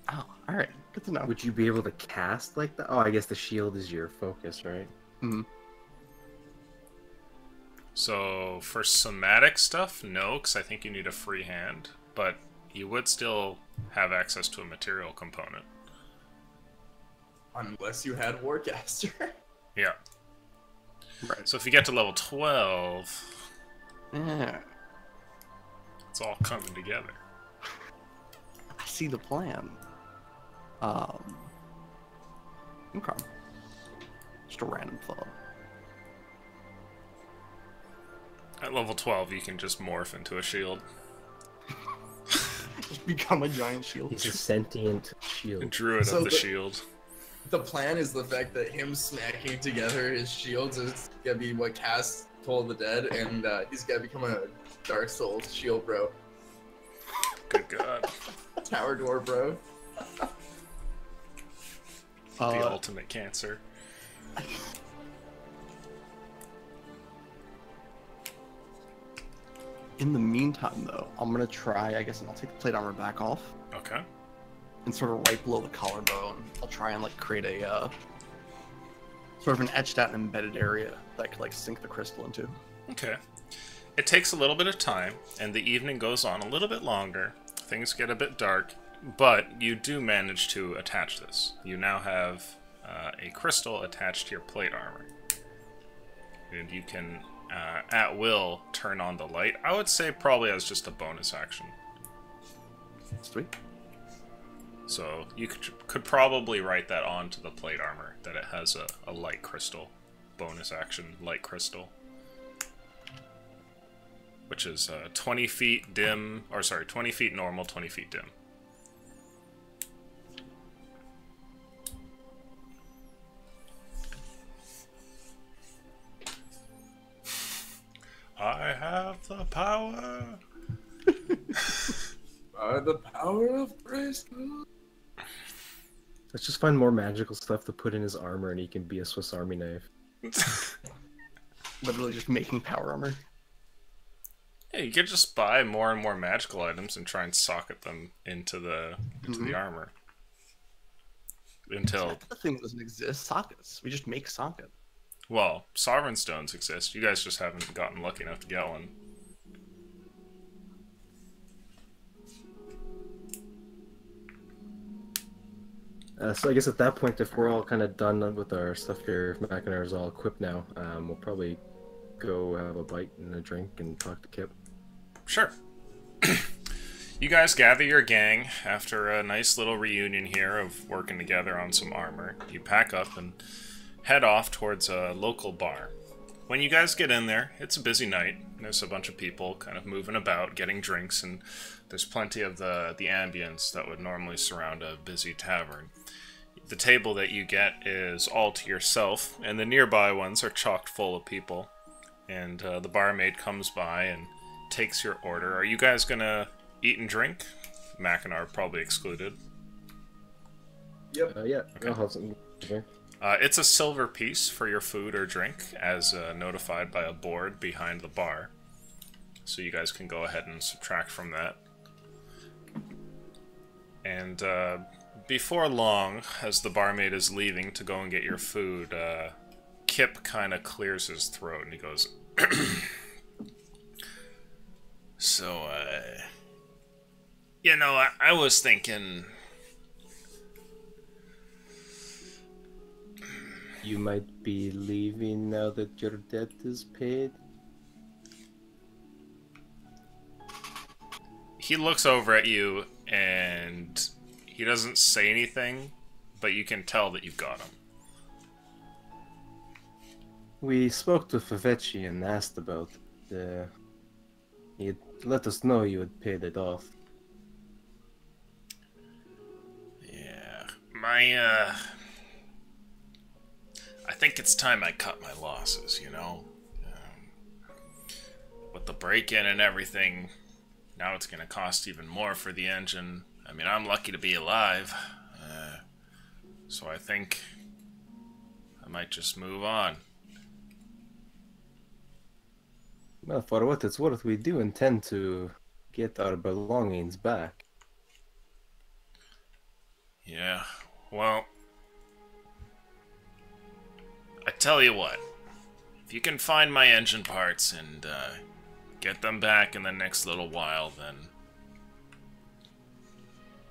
Oh, all right, good to know. Would you be able to cast like that? Oh, I guess the shield is your focus, right? Mm-hmm. So for somatic stuff, no, because I think you need a free hand, but you would still have access to a material component. Unless you had Warcaster. Yeah. Right. So if you get to level 12, Yeah. it's all coming together. I see the plan. Okay. Just a random thought. At level 12, you can just morph into a shield. Just become a giant shield. He's a sentient shield. Druid So of the the- shield. The plan is the fact that him smacking together his shields is gonna be what casts Toll of the Dead, and he's gonna become a Dark Souls shield bro. Good God. Tower door bro. The ultimate cancer. In the meantime, though, I'm gonna try. I guess, and I'll take the plate armor back off, Okay. and sort of right below the collarbone, I'll try and like create a sort of an etched out and embedded area that I could like sink the crystal into. Okay. it takes a little bit of time, and the evening goes on a little bit longer. Things get a bit dark, but you do manage to attach this. You now have a crystal attached to your plate armor. And you can, at will, turn on the light. I would say probably as just a bonus action. Sweet. So you could probably write that onto the plate armor, that it has a light crystal. Bonus action, light crystal. Which is 20 feet dim, or sorry, 20 feet normal, 20 feet dim. I have the power. By the power of grace. Let's just find more magical stuff to put in his armor, and he can be a Swiss Army knife. Literally just making power armor. Yeah, you could just buy more and more magical items and try and socket them into the armor. Until The thing that doesn't exist, sockets. We just make socket. well, sovereign stones exist. You guys just haven't gotten lucky enough to get one. So I guess at that point, if we're all kind of done with our stuff here, if Mac and I are all equipped now, we'll probably go have a bite and a drink and talk to Kip. Sure. You guys gather your gang after a nice little reunion here of working together on some armor. You pack up and head off towards a local bar. When you guys get in there, it's a busy night. There's a bunch of people kind of moving about, getting drinks, and there's plenty of the ambience that would normally surround a busy tavern. The table that you get is all to yourself, and the nearby ones are chocked full of people. And the barmaid comes by and takes your order. Are you guys gonna eat and drink? Mackinac probably excluded. Yep. Yeah, Okay. I'll have something. Okay. It's a silver piece for your food or drink, as notified by a board behind the bar. So you guys can go ahead and subtract from that. And before long, as the barmaid is leaving to go and get your food, Kip kind of clears his throat and he goes, So, you know, I was thinking... You might be leaving now that your debt is paid. He looks over at you and he doesn't say anything, but you can tell that you've got him. We spoke to Favecci and asked about the... He let us know you had paid it off. Yeah, I think it's time I cut my losses, you know? With the break-in and everything, now it's gonna cost even more for the engine. I mean, I'm lucky to be alive. So I think I might just move on. Well, for what it's worth, we do intend to get our belongings back. Yeah, well... I tell you what, if you can find my engine parts and get them back in the next little while, then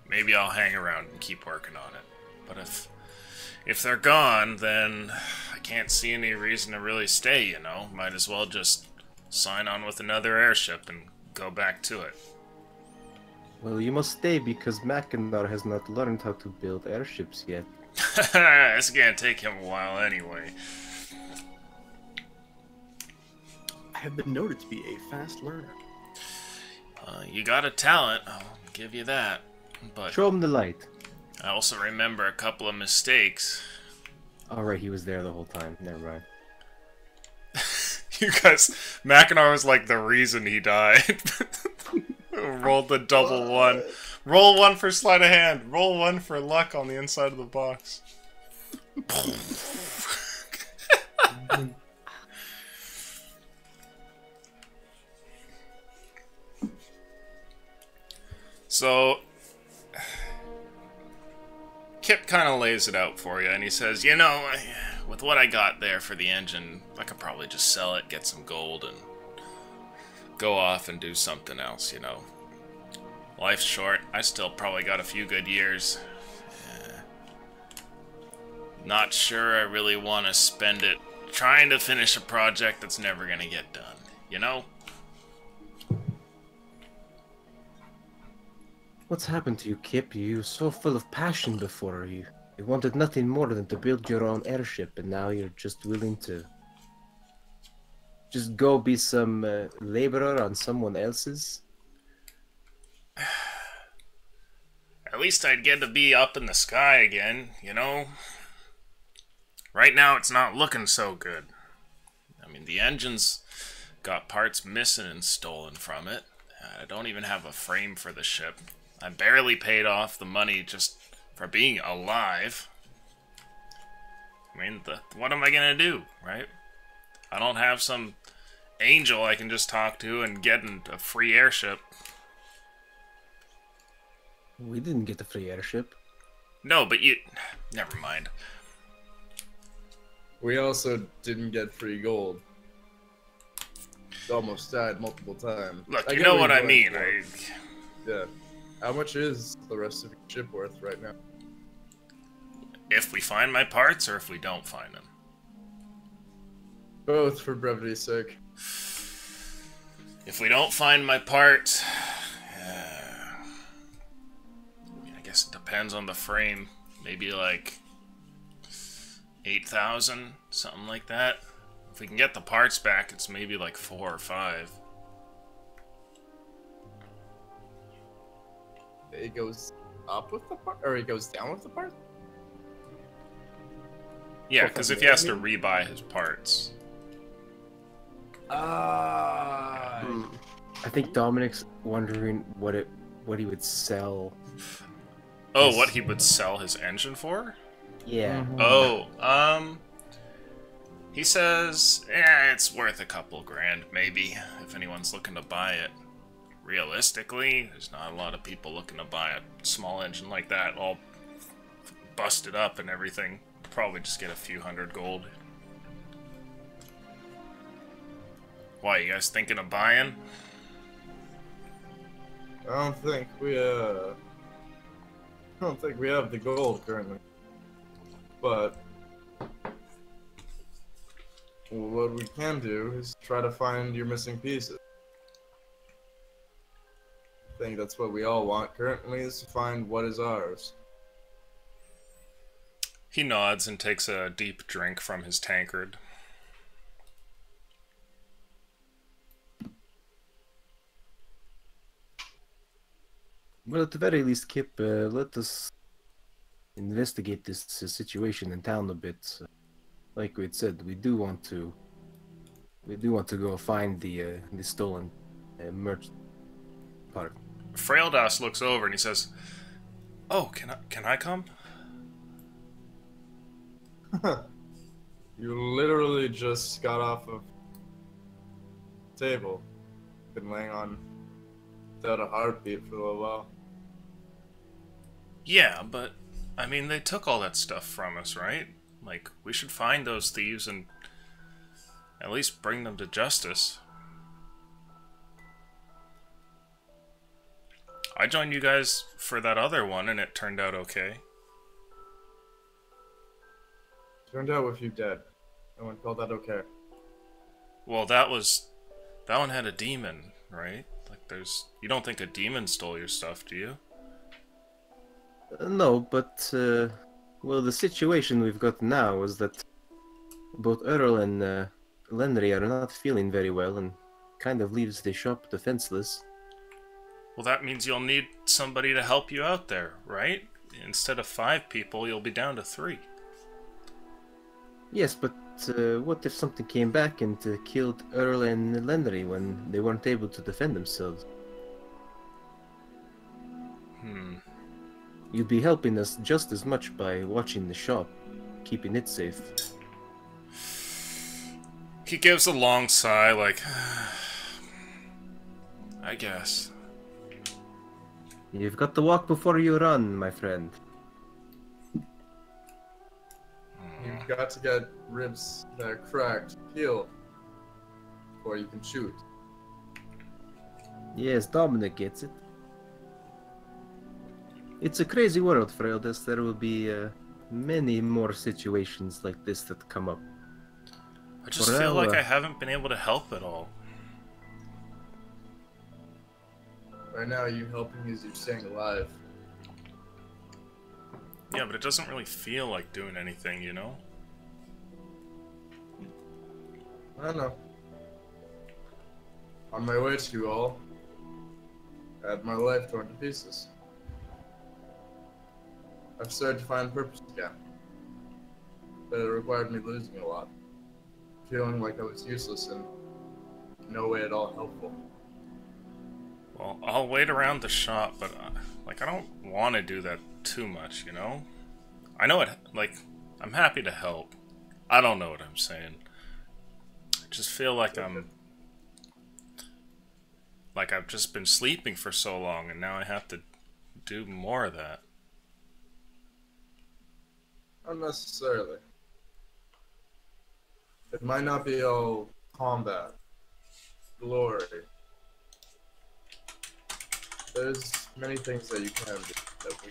maybe I'll hang around and keep working on it. But if they're gone, then I can't see any reason to really stay, you know? Might as well just sign on with another airship and go back to it. Well, you must stay because Mackinac has not learned how to build airships yet. It's gonna take him a while anyway. I have been noted to be a fast learner. You got a talent, I'll give you that. But Show him the light. I also remember a couple of mistakes. Alright, he was there the whole time. Never mind. You guys, Mackinac was like the reason he died. Rolled the double one. Roll one for sleight of hand. Roll one for luck on the inside of the box. So, Kip kind of lays it out for you, and he says, you know, with what I got there for the engine, I could probably just sell it, get some gold, and go off and do something else, you know. Life's short. I still probably got a few good years. Not sure I really want to spend it trying to finish a project that's never gonna get done, you know? What's happened to you, Kip? You were so full of passion before. You wanted nothing more than to build your own airship, and now you're just willing to just go be some laborer on someone else's? At least I'd get to be up in the sky again, you know? Right now, it's not looking so good. I mean, the engine's got parts missing and stolen from it. I don't even have a frame for the ship. I barely paid off the money just for being alive. I mean, what am I gonna do, right? I don't have some angel I can just talk to and get a free airship. We didn't get a free airship. No, but you... Never mind. We also didn't get free gold. Almost died multiple times. Look, you know what I mean. Yeah. How much is the rest of your ship worth right now? If we find my parts, or if we don't find them? Both, for brevity's sake. If we don't find my parts... I guess it depends on the frame. Maybe like 8,000, something like that. If we can get the parts back, it's maybe like 4 or 5. It goes up with the part, or it goes down with the part? Yeah, because if he has to rebuy his parts. I think Dominic's wondering what he would sell. Oh, what he would sell his engine for? Yeah. Oh, he says, it's worth a couple grand, maybe, if anyone's looking to buy it. Realistically, there's not a lot of people looking to buy a small engine like that, all busted up and everything. Probably just get a few hundred gold. Why, you guys thinking of buying? I don't think we have the gold currently. But what we can do is try to find your missing pieces. I think that's what we all want currently, is to find what is ours. He nods and takes a deep drink from his tankard. Well, at the very least, Kip, let us investigate this situation in town a bit. Like we had said, we do want to go find the stolen merch part. Fraildas looks over and he says, "Oh, can I come?" You literally just got off of the table. Been laying on without a heartbeat for a little while. Yeah, but, I mean, they took all that stuff from us, right? Like, we should find those thieves and at least bring them to justice. I joined you guys for that other one and it turned out okay. Turned out with you dead. No one called that okay. Well, that one had a demon, right? Like, you don't think a demon stole your stuff, do you? No, but well, the situation we've got now is that both Earl and Lenry are not feeling very well, and kind of leaves the shop defenseless. Well, that means you'll need somebody to help you out there, right? Instead of 5 people, you'll be down to 3. Yes, but what if something came back and killed Earl and Lenry when they weren't able to defend themselves? You'd be helping us just as much by watching the shop, keeping it safe. He gives a long sigh, like, I guess. You've got to walk before you run, my friend. You've got to get ribs that are cracked, healed, before you can shoot. Yes, Dominic gets it. It's a crazy world, Freudis. There will be many more situations like this that come up. I just For feel now, like I haven't been able to help at all. Right now, you helping is you staying alive. Yeah, but it doesn't really feel like doing anything, you know? I don't know. On my way to you all, I had my life torn to pieces. I've started to find purpose again. But it required me losing a lot. Feeling like I was useless and no way at all helpful. Well, I'll wait around the shop, but, like, I don't want to do that too much, you know? I know it, like, I'm happy to help. I don't know what I'm saying. I just feel like I've just been sleeping for so long, and now I have to do more of that. Not necessarily. It might not be all combat, glory. There's many things that you can do that we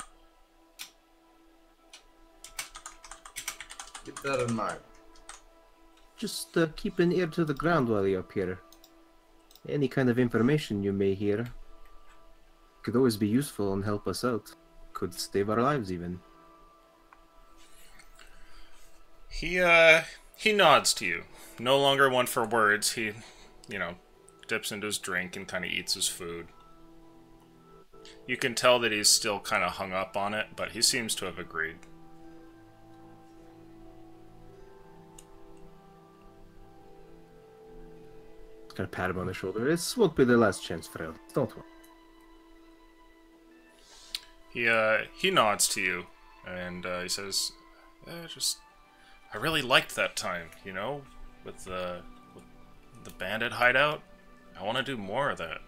keep that in mind. just keep an ear to the ground while you're up here. Any kind of information you may hear could always be useful and help us out. Could save our lives, even. He nods to you. No longer one for words. He, dips into his drink and kind of eats his food. You can tell that he's still kind of hung up on it, but he seems to have agreed. Gotta pat him on the shoulder. This won't be the last chance, Fred. Don't worry. He nods to you, and he says, I really liked that time, with the bandit hideout. I want to do more of that.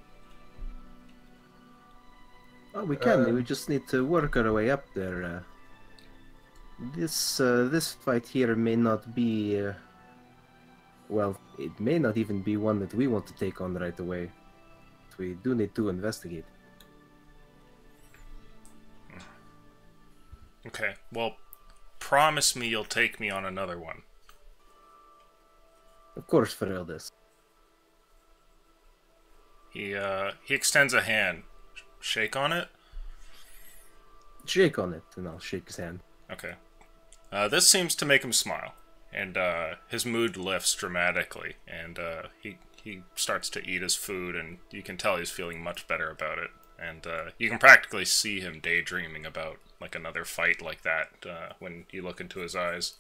Oh, we can. We just need to work our way up there. This fight here may not be... well, it may not even be one that we want to take on right away. But we do need to investigate. Okay, well, promise me you'll take me on another one. Of course, Fereldes. He extends a hand. Shake on it? Shake on it, and I'll shake his hand. Okay. This seems to make him smile, and his mood lifts dramatically, and he starts to eat his food, and you can tell he's feeling much better about it. And you can practically see him daydreaming about like another fight like that when you look into his eyes.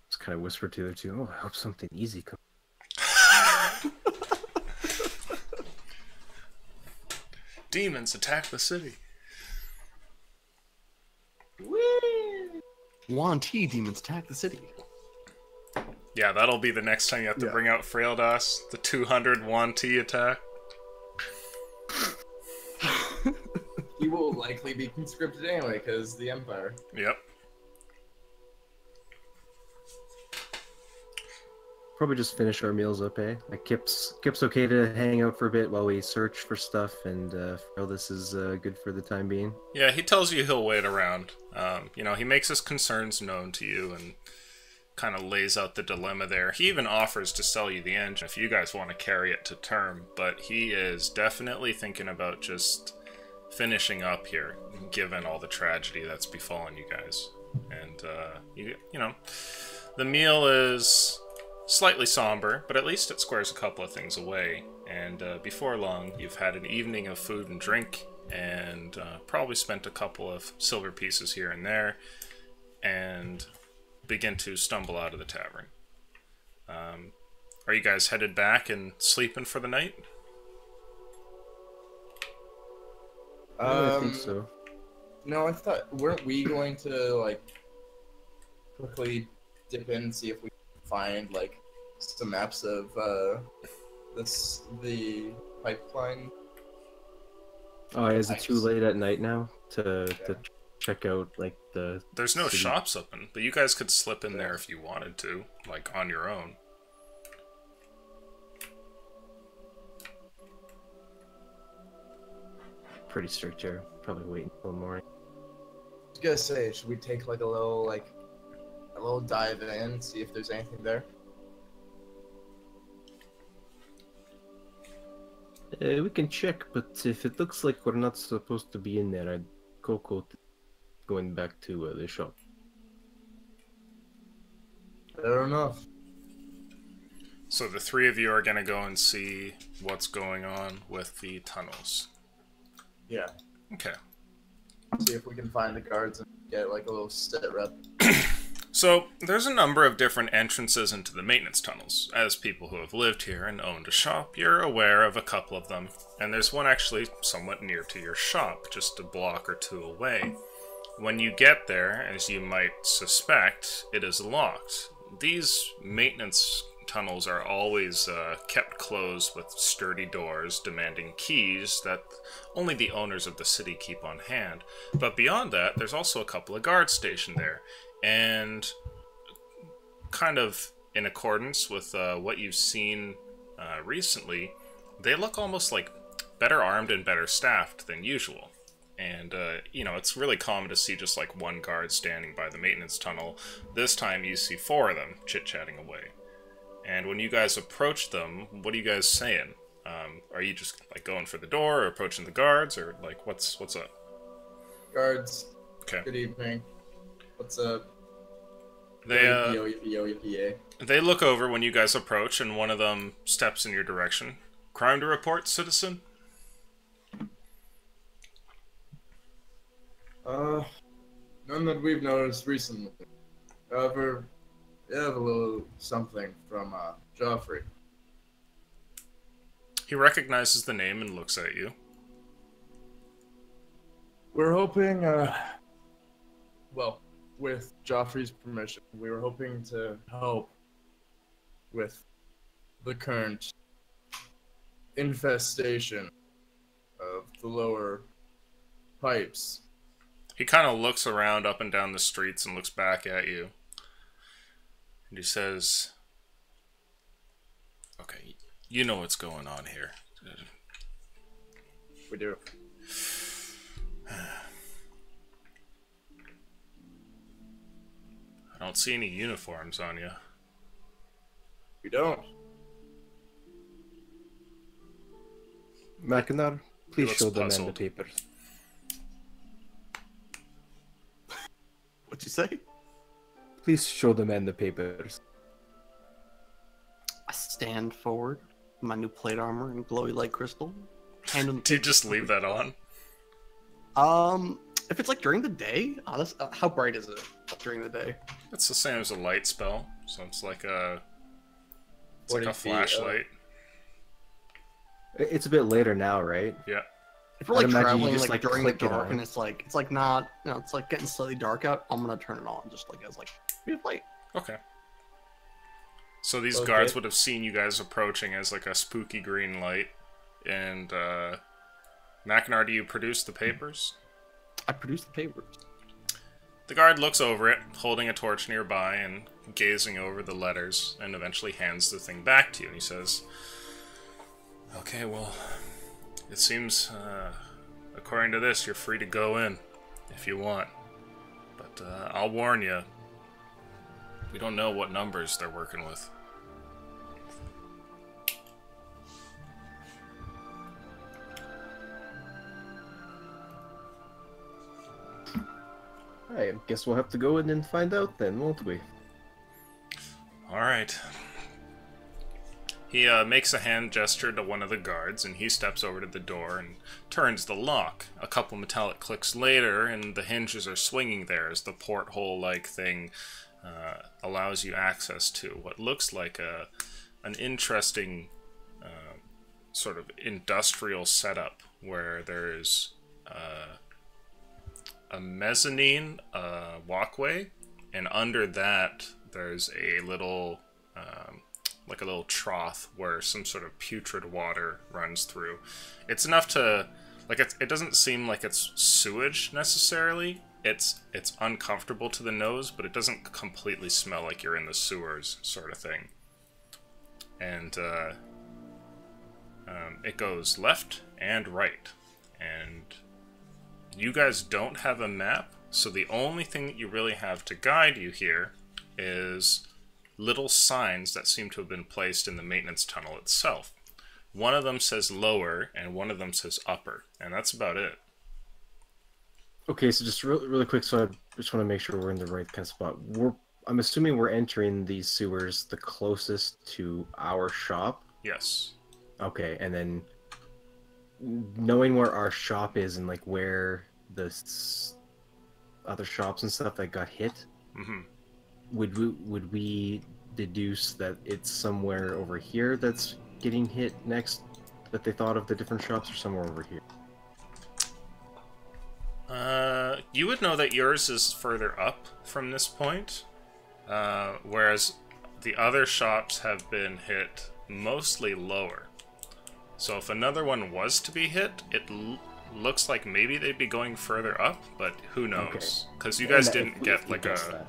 Just kind of whisper to the other two, I hope something easy comes. Demons attack the city. Yuan Ti demons attack the city. Yeah, that'll be the next time you have to bring out Freeldas, the 200 Yuan Ti attack. He will likely be conscripted anyway, because the Empire. Yep. Probably just finish our meals up, eh? Like Kip's okay to hang out for a bit while we search for stuff, and this is good for the time being. Yeah, he tells you he'll wait around. He makes his concerns known to you and kind of lays out the dilemma there. He even offers to sell you the engine if you guys want to carry it to term, but he is definitely thinking about just finishing up here, given all the tragedy that's befallen you guys. And, the meal is slightly somber, but at least it squares a couple of things away. And before long, you've had an evening of food and drink, and probably spent a couple of silver pieces here and there, and begin to stumble out of the tavern. Are you guys headed back and sleeping for the night? I think so. No, I thought, weren't we going to, like, quickly dip in and see if we can find, like, some maps of, the pipeline? Oh, is it too late at night now to check out, like, the... There's no city? shops open, but you guys could slip in there if you wanted to, like, on your own. pretty strict here. Probably wait until morning. I was gonna say, should we take like a little dive in, see if there's anything there? We can check, but if it looks like we're not supposed to be in there, I'd go going back to the shop. Fair enough. So the three of you are going to go and see what's going on with the tunnels. Yeah. Okay. See if we can find the guards and get like a little sit rep. So there's a number of different entrances into the maintenance tunnels. As people who have lived here and owned a shop, you're aware of a couple of them. And there's one actually somewhat near to your shop, just a block or two away. When you get there, as you might suspect, it is locked. These maintenance tunnels are always kept closed with sturdy doors demanding keys that only the owners of the city keep on hand. But beyond that, there's also a couple of guards stationed there. And kind of in accordance with what you've seen recently, they look almost like better armed and better staffed than usual. And, you know, it's really common to see just like one guard standing by the maintenance tunnel. This time you see four of them chit-chatting away. And when you guys approach them, what are you guys saying? Are you just like going for the door or approaching the guards, or like what's up? Guards. Okay. Good evening. What's up? They look over when you guys approach, and one of them steps in your direction. Crime to report, citizen? None that we've noticed recently. However, we have a little something from Joffrey. He recognizes the name and looks at you. We're hoping, well, with Joffrey's permission, we were hoping to help with the current infestation of the lower pipes. He kind of looks around up and down the streets and looks back at you. And he says, okay, you know what's going on here. We do. I don't see any uniforms on you. We don't. Mackinac, please looks show the man the puzzled. papers. What'd you say? Please show the man the papers. I stand forward, my new plate armor and glowy light crystal. Hand him. Do you just leave that on? If it's like during the day, honest, how bright is it during the day? It's the same as a light spell, so it's like a 40 feet, flashlight. It's a bit later now, right? Yeah. If we're like I'd imagine you traveling just, like like, during the click it dark on. and it's like not, you know, it's like getting slightly dark out, I'm gonna turn it on just like as like be a light. Okay. So these Okay. guards would have seen you guys approaching as like a spooky green light. And, Mackinac, do you produce the papers? I produced the papers. The guard looks over it, holding a torch nearby and gazing over the letters, and eventually hands the thing back to you. And he says, okay, well, it seems, according to this, you're free to go in if you want. But I'll warn you, we don't know what numbers they're working with. I guess we'll have to go in and find out then, won't we? Alright. He makes a hand gesture to one of the guards, and he steps over to the door and turns the lock. A couple metallic clicks later, and the hinges are swinging there as the porthole-like thing allows you access to what looks like an interesting sort of industrial setup where there's a mezzanine walkway, and under that there's a little like a little trough where some sort of putrid water runs through. It's enough to like it doesn't seem like it's sewage necessarily. It's uncomfortable to the nose, but it doesn't completely smell like you're in the sewers sort of thing. And it goes left and right, and You guys don't have a map, so the only thing that you really have to guide you here is little signs that seem to have been placed in the maintenance tunnel itself. One of them says lower, and one of them says upper, and that's about it. Okay, so just really quick, so I just want to make sure we're in the right kind of spot. I'm assuming we're entering these sewers the closest to our shop. Yes. Okay, and then knowing where our shop is and like where the other shops and stuff that got hit, would we deduce that it's somewhere over here that's getting hit next? That they thought of the different shops, or somewhere over here? You would know that yours is further up from this point, whereas the other shops have been hit mostly lower. So if another one was to be hit, it looks like maybe they'd be going further up, but who knows? Because you guys didn't get like a...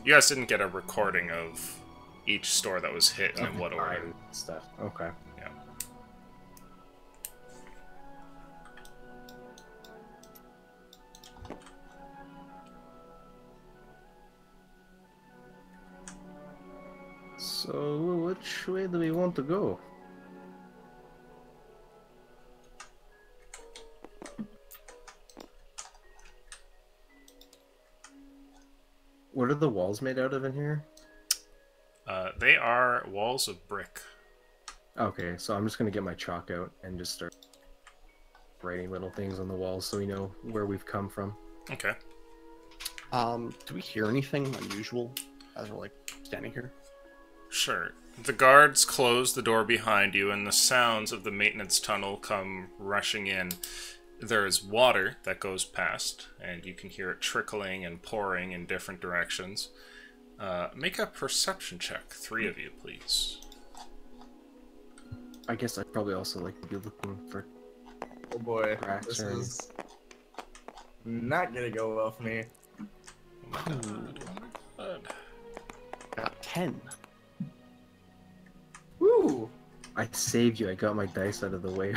You guys didn't get a recording of each store that was hit and in what order. Stuff. Okay. Yeah. So, which way do we want to go? What are the walls made out of in here? They are walls of brick. Okay, so I'm just gonna get my chalk out and just start writing little things on the walls so we know where we've come from. Okay. Do we hear anything unusual as we're like standing here? Sure. The guards close the door behind you, and the sounds of the maintenance tunnel come rushing in. There is water that goes past, and you can hear it trickling and pouring in different directions. Make a perception check, 3 of you, please. I guess I'd probably also like to be looking for... Oh boy, cracks this or is not gonna go well for me. Oh my god. Oh my god. Got 10. Woo! I saved you. I got my dice out of the way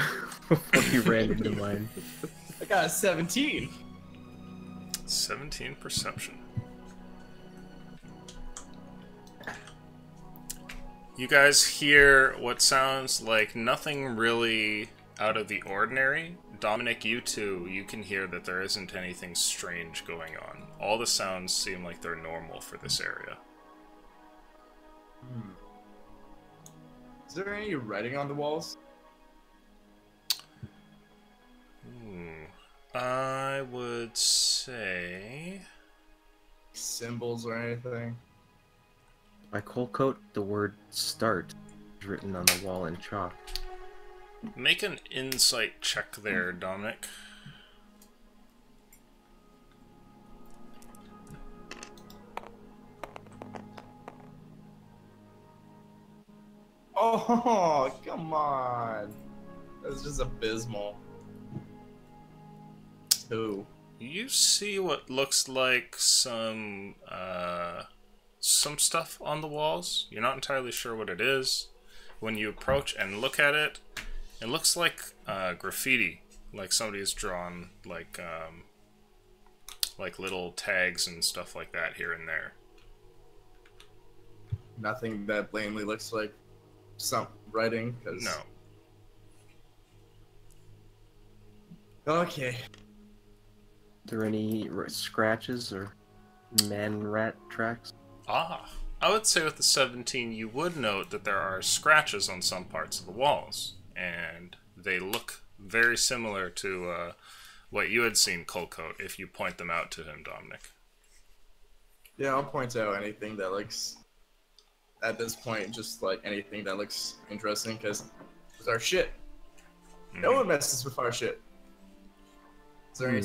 before you ran into mine. I got a 17. 17 perception. You guys hear what sounds like nothing really out of the ordinary. Dominic, you too, you can hear that there isn't anything strange going on. All the sounds seem like they're normal for this area. Is there any writing on the walls? I would say... Symbols or anything? By coal coat, the word start is written on the wall in chalk. Make an insight check there, Dominic. Oh, come on. That's just abysmal. 2. You see what looks like some stuff on the walls. You're not entirely sure what it is. When you approach and look at it, it looks like graffiti. Like somebody's drawn like little tags and stuff like that here and there. Nothing that plainly looks like some writing. Cause... No. Okay. Are there any scratches or man-rat tracks? Ah, I would say with the 17 you would note that there are scratches on some parts of the walls, and they look very similar to what you had seen, Colcoat, if you point them out to him, Dominic. Yeah, I'll point out anything that looks, at this point, just like anything that looks interesting, because it's our shit. No one messes with our shit. Is there any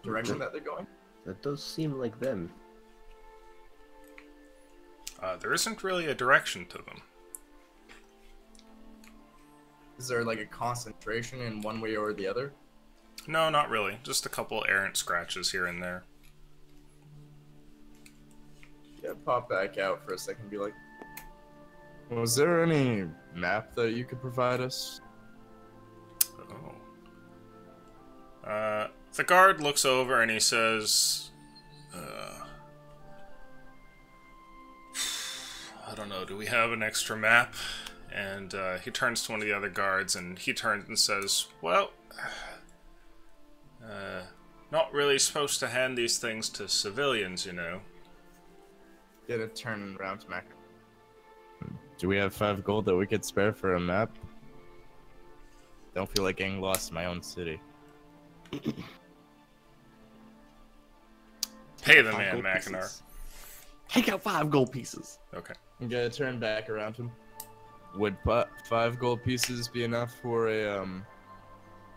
direction that they're going? That does seem like them. There isn't really a direction to them. Is there like a concentration in one way or the other? No, not really. Just a couple errant scratches here and there. Yeah, pop back out for a second and be like, was there any map that you could provide us? Oh. The guard looks over and he says, I don't know, do we have an extra map? And he turns to one of the other guards and he turns and says, well, not really supposed to hand these things to civilians, you know. Get a turn around to Mac. Do we have 5 gold that we could spare for a map? Don't feel like getting lost in my own city. Pay the 5 man, gold Mackinac. pieces. Take out 5 gold pieces. Okay. I'm gonna turn back around him. Would 5 gold pieces be enough for a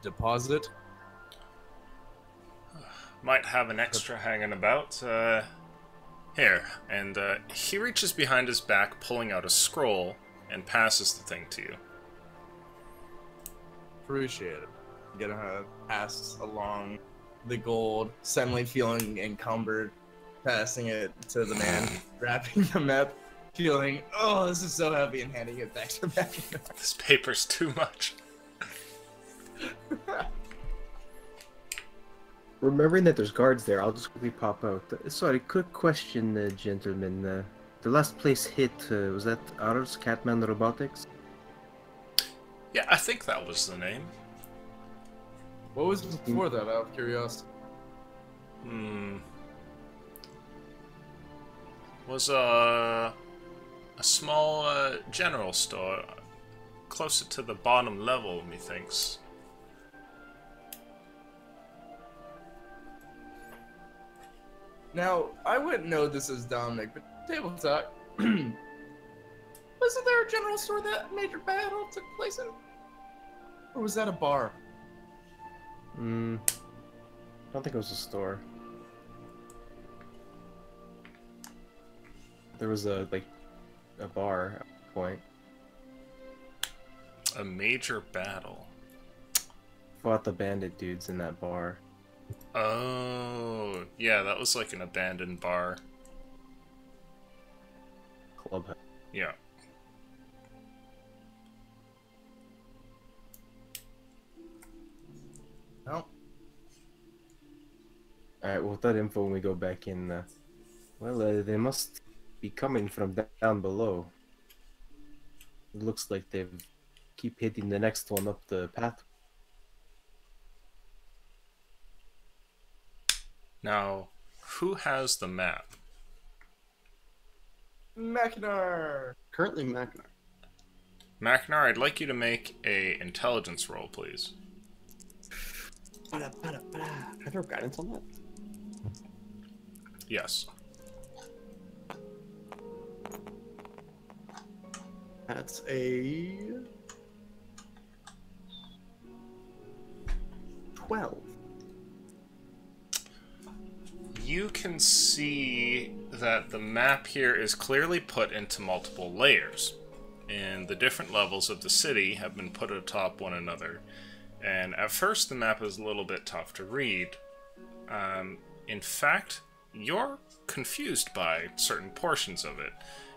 deposit? Might have an extra hanging about. Here. And he reaches behind his back, pulling out a scroll, and passes the thing to you. Appreciate it. I'm gonna pass along the gold, suddenly feeling encumbered, passing it to the man, wrapping the map, feeling, oh, this is so heavy, and handing it back to Mackinac. This paper's too much. Remembering that there's guards there, I'll just quickly pop out. Sorry, quick question, gentlemen. The last place hit, was that ours, Catman Robotics? Yeah, I think that was the name. What was before that, out of curiosity? Was a small general store, closer to the bottom level, methinks. Now, I wouldn't know this as Dominic, but table talk. Wasn't there a general store that major battle took place in? Or was that a bar? I don't think it was a store. There was a bar at one point. A major battle. Fought the bandit dudes in that bar. Oh, yeah, that was like an abandoned bar. Clubhouse. Yeah. No. Alright, well, with that info, when we go back in, they must be coming from down below. It looks like they keep hitting the next one up the path. Now, who has the map? Mackinac! Currently Mackinac. Mackinac, I'd like you to make a intelligence roll, please. Can I throw guidance on that? Yes. That's a 12. You can see that the map here is clearly put into multiple layers, and the different levels of the city have been put atop one another. And at first the map is a little bit tough to read. In fact, you're confused by certain portions of it.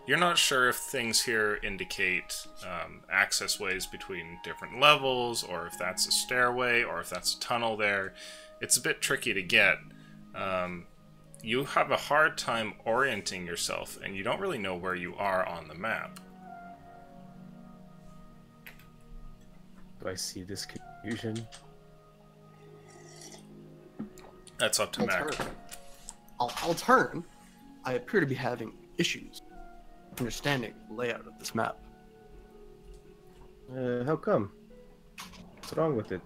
You're not sure if things here indicate access ways between different levels, or if that's a stairway, or if that's a tunnel there. It's a bit tricky to get. You have a hard time orienting yourself, and you don't really know where you are on the map. Do I see this confusion? That's up to Mac. I'll turn. I appear to be having issues understanding the layout of this map. How come? What's wrong with it?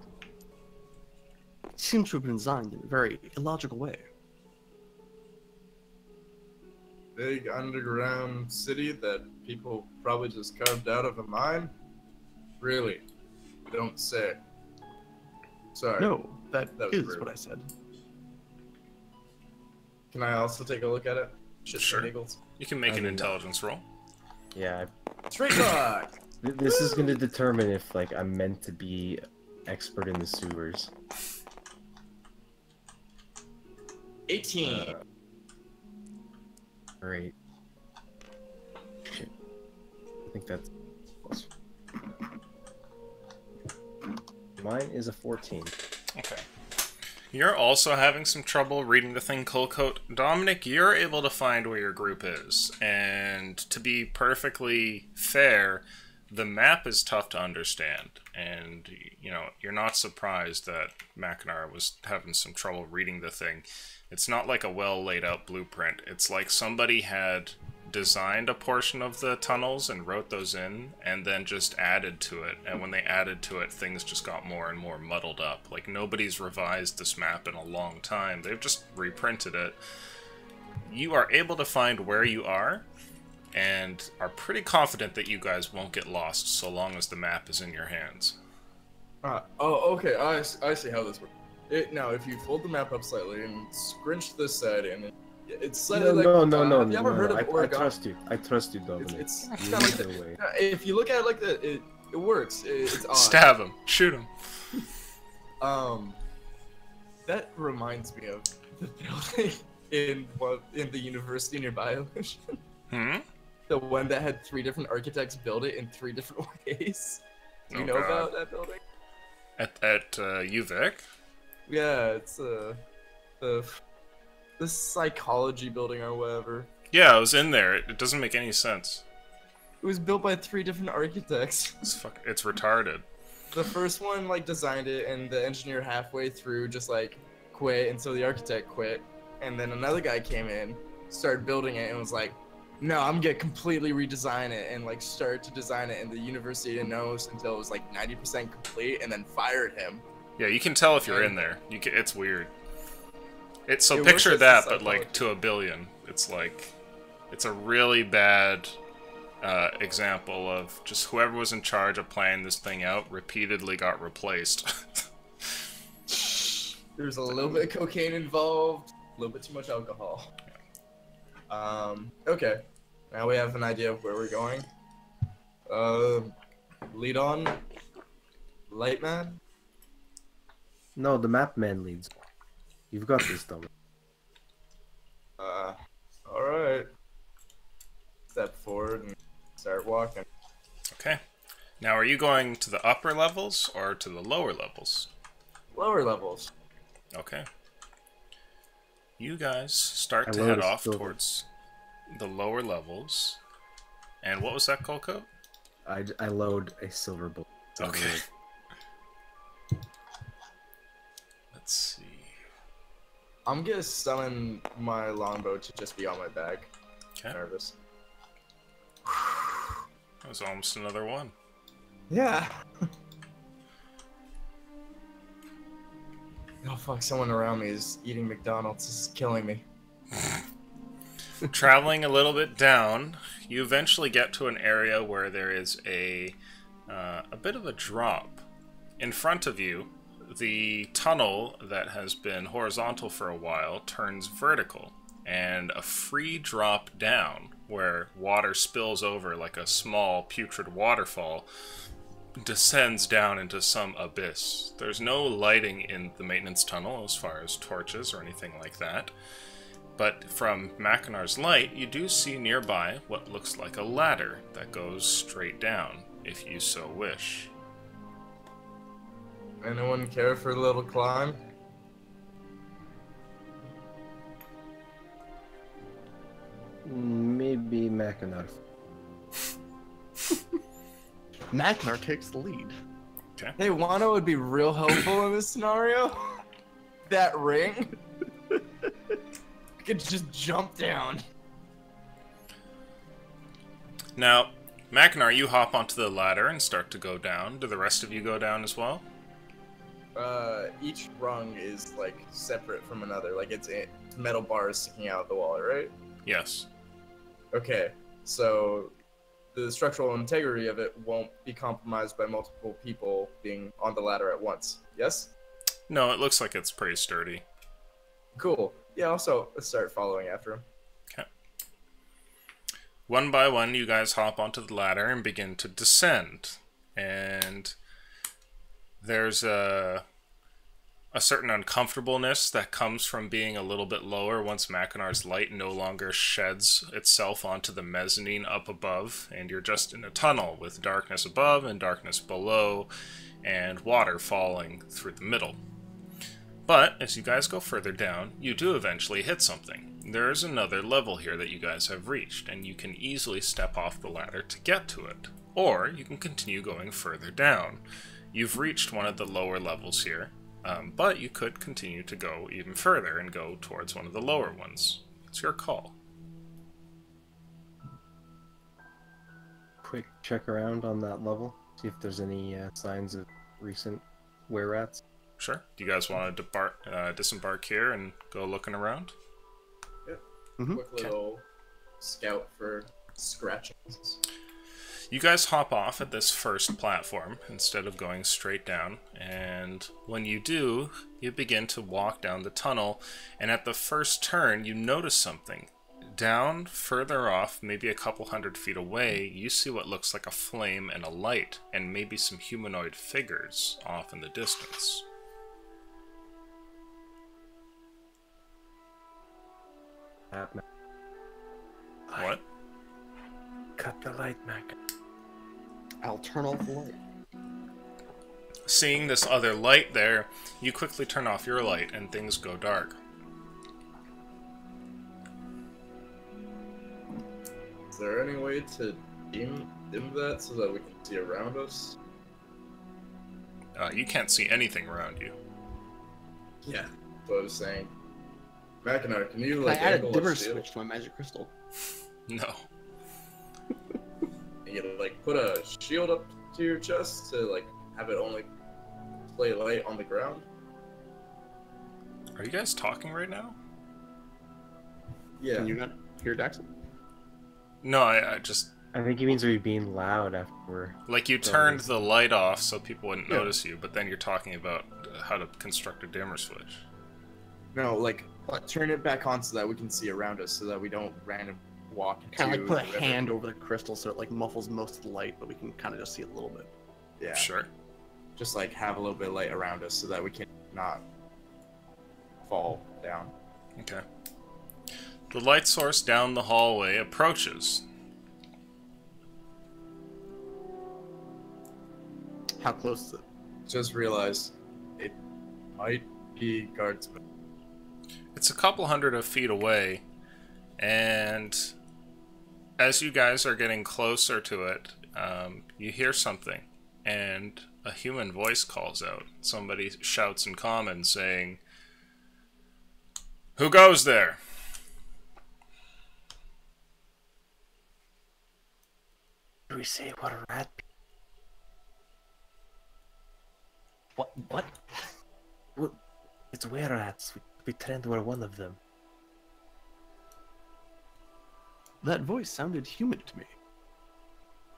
It seems to have been designed in a very illogical way. Big underground city that people probably just carved out of a mine? Really? Don't say. Sorry. No, that was is rude. what I said. Can I also take a look at it? Shits Sure. and giggles. You can make an intelligence roll. Yeah, Straight talk! this is going to determine if, I'm meant to be expert in the sewers. 18. Great. Shit. I think that's close. Mine is a 14. Okay. You're also having some trouble reading the thing, Coalcoat. Dominic, you're able to find where your group is, and to be perfectly fair, the map is tough to understand, and you know, you're not surprised that Mackinac was having some trouble reading the thing. It's not like a well laid out blueprint. It's like somebody had designed a portion of the tunnels and wrote those in, and then just added to it, and when they added to it, things just got more and more muddled up. Like, nobody's revised this map in a long time. They've just reprinted it. You are able to find where you are, and are pretty confident that you guys won't get lost so long as the map is in your hands. Okay, I see how this works. Now, if you fold the map up slightly and scrunch this side in, it's slightly like... No, have you ever heard of Oregon? I trust you, Dominic. It's kind of like the way. If you look at it like that, it works. It's odd. Stab him. Shoot him. That reminds me of the building in the university nearby. The one that had 3 different architects build it in 3 different ways. Do you know about that building? At UVic? Yeah, it's the psychology building or whatever. Yeah, I was in there. It doesn't make any sense. It was built by 3 different architects. It's retarded. The first one like designed it, and the engineer halfway through just like quit, and so the architect quit. And then another guy came in, started building it, and was like, "No, I'm gonna completely redesign it," and like started to design it. And the university didn't know until it was like 90% complete, and then fired him. Yeah, you can tell if you're in there. It's weird. So picture that, but like to a billion. It's like, it's a really bad example of just whoever was in charge of planning this thing out repeatedly got replaced. There's a little bit of cocaine involved, a little bit too much alcohol. Okay, now we have an idea of where we're going. Lead on, Lightman. No, the map man leads. You've got this, Dominic. Alright. Step forward and start walking. Okay. Now, are you going to the upper levels or to the lower levels? Lower levels. Okay. You guys start to head off towards the lower levels. And what was that, Coalcoat? I load a silver bullet. Okay. Let's see. I'm gonna summon my longbow to just be on my back. Okay. Nervous. That was almost another one. Yeah. Oh fuck, someone around me is eating McDonald's. This is killing me. Traveling a little bit down, you eventually get to an area where there is a bit of a drop. In front of you, the tunnel that has been horizontal for a while turns vertical, and a free drop down where water spills over like a small putrid waterfall descends down into some abyss. There's no lighting in the maintenance tunnel as far as torches or anything like that, but from Machinar's light you do see nearby what looks like a ladder that goes straight down, if you so wish. Anyone care for a little climb? Maybe Mackinac. Mackinac takes the lead. Okay. Hey, Wano would be real helpful in this scenario. That ring. I could just jump down. Now, Mackinac, you hop onto the ladder and start to go down. Do the rest of you go down as well? Each rung is like separate from another. Like it's metal bars sticking out of the wall, right? Yes. Okay, so the structural integrity of it won't be compromised by multiple people being on the ladder at once. Yes? No, it looks like it's pretty sturdy. Cool. Yeah, also, let's start following after him. Okay. One by one, you guys hop onto the ladder and begin to descend. And there's a certain uncomfortableness that comes from being a little bit lower once Machinar's light no longer sheds itself onto the mezzanine up above, and you're just in a tunnel with darkness above and darkness below, and water falling through the middle. But as you guys go further down, you do eventually hit something. There is another level here that you guys have reached, and you can easily step off the ladder to get to it. Or you can continue going further down. You've reached one of the lower levels here, but you could continue to go even further and go towards one of the lower ones. It's your call. Quick check around on that level, see if there's any signs of recent were-rats. Sure. Do you guys want to disembark here and go looking around? Yep. Mhm. Quick little scout for scratchings. You guys hop off at this first platform instead of going straight down, and when you do, you begin to walk down the tunnel, and at the first turn, you notice something. Down, further off, maybe a couple 100 feet away, you see what looks like a flame and a light, and maybe some humanoid figures off in the distance. What? Cut the light, Mac. I'll turn off the light. Seeing this other light there, you quickly turn off your light and things go dark. Is there any way to dim that so that we can see around us? You can't see anything around you. Yeah. That's what I was saying. Mackinac, can you Can like I add a angle dimmer a shield? switch to my magic crystal? No. And you like put a shield up to your chest to like have it only play light on the ground? Are you guys talking right now? Yeah. Can you not hear Daxon? No, I just... I think he means are you being loud after we're... Like, you turned the light off so people wouldn't Yeah. notice you, but then you're talking about how to construct a dimmer switch. No, like turn it back on so that we can see around us, so that we don't random walk into. Kind of like put the a river. hand over the crystal so it like muffles most of the light, but we can kind of just see it a little bit. Yeah. Sure. Just like have a little bit of light around us so that we can not fall down. Okay. The light source down the hallway approaches. How close is it? Just realized it might be guardsmen. It's a couple hundred of feet away, and as you guys are getting closer to it, you hear something, and a human voice calls out. Somebody shouts in common saying, "Who goes there?" Do we say what a rat? What? Well, it's were-rats. We pretend we're one of them. That voice sounded human to me.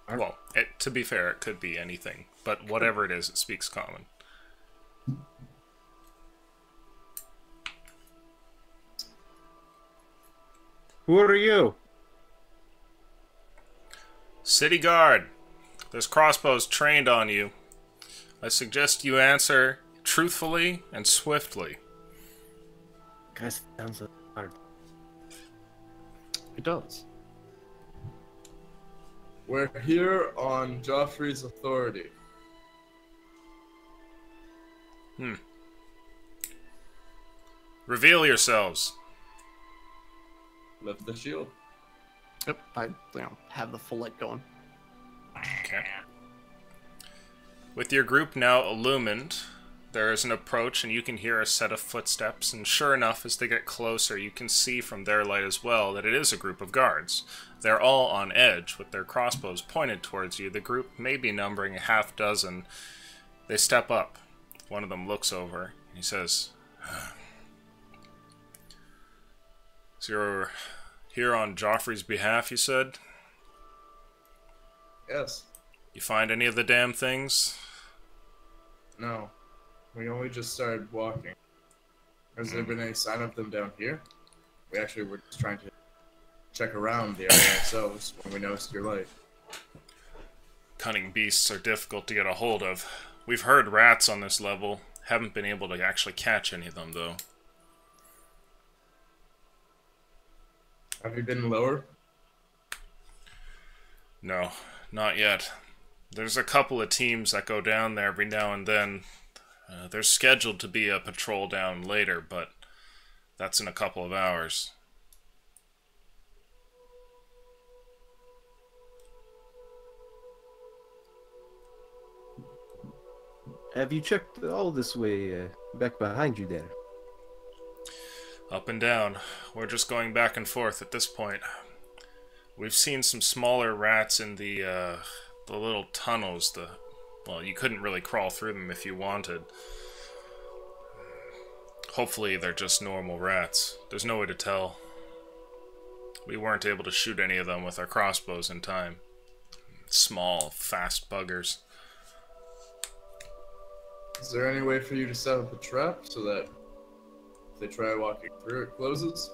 Well, to be fair, it could be anything, but whatever it is, it speaks common. Who are you? City guard. There's crossbows trained on you. I suggest you answer truthfully and swiftly. Guys, sounds hard. It does. We're here on Joffrey's authority. Reveal yourselves. Lift the shield. Yep, I have the full light going. Okay. With your group now illumined, there is an approach and you can hear a set of footsteps, and sure enough, as they get closer, you can see from their light as well that it is a group of guards. They're all on edge with their crossbows pointed towards you. The group may be numbering a half dozen. They step up. One of them looks over and he says, "So you're here on Joffrey's behalf, you said? Yes. You find any of the damn things?" No. We only just started walking. Has there been any sign of them down here? We actually were just trying to check around the area ourselves when we noticed your light. Cunning beasts are difficult to get a hold of. We've heard rats on this level. Haven't been able to actually catch any of them, though. Have you been lower? No, not yet. There's a couple of teams that go down there every now and then. There's scheduled to be a patrol down later, but that's in a couple of hours. Have you checked all this way back behind you there? Up and down. We're just going back and forth at this point. We've seen some smaller rats in the little tunnels. Well, you couldn't really crawl through them if you wanted. Hopefully they're just normal rats. There's no way to tell. We weren't able to shoot any of them with our crossbows in time. Small, fast buggers. Is there any way for you to set up a trap so that if they try walking through, it closes?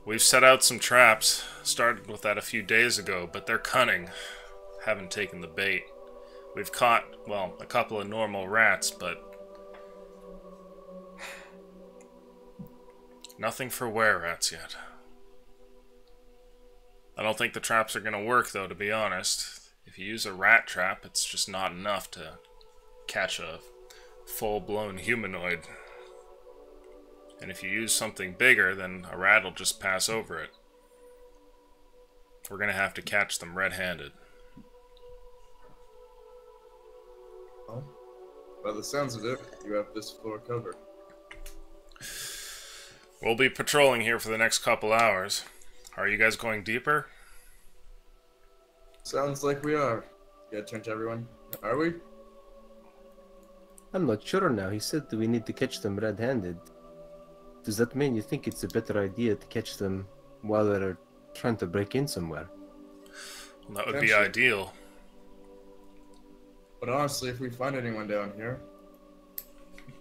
We've set out some traps. Started with that a few days ago, but they're cunning. Haven't taken the bait. We've caught, well, a couple of normal rats, but nothing for were-rats yet. I don't think the traps are going to work, though, to be honest. If you use a rat trap, it's just not enough to catch a full-blown humanoid. And if you use something bigger, then a rat will just pass over it. We're going to have to catch them red-handed. Well, by the sounds of it, you have this floor covered. We'll be patrolling here for the next couple hours. Are you guys going deeper? Sounds like we are. You gotta turn to everyone. Are we? I'm not sure now. He said that we need to catch them red-handed. Does that mean you think it's a better idea to catch them while they're trying to break in somewhere? Well, that would be ideal. But honestly, if we find anyone down here,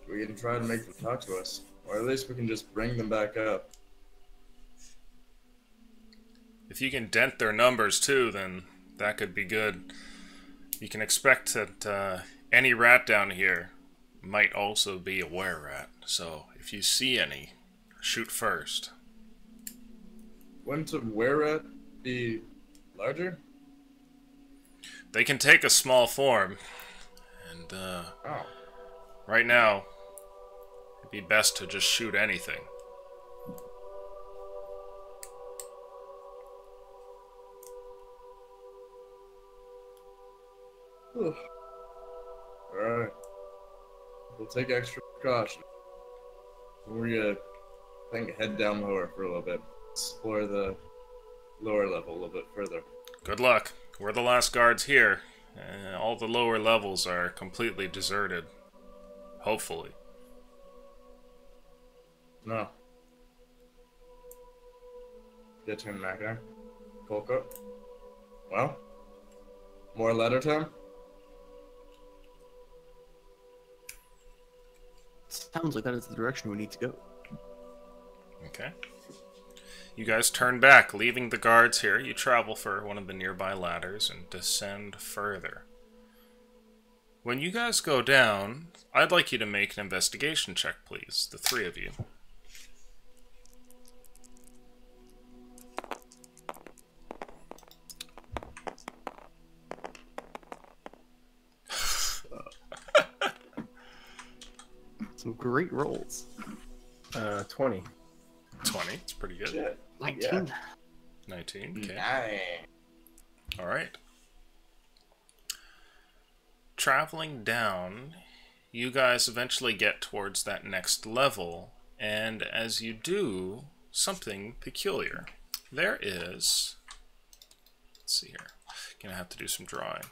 we can try to make them talk to us. Or at least we can just bring them back up. If you can dent their numbers too, then that could be good. You can expect that any rat down here might also be a were-rat. So if you see any, shoot first. Wouldn't a were-rat be larger? They can take a small form. And right now, it'd be best to just shoot anything. Alright. We'll take extra precaution. We're gonna, I think, head down lower for a little bit. Explore the lower level a little bit further. Good luck. We're the last guards here. All the lower levels are completely deserted. Hopefully. No. Get him back there. Colco. Well? More letter time? Sounds like that is the direction we need to go. Okay. You guys turn back, leaving the guards here. You travel for one of the nearby ladders and descend further. When you guys go down, I'd like you to make an investigation check, please. The three of you. Some great rolls. 20. 20, it's pretty good. Shit. 19. 19, okay. Nice. Alright. Traveling down, you guys eventually get towards that next level, and as you do, something peculiar. There is... Let's see here. Gonna have to do some drawing.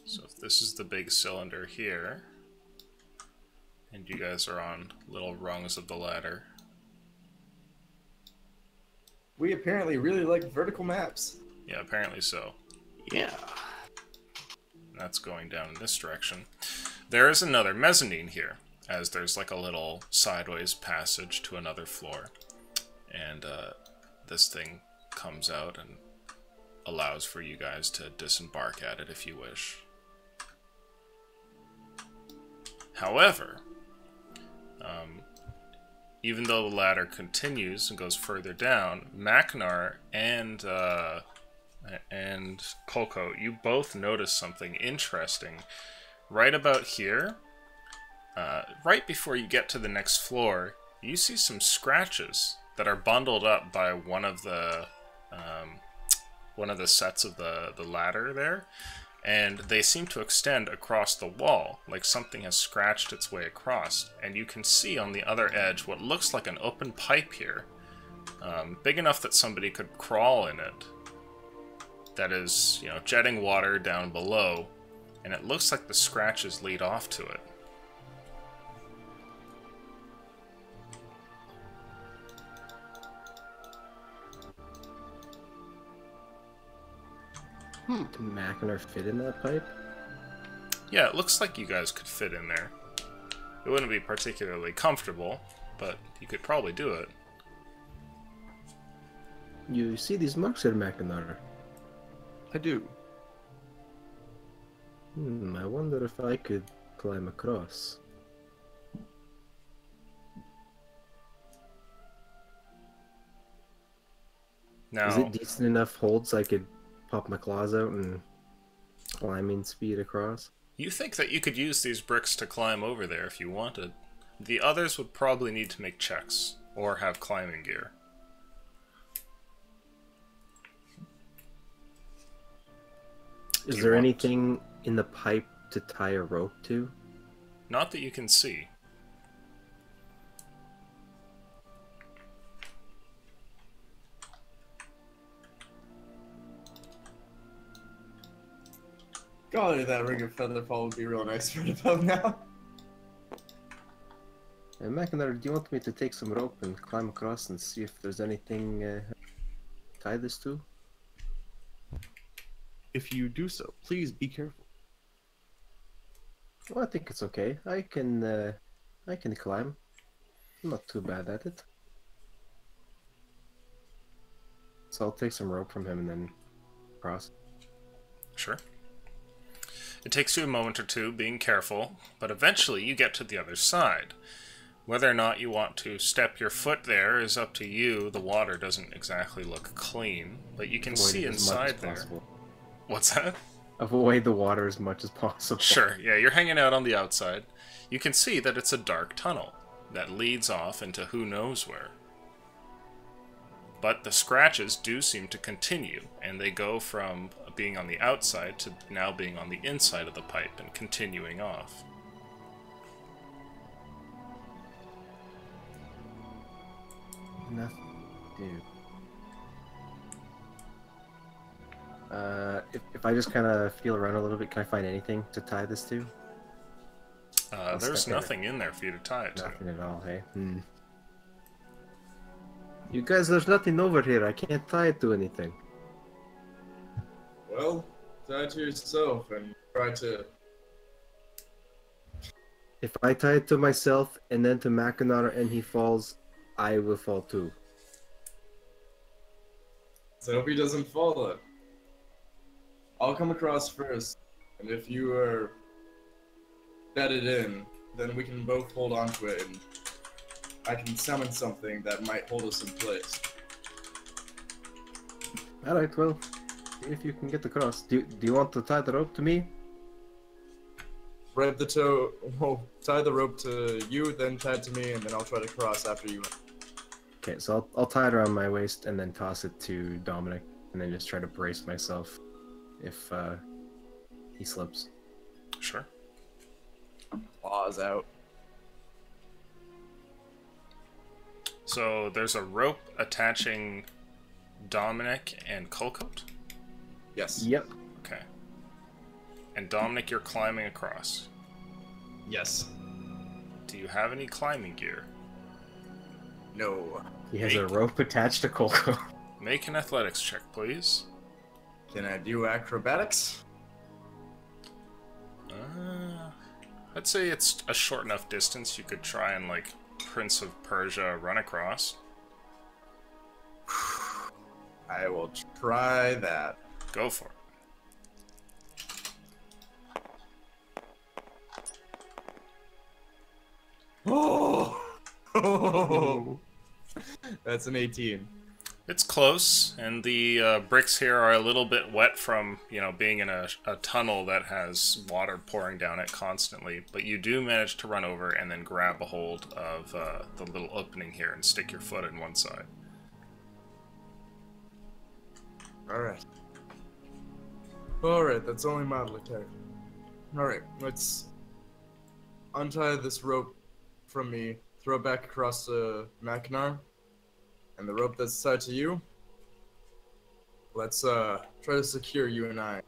So if this is the big cylinder here, and you guys are on little rungs of the ladder. We apparently really like vertical maps. Yeah, apparently so. Yeah. That's going down in this direction. There is another mezzanine here, as there's like a little sideways passage to another floor. And this thing comes out and allows for you guys to disembark at it if you wish. However, even though the ladder continues and goes further down, Macknar and and Kolko, you both notice something interesting. Right about here, right before you get to the next floor, you see some scratches that are bundled up by one of the sets of the ladder there, and they seem to extend across the wall, like something has scratched its way across. And you can see on the other edge what looks like an open pipe here, big enough that somebody could crawl in it, that is, you know, jetting water down below, and it looks like the scratches lead off to it. Can Mackinac fit in that pipe? Yeah, it looks like you guys could fit in there. It wouldn't be particularly comfortable, but you could probably do it. You see these marks here, Mackinac? I do. I wonder if I could climb across. Now, Is it decent enough hold so I could pop my claws out and climbing speed across? you think that you could use these bricks to climb over there if you wanted. The others would probably need to make checks, or have climbing gear. Is you there want- anything in the pipe to tie a rope to? Not that you can see. Golly, that ring of feather fall would be real nice right about now. Mackinac, do you want me to take some rope and climb across and see if there's anything tie this to? If you do so, please be careful. Well, I think it's okay. I can climb. I'm not too bad at it. So I'll take some rope from him and then cross. Sure. It takes you a moment or two being careful, but eventually you get to the other side. Whether or not you want to step your foot there is up to you. The water doesn't exactly look clean, but you can see inside there. Possible. What's that? Avoid the water as much as possible. Sure, yeah, you're hanging out on the outside. You can see that it's a dark tunnel that leads off into who knows where. But the scratches do seem to continue, and they go from being on the outside to now being on the inside of the pipe and continuing off. Nothing, dude. If I just kind of feel around a little bit, can I find anything to tie this to? There's nothing in there for you to tie it to. Nothing at all, hey? You guys, there's nothing over here. I can't tie it to anything. Well, tie it to yourself and try to. If I tie it to myself and then to Mackinac and he falls, I will fall too. So I hope he doesn't fall then. I'll come across first, and if you are bedded in, then we can both hold on to it, and I can summon something that might hold us in place. Alright, well, see if you can get across. Do you want to tie the rope to me? Tie the rope to you, then tie it to me, and then I'll try to cross after you. Okay, so I'll tie it around my waist and then toss it to Dominic, and then just try to brace myself if he slips. Sure. Claws out. So there's a rope attaching Dominic and Colcoat? Yes. Yep. Okay. And Dominic, you're climbing across. Yes. Do you have any climbing gear? No. He has a rope attached to Colco. Make an athletics check, please. Can I do acrobatics? I'd say it's a short enough distance you could try and, like, Prince of Persia run across. I will try that. Go for it. Oh! That's an 18. It's close, and the bricks here are a little bit wet from, being in a tunnel that has water pouring down it constantly. But you do manage to run over and then grab a hold of the little opening here and stick your foot in one side. Alright. Alright, that's only mildly tight. Alright, let's untie this rope from me, throw it back across the Mackinac, and the rope that's tied to you, let's try to secure you and I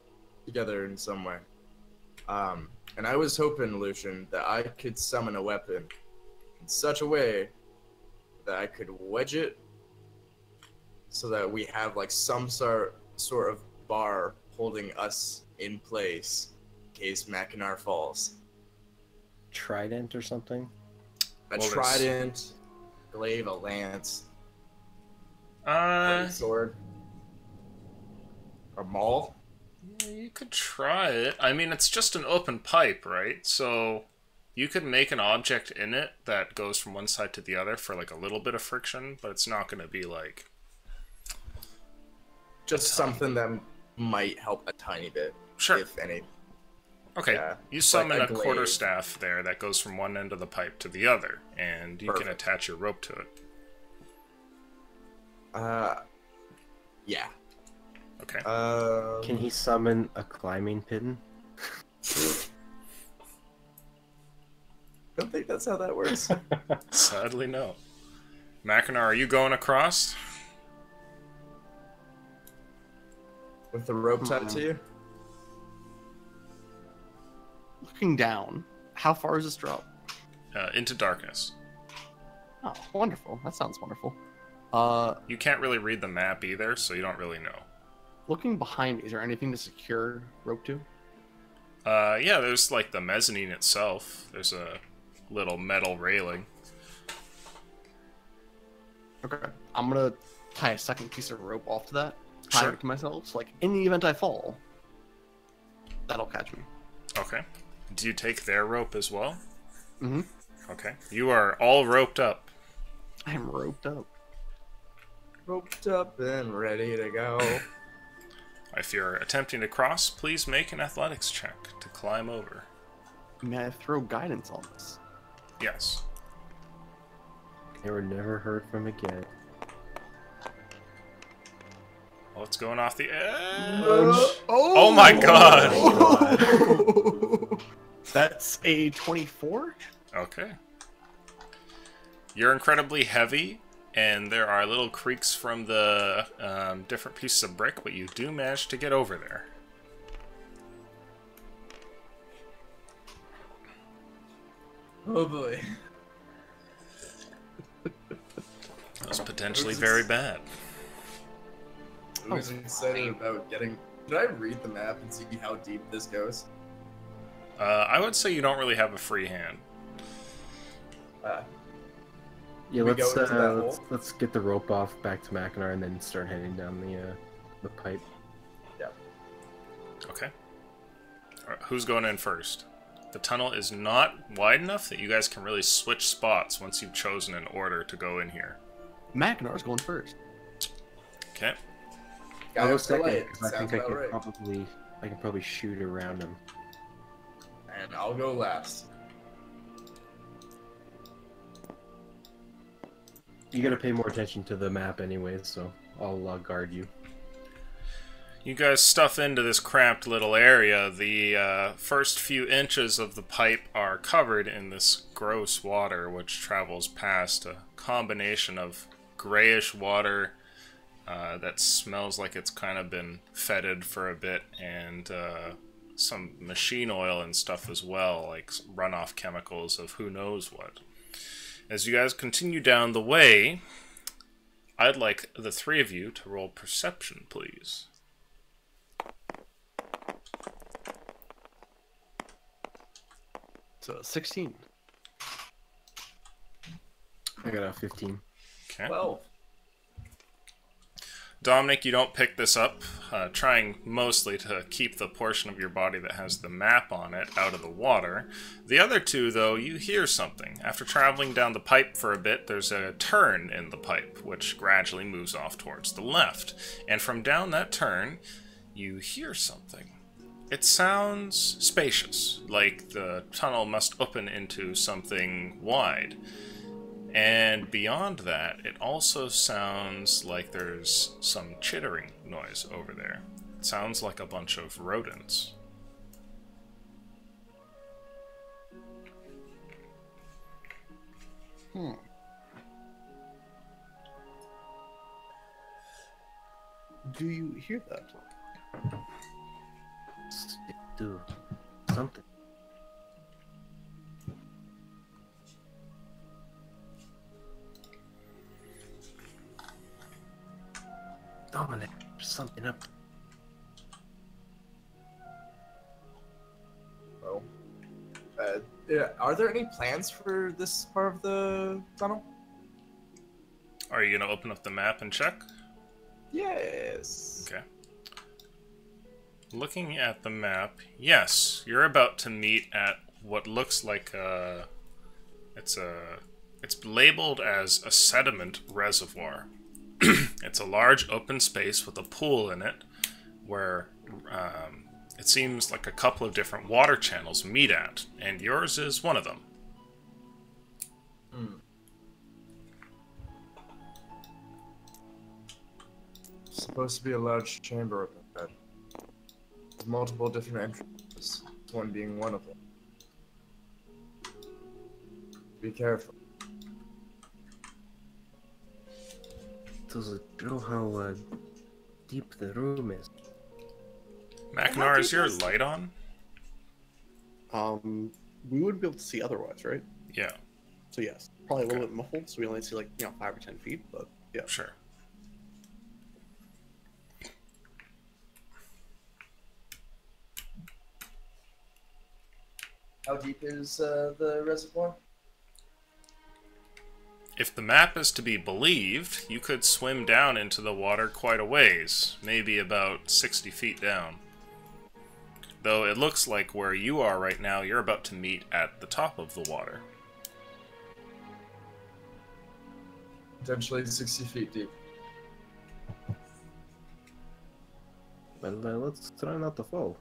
together in some way. And I was hoping, Lucian, that I could summon a weapon in such a way that I could wedge it so that we have like some sort of bar holding us in place in case Mackinac falls. Trident or something? A trident, glaive, a lance, sword, a maul. Yeah, you could try it. I mean, it's just an open pipe, right? So you could make an object in it that goes from one side to the other for like a little bit of friction, but it's not going to be like... Just something that might help a tiny bit, Sure. if any. Okay, Yeah, you summon like a a quarterstaff there that goes from one end of the pipe to the other, and you can Perfect. attach your rope to it. Yeah. Okay. Can he summon a climbing pin? Don't think that's how that works. Sadly, no. Mackinac, are you going across? With the rope tied to you? Looking down, how far is this drop? Into darkness. Oh, wonderful. That sounds wonderful. You can't really read the map either, so you don't really know. Looking behind me, is there anything to secure rope to? Yeah, there's like the mezzanine itself. There's a little metal railing. Okay. I'm gonna tie a second piece of rope off to that. Tie Sure. it to myself. So, like, in the event I fall, that'll catch me. Okay. Do you take their rope as well? Mm-hmm. Okay. You are all roped up. I am roped up. Roped up and ready to go. If you're attempting to cross, please make an athletics check to climb over. May I throw guidance on this? Yes. They were never heard from again. Oh, it's going off the edge. Oh my god! That's a 24? Okay. You're incredibly heavy, and there are little creaks from the different pieces of brick, but you do manage to get over there. Oh boy. That was potentially very bad. I was excited about getting... Did I read the map and see how deep this goes? I would say you don't really have a free hand. Yeah, We let's go into that hole? let's get the rope off back to Mackinac and then start heading down the pipe. Yeah. Okay. Alright, who's going in first? The tunnel is not wide enough that you guys can really switch spots once you've chosen an order to go in here. Mackinar's going first. Okay. I'll go Guy second light. because I Sounds think about right. I can probably shoot around him. And I'll go last. You gotta pay more attention to the map anyways, so I'll guard you. You guys stuff into this cramped little area. The first few inches of the pipe are covered in this gross water, which travels past a combination of grayish water that smells like it's kind of been fetid for a bit, and some machine oil and stuff as well, like runoff chemicals of who knows what. As you guys continue down the way, I'd like the three of you to roll perception, please. So 16. I got a 15. Okay. 12. Dominic, you don't pick this up. trying mostly to keep the portion of your body that has the map on it out of the water. The other two, though, you hear something. After traveling down the pipe for a bit, there's a turn in the pipe, which gradually moves off towards the left. And from down that turn, you hear something. It sounds spacious, like the tunnel must open into something wide. And beyond that, it also sounds like there's some chittering noise over there. It sounds like a bunch of rodents. Do you hear that? Do something. Dominic, there's something up. Oh. Yeah, are there any plans for this part of the tunnel? Are you going to open up the map and check? Yes. Okay. Looking at the map, yes, you're about to meet at what looks like a... It's labeled as a sediment reservoir. It's a large open space with a pool in it where it seems like a couple of different water channels meet at, and yours is one of them. It's supposed to be a large chamber up ahead. There's multiple different entrances, this one being one of them. Be careful. Does it show how deep the room is? Mackinac, is your light on? We wouldn't be able to see otherwise, right? Yeah, So yes, probably a little bit muffled, so we only see like 5 or 10 feet, but yeah. sure. How deep is the reservoir? If the map is to be believed, you could swim down into the water quite a ways, maybe about 60 feet down. Though it looks like where you are right now, you're about to meet at the top of the water. Potentially 60 feet deep. Well, let's try not to fall.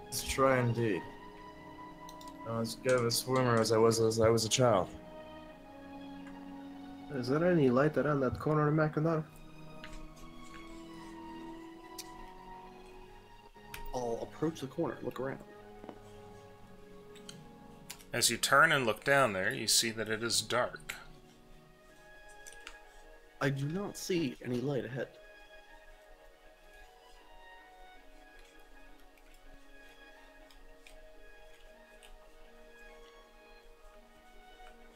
Let's try indeed. I was as good of a swimmer as I was a child. Is there any light around that corner, Mackinac? I'll approach the corner, look around. As you turn and look down there, you see that it is dark. I do not see any light ahead.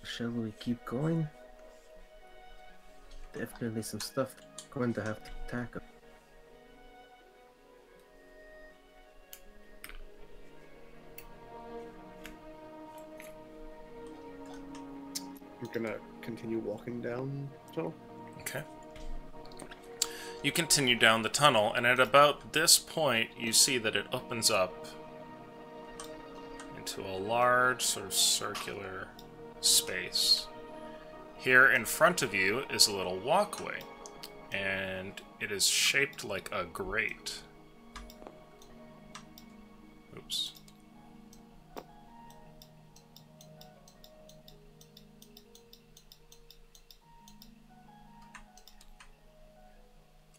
Shall we keep going? Definitely some stuff going to have to tackle. I'm gonna continue walking down the tunnel. Okay. You continue down the tunnel, and at about this point, you see that it opens up into a large, sort of circular space. Here in front of you is a little walkway, and it is shaped like a grate. Oops.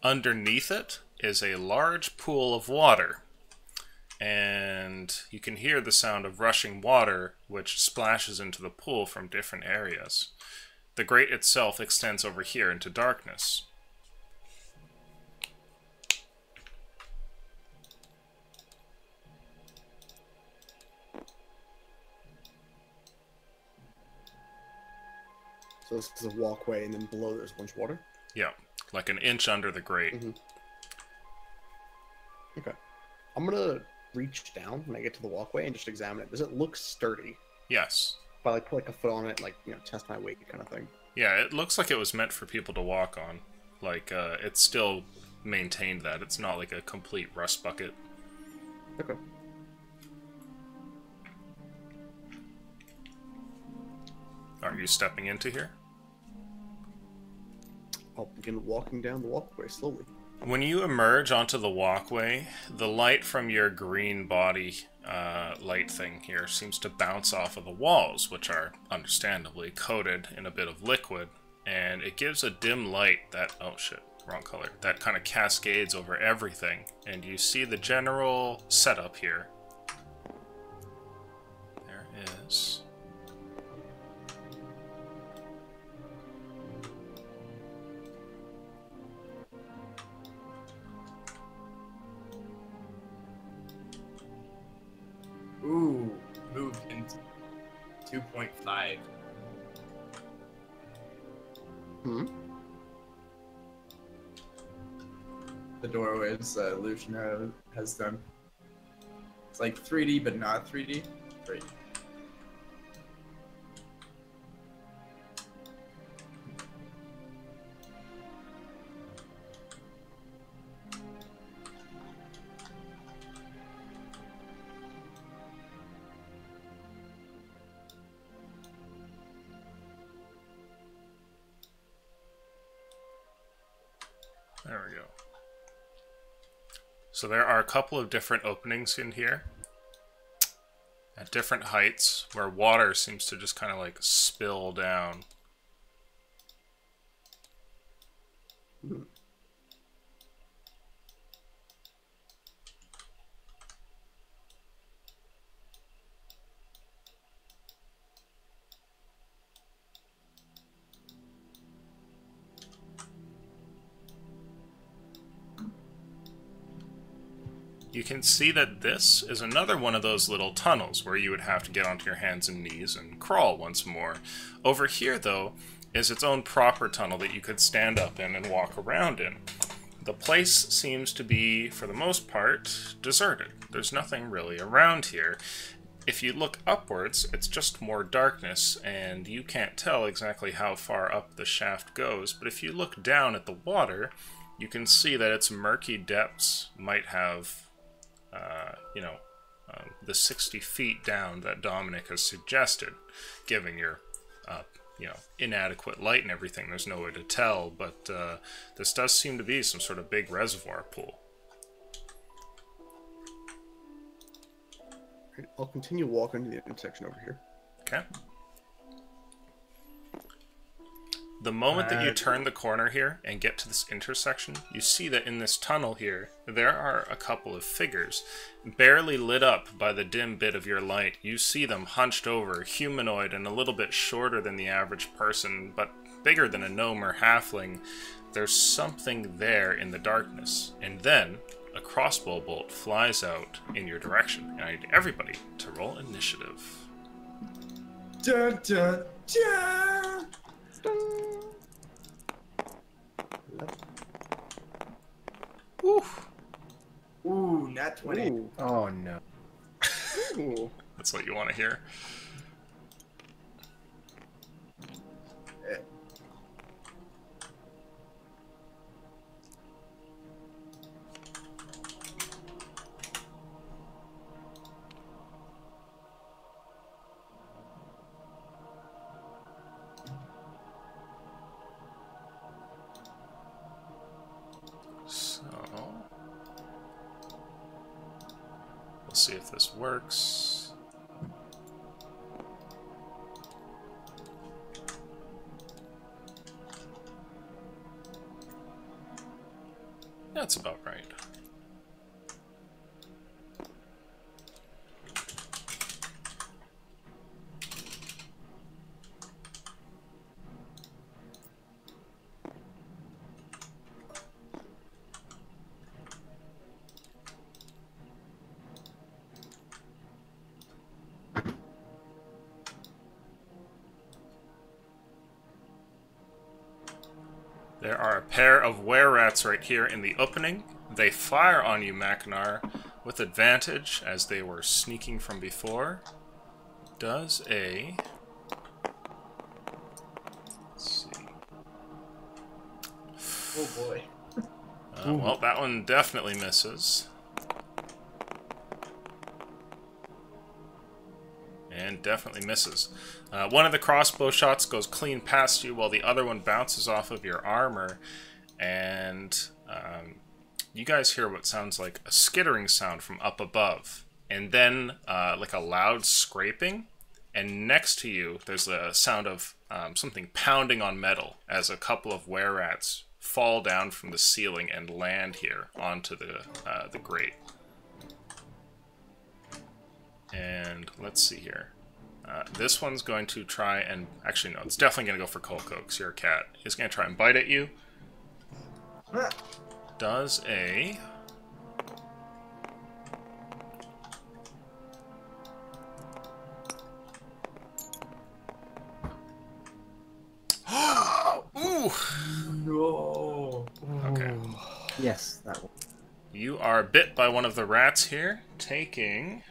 Underneath it is a large pool of water, and you can hear the sound of rushing water which splashes into the pool from different areas. The grate itself extends over here into darkness. So this is a walkway, and then below there's a bunch of water? Yeah, like an inch under the grate. Mm-hmm. Okay. I'm gonna reach down when I get to the walkway and just examine it. Does it look sturdy? Yes. If I put a foot on it, test my weight kind of thing. Yeah, it looks like it was meant for people to walk on. Like, it's still maintained that. It's not like a complete rust bucket. Okay. Are you stepping into here? I'll begin walking down the walkway slowly. When you emerge onto the walkway, the light from your green body light thing here seems to bounce off of the walls, which are understandably coated in a bit of liquid, and it gives a dim light that, oh shit, wrong color, that kind of cascades over everything, and you see the general setup here. There is... Ooh, moved into 2.5. Hmm? The doorways that Lucian has done. It's like 3D, but not 3D. Great. There we go. So there are a couple of different openings in here at different heights where water seems to just kind of like spill down. You can see that this is another one of those little tunnels where you would have to get onto your hands and knees and crawl once more. Over here, though, is its own proper tunnel that you could stand up in and walk around in. The place seems to be, for the most part, deserted. There's nothing really around here. If you look upwards, it's just more darkness, and you can't tell exactly how far up the shaft goes, but if you look down at the water, you can see that its murky depths might have the 60 feet down that Dominic has suggested, given your, inadequate light and everything. There's no way to tell, but this does seem to be some sort of big reservoir pool. I'll continue walking to the intersection over here. Okay. The moment that you turn the corner here and get to this intersection, you see that in this tunnel here, there are a couple of figures, barely lit up by the dim bit of your light. You see them hunched over, humanoid and a little bit shorter than the average person, but bigger than a gnome or halfling. There's something there in the darkness. And then, a crossbow bolt flies out in your direction. And I need everybody to roll initiative. Dun dun dun! Ooh, nat 20. Ooh. Oh no. Ooh. That's what you want to hear. We'll see if this works. That's about right. There are a pair of were-rats right here in the opening. They fire on you, Macknar, with advantage, as they were sneaking from before. Does a... Let's see. Oh boy. Well, that one definitely misses. And definitely misses. One of the crossbow shots goes clean past you, while the other one bounces off of your armor. And you guys hear what sounds like a skittering sound from up above. And then like a loud scraping. And next to you, there's a sound of something pounding on metal as a couple of were-rats fall down from the ceiling and land here onto the grate. And let's see here. This one's going to try and... Actually, no, it's definitely going to go for Kolko, because you're a cat. It's going to try and bite at you. Does a... Ooh! No. Okay. Yes, that one. You are bit by one of the rats here, taking...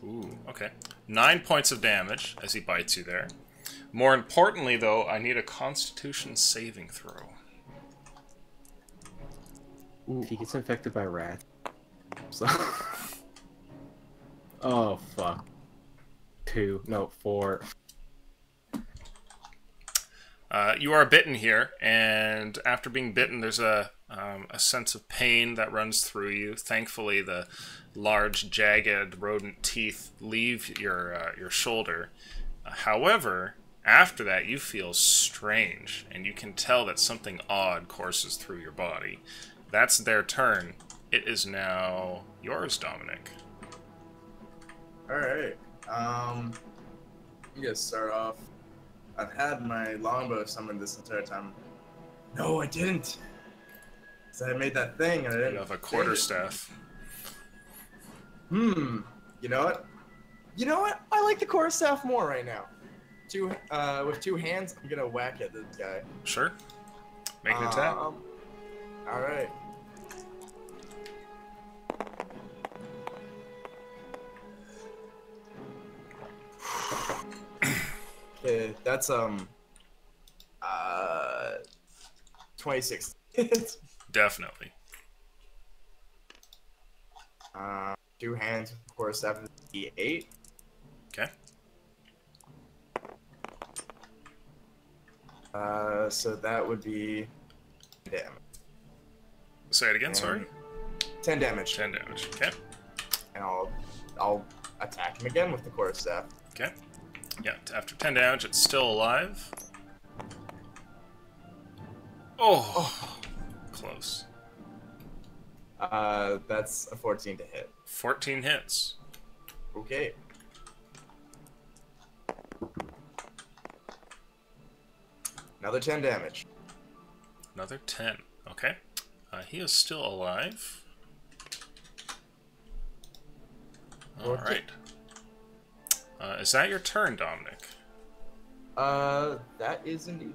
Ooh, okay. 9 points of damage as he bites you there. More importantly, though, I need a Constitution saving throw. If he gets infected by rat. So... oh, fuck. 2. No, 4. You are bitten here, and after being bitten, there's a sense of pain that runs through you. Thankfully, the large, jagged rodent teeth leave your shoulder. However, after that, you feel strange, and you can tell that something odd courses through your body. That's their turn. It is now yours, Dominic. Alright. I'm gonna start off. I've had my longbow summoned this entire time. No, I didn't. So I made that thing and I didn't. You have a quarterstaff. You know what? You know what? I like the quarterstaff more right now. With 2 hands, I'm gonna whack at this guy. Sure. Make an attack. Alright. Okay, that's 26. Definitely. 2 hands, of course, after the 8. Okay. So that would be damage. Say it again, And sorry. 10 damage. 10 damage. Okay. And I'll attack him again with the quarterstaff. Okay. Yeah, after 10 damage, it's still alive. Oh. Close. That's a 14 to hit. 14 hits. Okay. Another 10 damage. Another 10. Okay. He is still alive. Alright. Is that your turn, Dominic? That is indeed.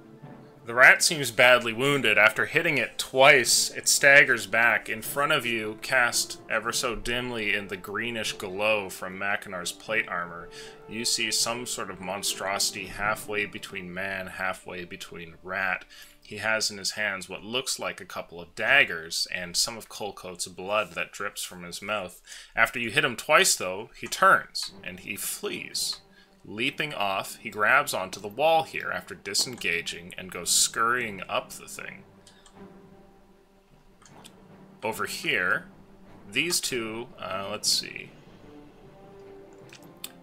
The rat seems badly wounded. After hitting it twice, it staggers back. In front of you, cast ever so dimly in the greenish glow from Machinar's plate armor, you see some sort of monstrosity halfway between man, halfway between rat. He has in his hands what looks like a couple of daggers and some of Kolko's blood that drips from his mouth. After you hit him twice, though, he turns and he flees. Leaping off, he grabs onto the wall here after disengaging and goes scurrying up the thing. Over here, these two, let's see.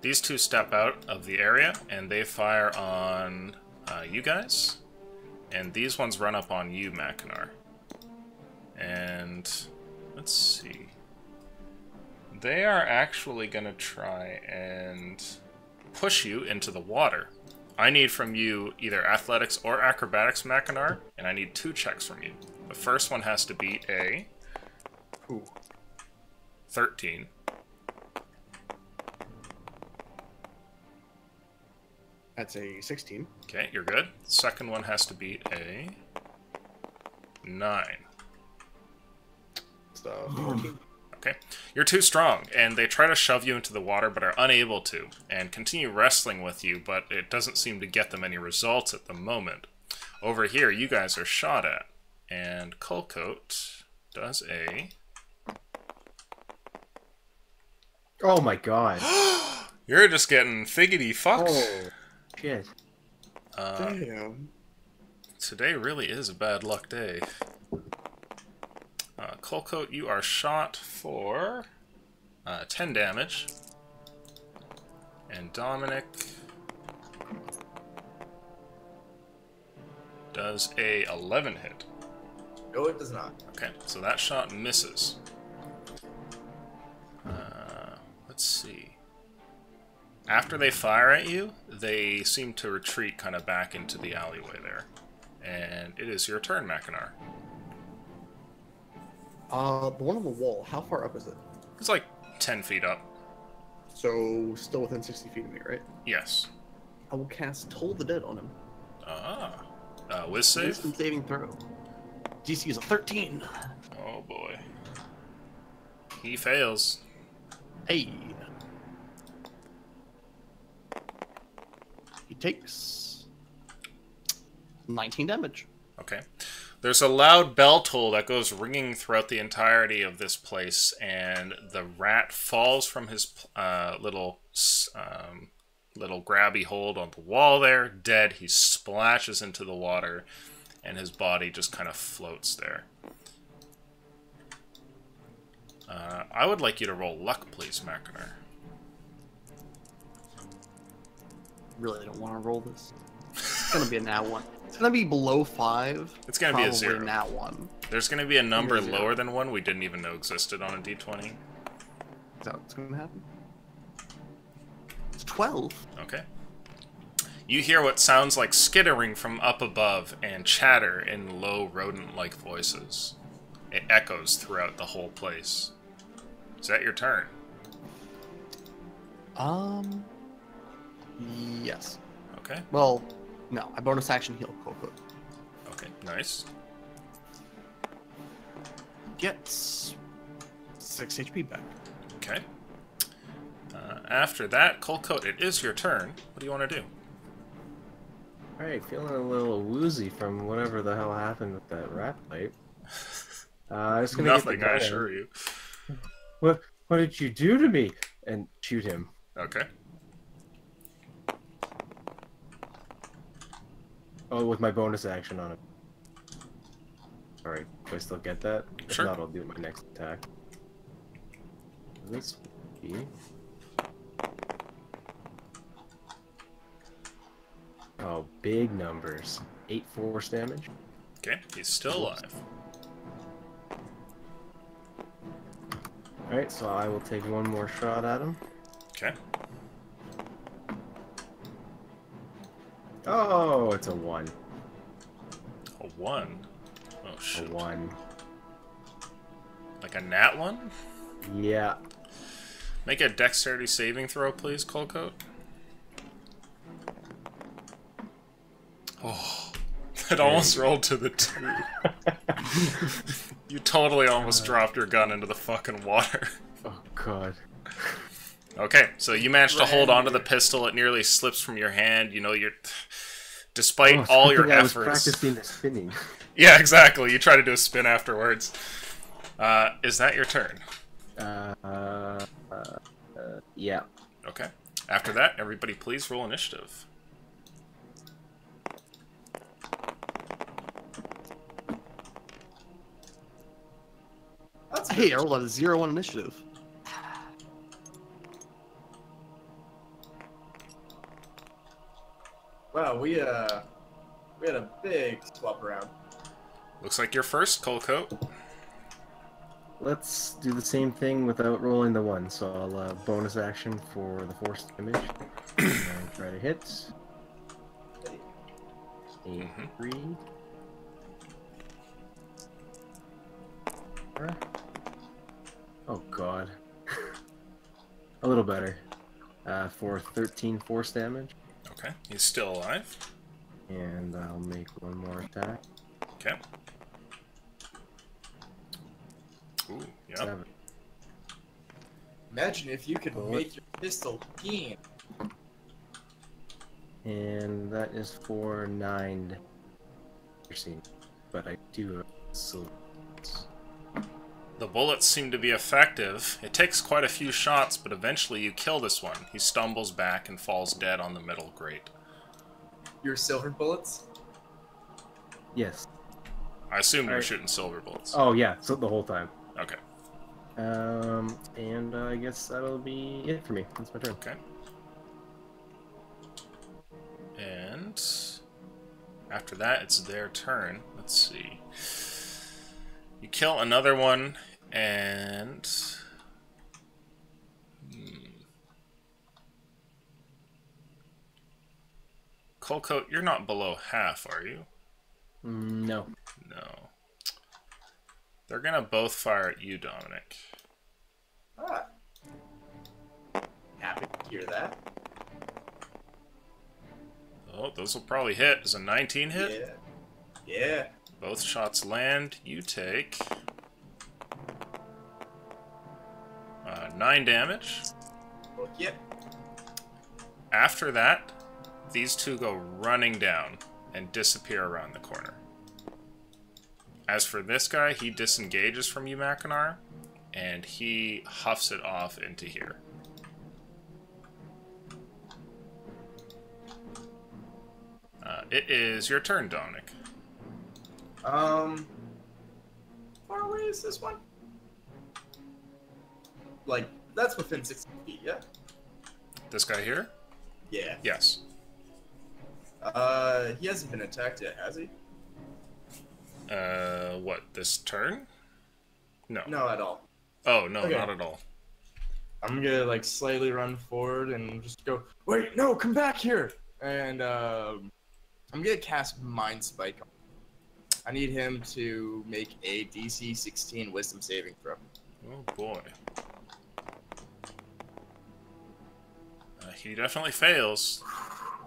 These two step out of the area and they fire on you guys. And these ones run up on you, Machinar. And let's see. They are actually going to try and push you into the water. I need from you either athletics or acrobatics, Machinar, and I need 2 checks from you. The first one has to be a 13. That's a 16. Okay, you're good. The second one has to be a 9. So 14. Okay. You're too strong, and they try to shove you into the water but are unable to, and continue wrestling with you, but it doesn't seem to get them any results at the moment. Over here, you guys are shot at, and Colcoat does a... Oh my god. You're just getting figgity fucked. Oh, shit. Damn. Today really is a bad luck day. Colcoat, you are shot for 10 damage. And Dominic does a 11 hit. No, it does not. Okay, so that shot misses. Let's see. After they fire at you, they seem to retreat kind of back into the alleyway there. And it is your turn, Mackinac. The one on the wall, how far up is it? It's like 10 feet up. So, still within 60 feet of me, right? Yes. I will cast Toll the Dead on him. Whiz save? Wisdom saving throw. DC is a 13. Oh boy. He fails. Hey. He takes 19 damage. Okay. There's a loud bell toll that goes ringing throughout the entirety of this place, and the rat falls from his little grabby hold on the wall there, dead. He splashes into the water, and his body just kind of floats there. I would like you to roll luck, please, Mackinac. Really don't want to roll this. It's gonna be a nat 1. It's gonna be below 5. It's gonna be a 0. Nat 1. There's gonna be a number Maybe a 0. lower than 1 we didn't even know existed on a d20. Is that what's gonna happen? It's 12. Okay. You hear what sounds like skittering from up above and chatter in low rodent-like voices. It echoes throughout the whole place. Is that your turn? Yes. Okay. Well, no. I bonus action heal Coco. Okay, nice. Gets 6 HP back. Okay. After that, Colcoat, it is your turn. What do you want to do? Alright, feeling a little woozy from whatever the hell happened with that rat fight. I was gonna Nothing, get the I guy. assure you. What did you do to me? And shoot him. Okay. Oh, with my bonus action on it. Alright, do I still get that? Sure. If not, I'll do my next attack. This would be... Oh, big numbers. 8 force damage. Okay, he's still alive. Alright, so I will take one more shot at him. Okay. Oh, it's a 1. A 1? Oh, A shit. 1. Like a nat 1? Yeah. Make a dexterity saving throw, please, Colcoat. Oh, it almost rolled to the 2. You totally almost dropped your gun into the fucking water. Oh, God. Okay, so you managed to hold onto the pistol. It nearly slips from your hand. You know, despite all your I was efforts. practicing the spinning. Yeah, exactly. You try to do a spin afterwards. Is that your turn? Yeah. Okay. After that, everybody please roll initiative. Hey, I rolled a 0 initiative. Wow, we had a big swap around. Looks like you're first, Colcoat. Let's do the same thing without rolling the 1. So I'll bonus action for the force damage. And try to hit. A 3. 4. Oh god. A little better. For 13 force damage. Okay, he's still alive. And I'll make one more attack. Okay. Ooh, yeah. 7. Imagine if you could Bullet. make your pistol keen. And that is for 9 piercing. But I do have silver. The bullets seem to be effective. It takes quite a few shots, but eventually you kill this one. He stumbles back and falls dead on the metal grate. Your silver bullets? Yes. I assume you're Alright. shooting silver bullets. Oh yeah, so the whole time. Okay. And I guess that'll be it for me. That's my turn. Okay. And after that, it's their turn. Let's see. You kill another one, and Coalcoat, you're not below half, are you? No. No. They're gonna both fire at you, Dominic. Ah. Happy to hear that. Oh, those will probably hit. Is a 19 hit? Yeah. Yeah. Both shots land. You take 9 damage. Well, yep. After that, these two go running down and disappear around the corner. As for this guy, he disengages from you, Mackinac, and he huffs it off into here. It is your turn, Dominic. Far away is this one? Like, that's within 60 feet, yeah? This guy here? Yeah. Yes. He hasn't been attacked yet, has he? What, this turn? No. No, at all. Oh, no, Okay. not at all. I'm gonna, like, slightly run forward and just go, wait, no, come back here! And, I'm gonna cast Mind Spike. I need him to make a DC 16 Wisdom saving throw. Oh, boy. He definitely fails.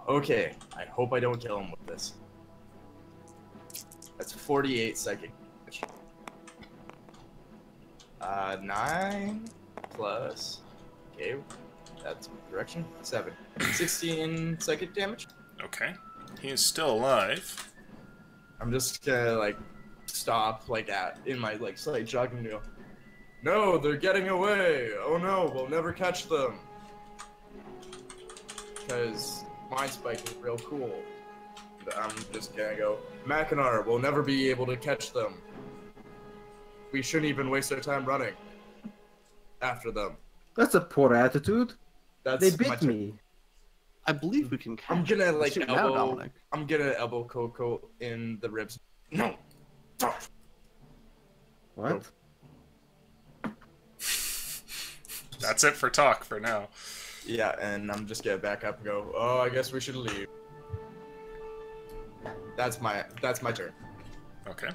Okay, I hope I don't kill him with this. That's 48 psychic damage. 9 plus... Okay, that's correction. 7. 16 psychic damage. Okay. He is still alive. I'm just gonna, like, stop, like, in my, like, slight jogging and go, no, they're getting away! Oh no, we'll never catch them! Because Mind Spike is real cool. I'm just gonna go, Mackinac, we'll never be able to catch them. We shouldn't even waste our time running after them. That's a poor attitude. That's They my bit turn. me. I believe we can. I'm gonna, like, Shoot now, elbow... Dominic. I'm gonna elbow Coco in the ribs. No! Stop! What? That's it for talk for now. Yeah, and I'm just gonna back up and go, oh, I guess we should leave. That's my turn. Okay.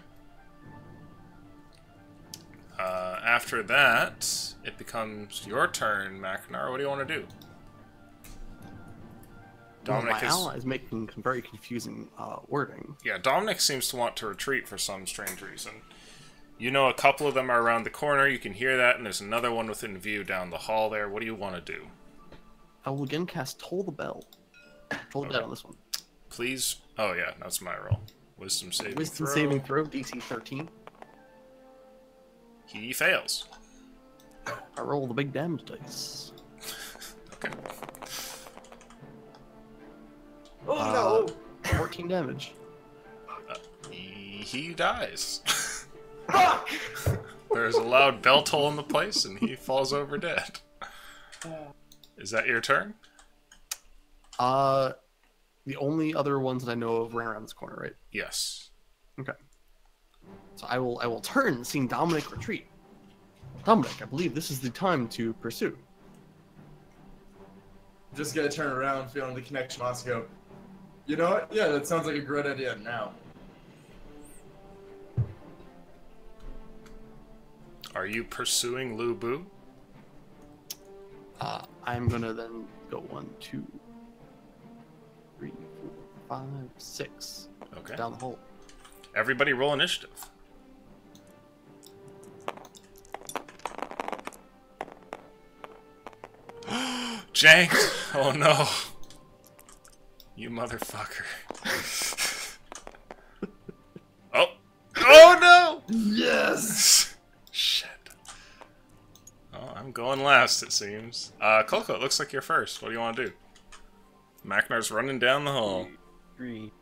After that, it becomes your turn, Mackinac. What do you want to do? Well, Dominic my is... ally is making some very confusing wording. Yeah, Dominic seems to want to retreat for some strange reason. You know a couple of them are around the corner, you can hear that, and there's another one within view down the hall there. What do you want to do? I will again cast Toll the Bell. Toll the Okay. Bell on this one. Please... Oh yeah, that's my roll. Wisdom saving Wisdom throw. saving throw, DC 13. He fails. I roll the big damage dice. Okay. Oh no! 14 damage. He dies. Fuck! There's a loud bell toll in the place, and he falls over dead. Is that your turn? The only other ones that I know of ran around this corner, right? Yes. Okay. So I will turn, seeing Dominic retreat. Dominic, I believe this is the time to pursue. Just gonna turn around, feeling the connection, also go, you know what? Yeah, that sounds like a great idea now. Are you pursuing Lu Bu? I'm gonna then go 1, 2, 3, 4, 5, 6 Okay. down the hole. Everybody roll initiative. Janked! Oh no. You motherfucker. Oh! Oh no! Yes! Shit. Oh, I'm going last, it seems. Coco, it looks like you're first. What do you want to do? Macnar's running down the hall. 3,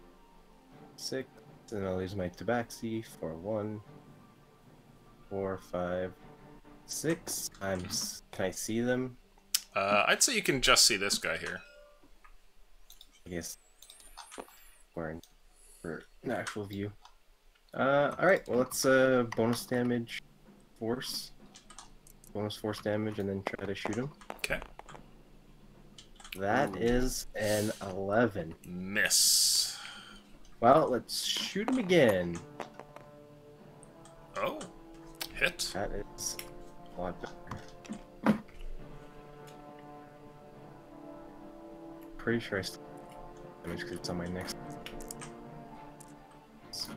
6, and I'll use my tabaxi for 1, 4, 5, 6 times. Can I see them? I'd say you can just see this guy here. I guess for an actual view. Alright, well let's bonus damage force. Bonus force damage and then try to shoot him. Okay. That is an 11. Miss. Well, let's shoot him again. Oh. Hit. That is a lot better. Pretty sure I still have damage because it's on my next. So,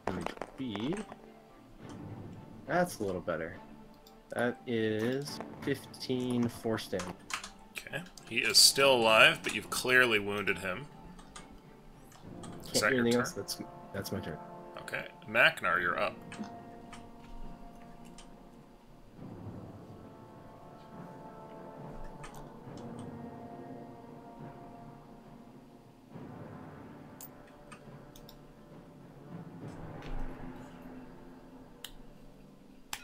damage speed. That's a little better. That is 15 force damage. Okay. He is still alive, but you've clearly wounded him. Is Can't that do your anything turn? else. That's my turn. Okay. Macnar, you're up.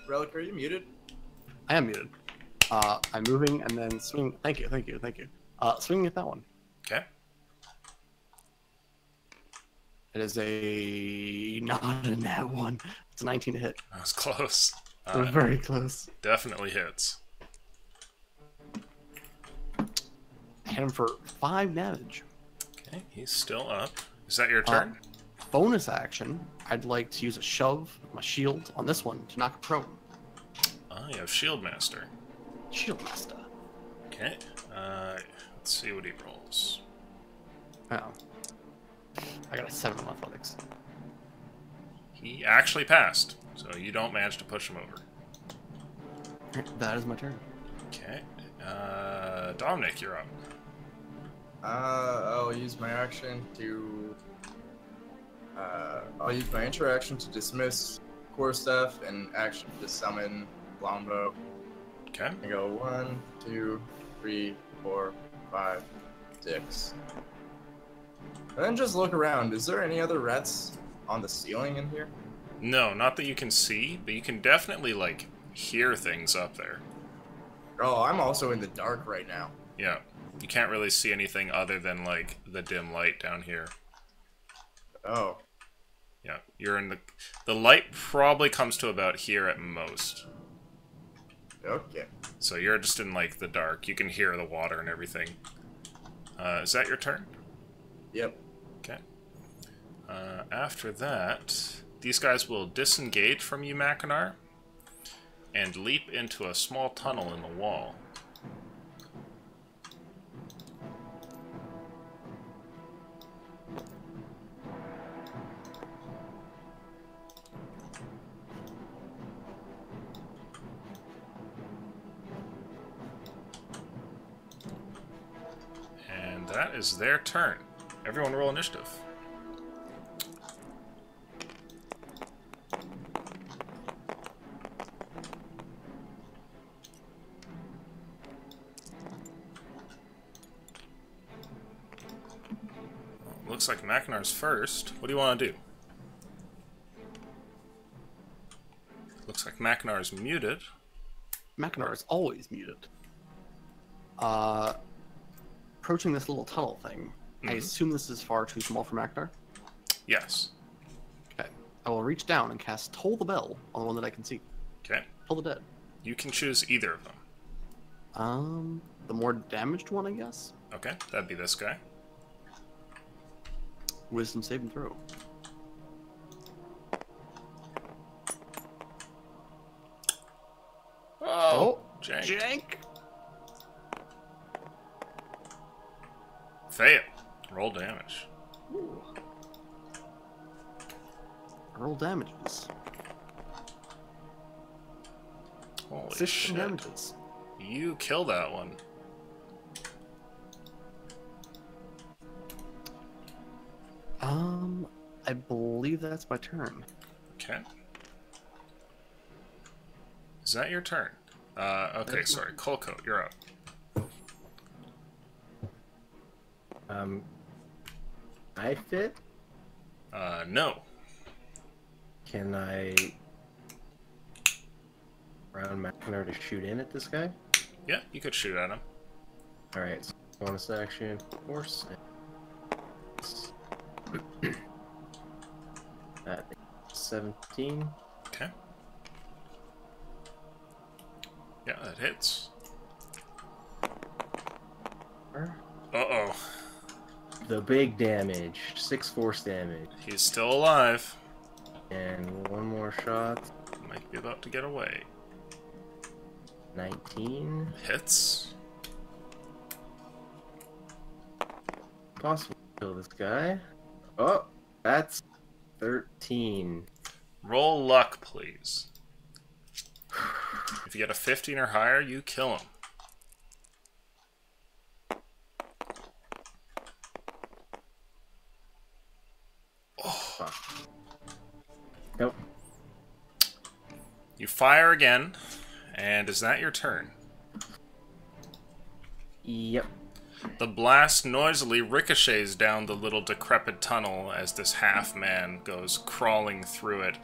Relic, are you muted? I am muted. I'm moving and then swing. Thank you, thank you, thank you. Swinging at that one. Okay. It is a not in that one. It's a 19 to hit. That was close. Very close. Definitely hits. Hit him for 5 damage. Okay, he's still up. Is that your turn? Bonus action. I'd like to use a shove, my shield, on this one to knock it prone. Oh, you have Shield Master. Shield master. Okay. Let's see what he rolls. Oh. I got a 7 on athletics. He actually passed, so you don't manage to push him over. That is my turn. Okay. Dominic, you're up. I'll use my action to. I'll use my interaction to dismiss core staff and action to summon longbow. Okay. I go 1, 2, 3, 4, 5, 6. And then just look around. Is there any other rats on the ceiling in here? No, not that you can see, but you can definitely, like, hear things up there. Oh, I'm also in the dark right now. Yeah. You can't really see anything other than, like, the dim light down here. Oh. Yeah. You're in the light probably comes to about here at most. Okay. So you're just in, like, the dark. You can hear the water and everything. Is that your turn? Yep. Okay. After that, these guys will disengage from you, Mackinac, and leap into a small tunnel in the wall. And that is their turn. Everyone roll initiative. Looks like Macnar's first. What do you want to do? Looks like Macnar's muted. Mackinac is always muted. Approaching this little tunnel thing, I assume this is far too small for Mackinac? Yes. Okay. I will reach down and cast Toll the Bell on the one that I can see. Okay. Toll the Dead. You can choose either of them. The more damaged one, I guess? Okay, that'd be this guy. Wisdom save and throw. Oh, Jank. Jank! Fail. Roll damage. Ooh. Roll damages. Holy 16 shit. damages. You kill that one. I believe that's my turn. Okay. Is that your turn? Okay, sorry. Colcoat, you're up. I fit? No. Can I round Mackinac to shoot in at this guy? Yeah, you could shoot at him. Alright, so bonus action, force. That 17. Okay. Yeah, that hits. Uh-oh. The big damage. 6 force damage. He's still alive. And one more shot. Might be about to get away. 19. Hits. Possible to kill this guy. Oh, that's 13. Roll luck, please. If you get a 15 or higher, you kill him. Fuck. Nope. You fire again, and is that your turn? Yep. The blast noisily ricochets down the little decrepit tunnel as this half-man goes crawling through it.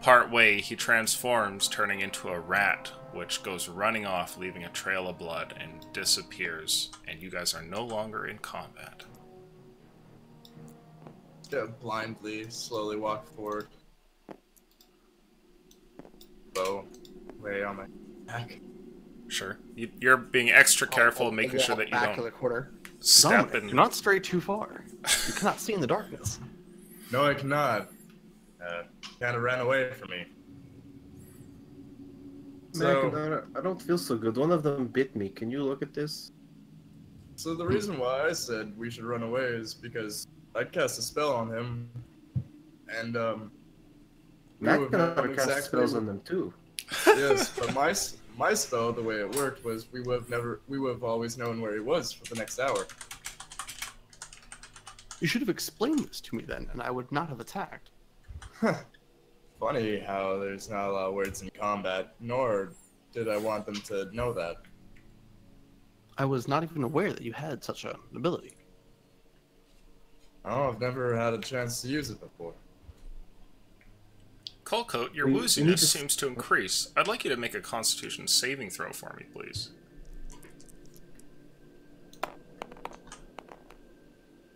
Partway, he transforms, turning into a rat, which goes running off, leaving a trail of blood, and disappears. And you guys are no longer in combat. Just gonna blindly, slowly walk forward. Bow lay on my back. Sure. You're being extra careful, I'll making walk sure that you back to don't the corner. step Dominic, in. do not stray too far. You cannot see in the darkness. No, I cannot. Kind of ran away from me. Mackinac, I don't feel so good. One of them bit me. Can you look at this? So the reason why I said we should run away is because I cast a spell on him, and we would have known Mackinac cast spells on them too. Yes, but my spell, the way it worked was we would have always known where he was for the next hour. You should have explained this to me then, and I would not have attacked. Funny how there's not a lot of words in combat, nor did I want them to know that. I was not even aware that you had such an ability. Oh, I've never had a chance to use it before. Colcoat, your We need wooziness to- seems to increase. I'd like you to make a Constitution saving throw for me, please.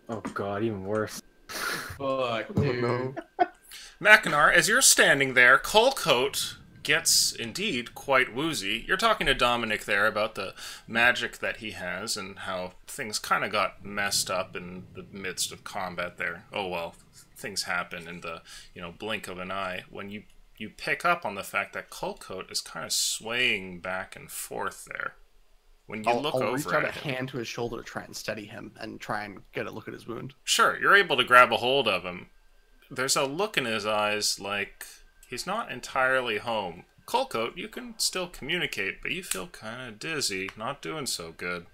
Oh god, even worse. Fuck, dude. no. Mackinac, as you're standing there, Colcoat gets indeed quite woozy. You're talking to Dominic there about the magic that he has and how things kind of got messed up in the midst of combat there. Oh well, things happen in the, blink of an eye. When you pick up on the fact that Colcoat is kind of swaying back and forth there. When you look I'll over reach out at a him, hand to his shoulder to try and steady him and try and get a look at his wound. sure, you're able to grab a hold of him. There's a look in his eyes like he's not entirely home. Colcoat, you can still communicate, but you feel kind of dizzy, not doing so good.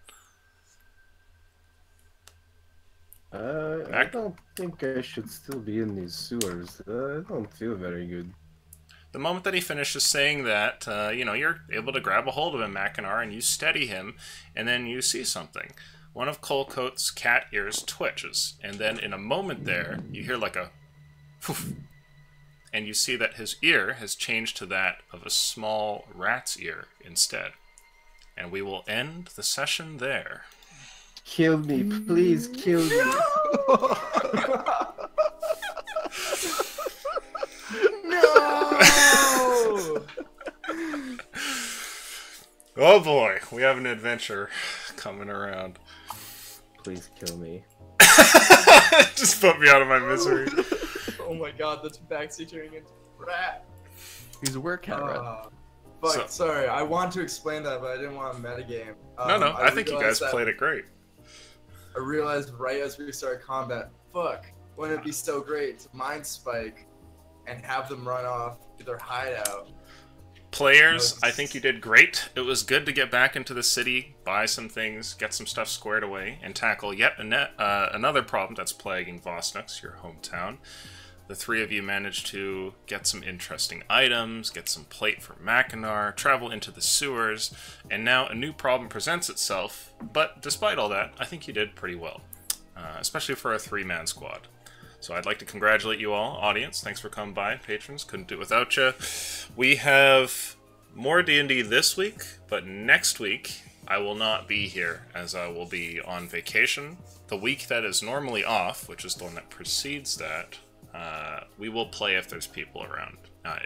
I don't think I should still be in these sewers. I don't feel very good. The moment that he finishes saying that, you're able to grab a hold of him, Mackinac, and you steady him, and then you see something. One of Colcoat's cat ears twitches, and then in a moment there, you hear like a poof, and you see that his ear has changed to that of a small rat's ear instead. And we will end the session there. Kill me, please kill me. No! Oh boy, we have an adventure coming around. Please kill me. Just put me out of my misery. Oh my god, that's backseat turning into a rat. He's a werecat rat. Fuck, So- sorry, I want to explain that, but I didn't want to metagame. No, I think you guys realized that- played it great. I realized right as we started combat, fuck, wouldn't it be so great to mind spike and have them run off to their hideout? Players, I think you did great. It was good to get back into the city, buy some things, get some stuff squared away, and tackle yet another problem that's plaguing Vostok, your hometown. The three of you managed to get some interesting items, get some plate for Mackinac, travel into the sewers, and now a new problem presents itself. But despite all that, I think you did pretty well, especially for a three-man squad. So I'd like to congratulate you all, audience. Thanks for coming by, patrons. Couldn't do it without you. We have more D&D this week, but next week I will not be here, as I will be on vacation. The week that is normally off, which is the one that precedes that, we will play if there's people around.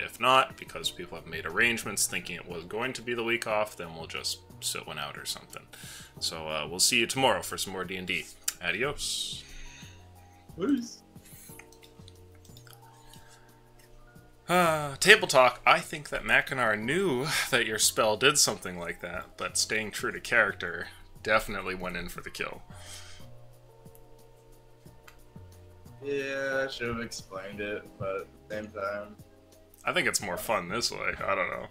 If not, because people have made arrangements thinking it was going to be the week off, then we'll just sit one out or something. So we'll see you tomorrow for some more D&D. Adios. Peace. Table talk. I think that Mackinac knew that your spell did something like that, but staying true to character definitely went in for the kill. Yeah, I should have explained it, but at the same time. I think it's more fun this way. I don't know.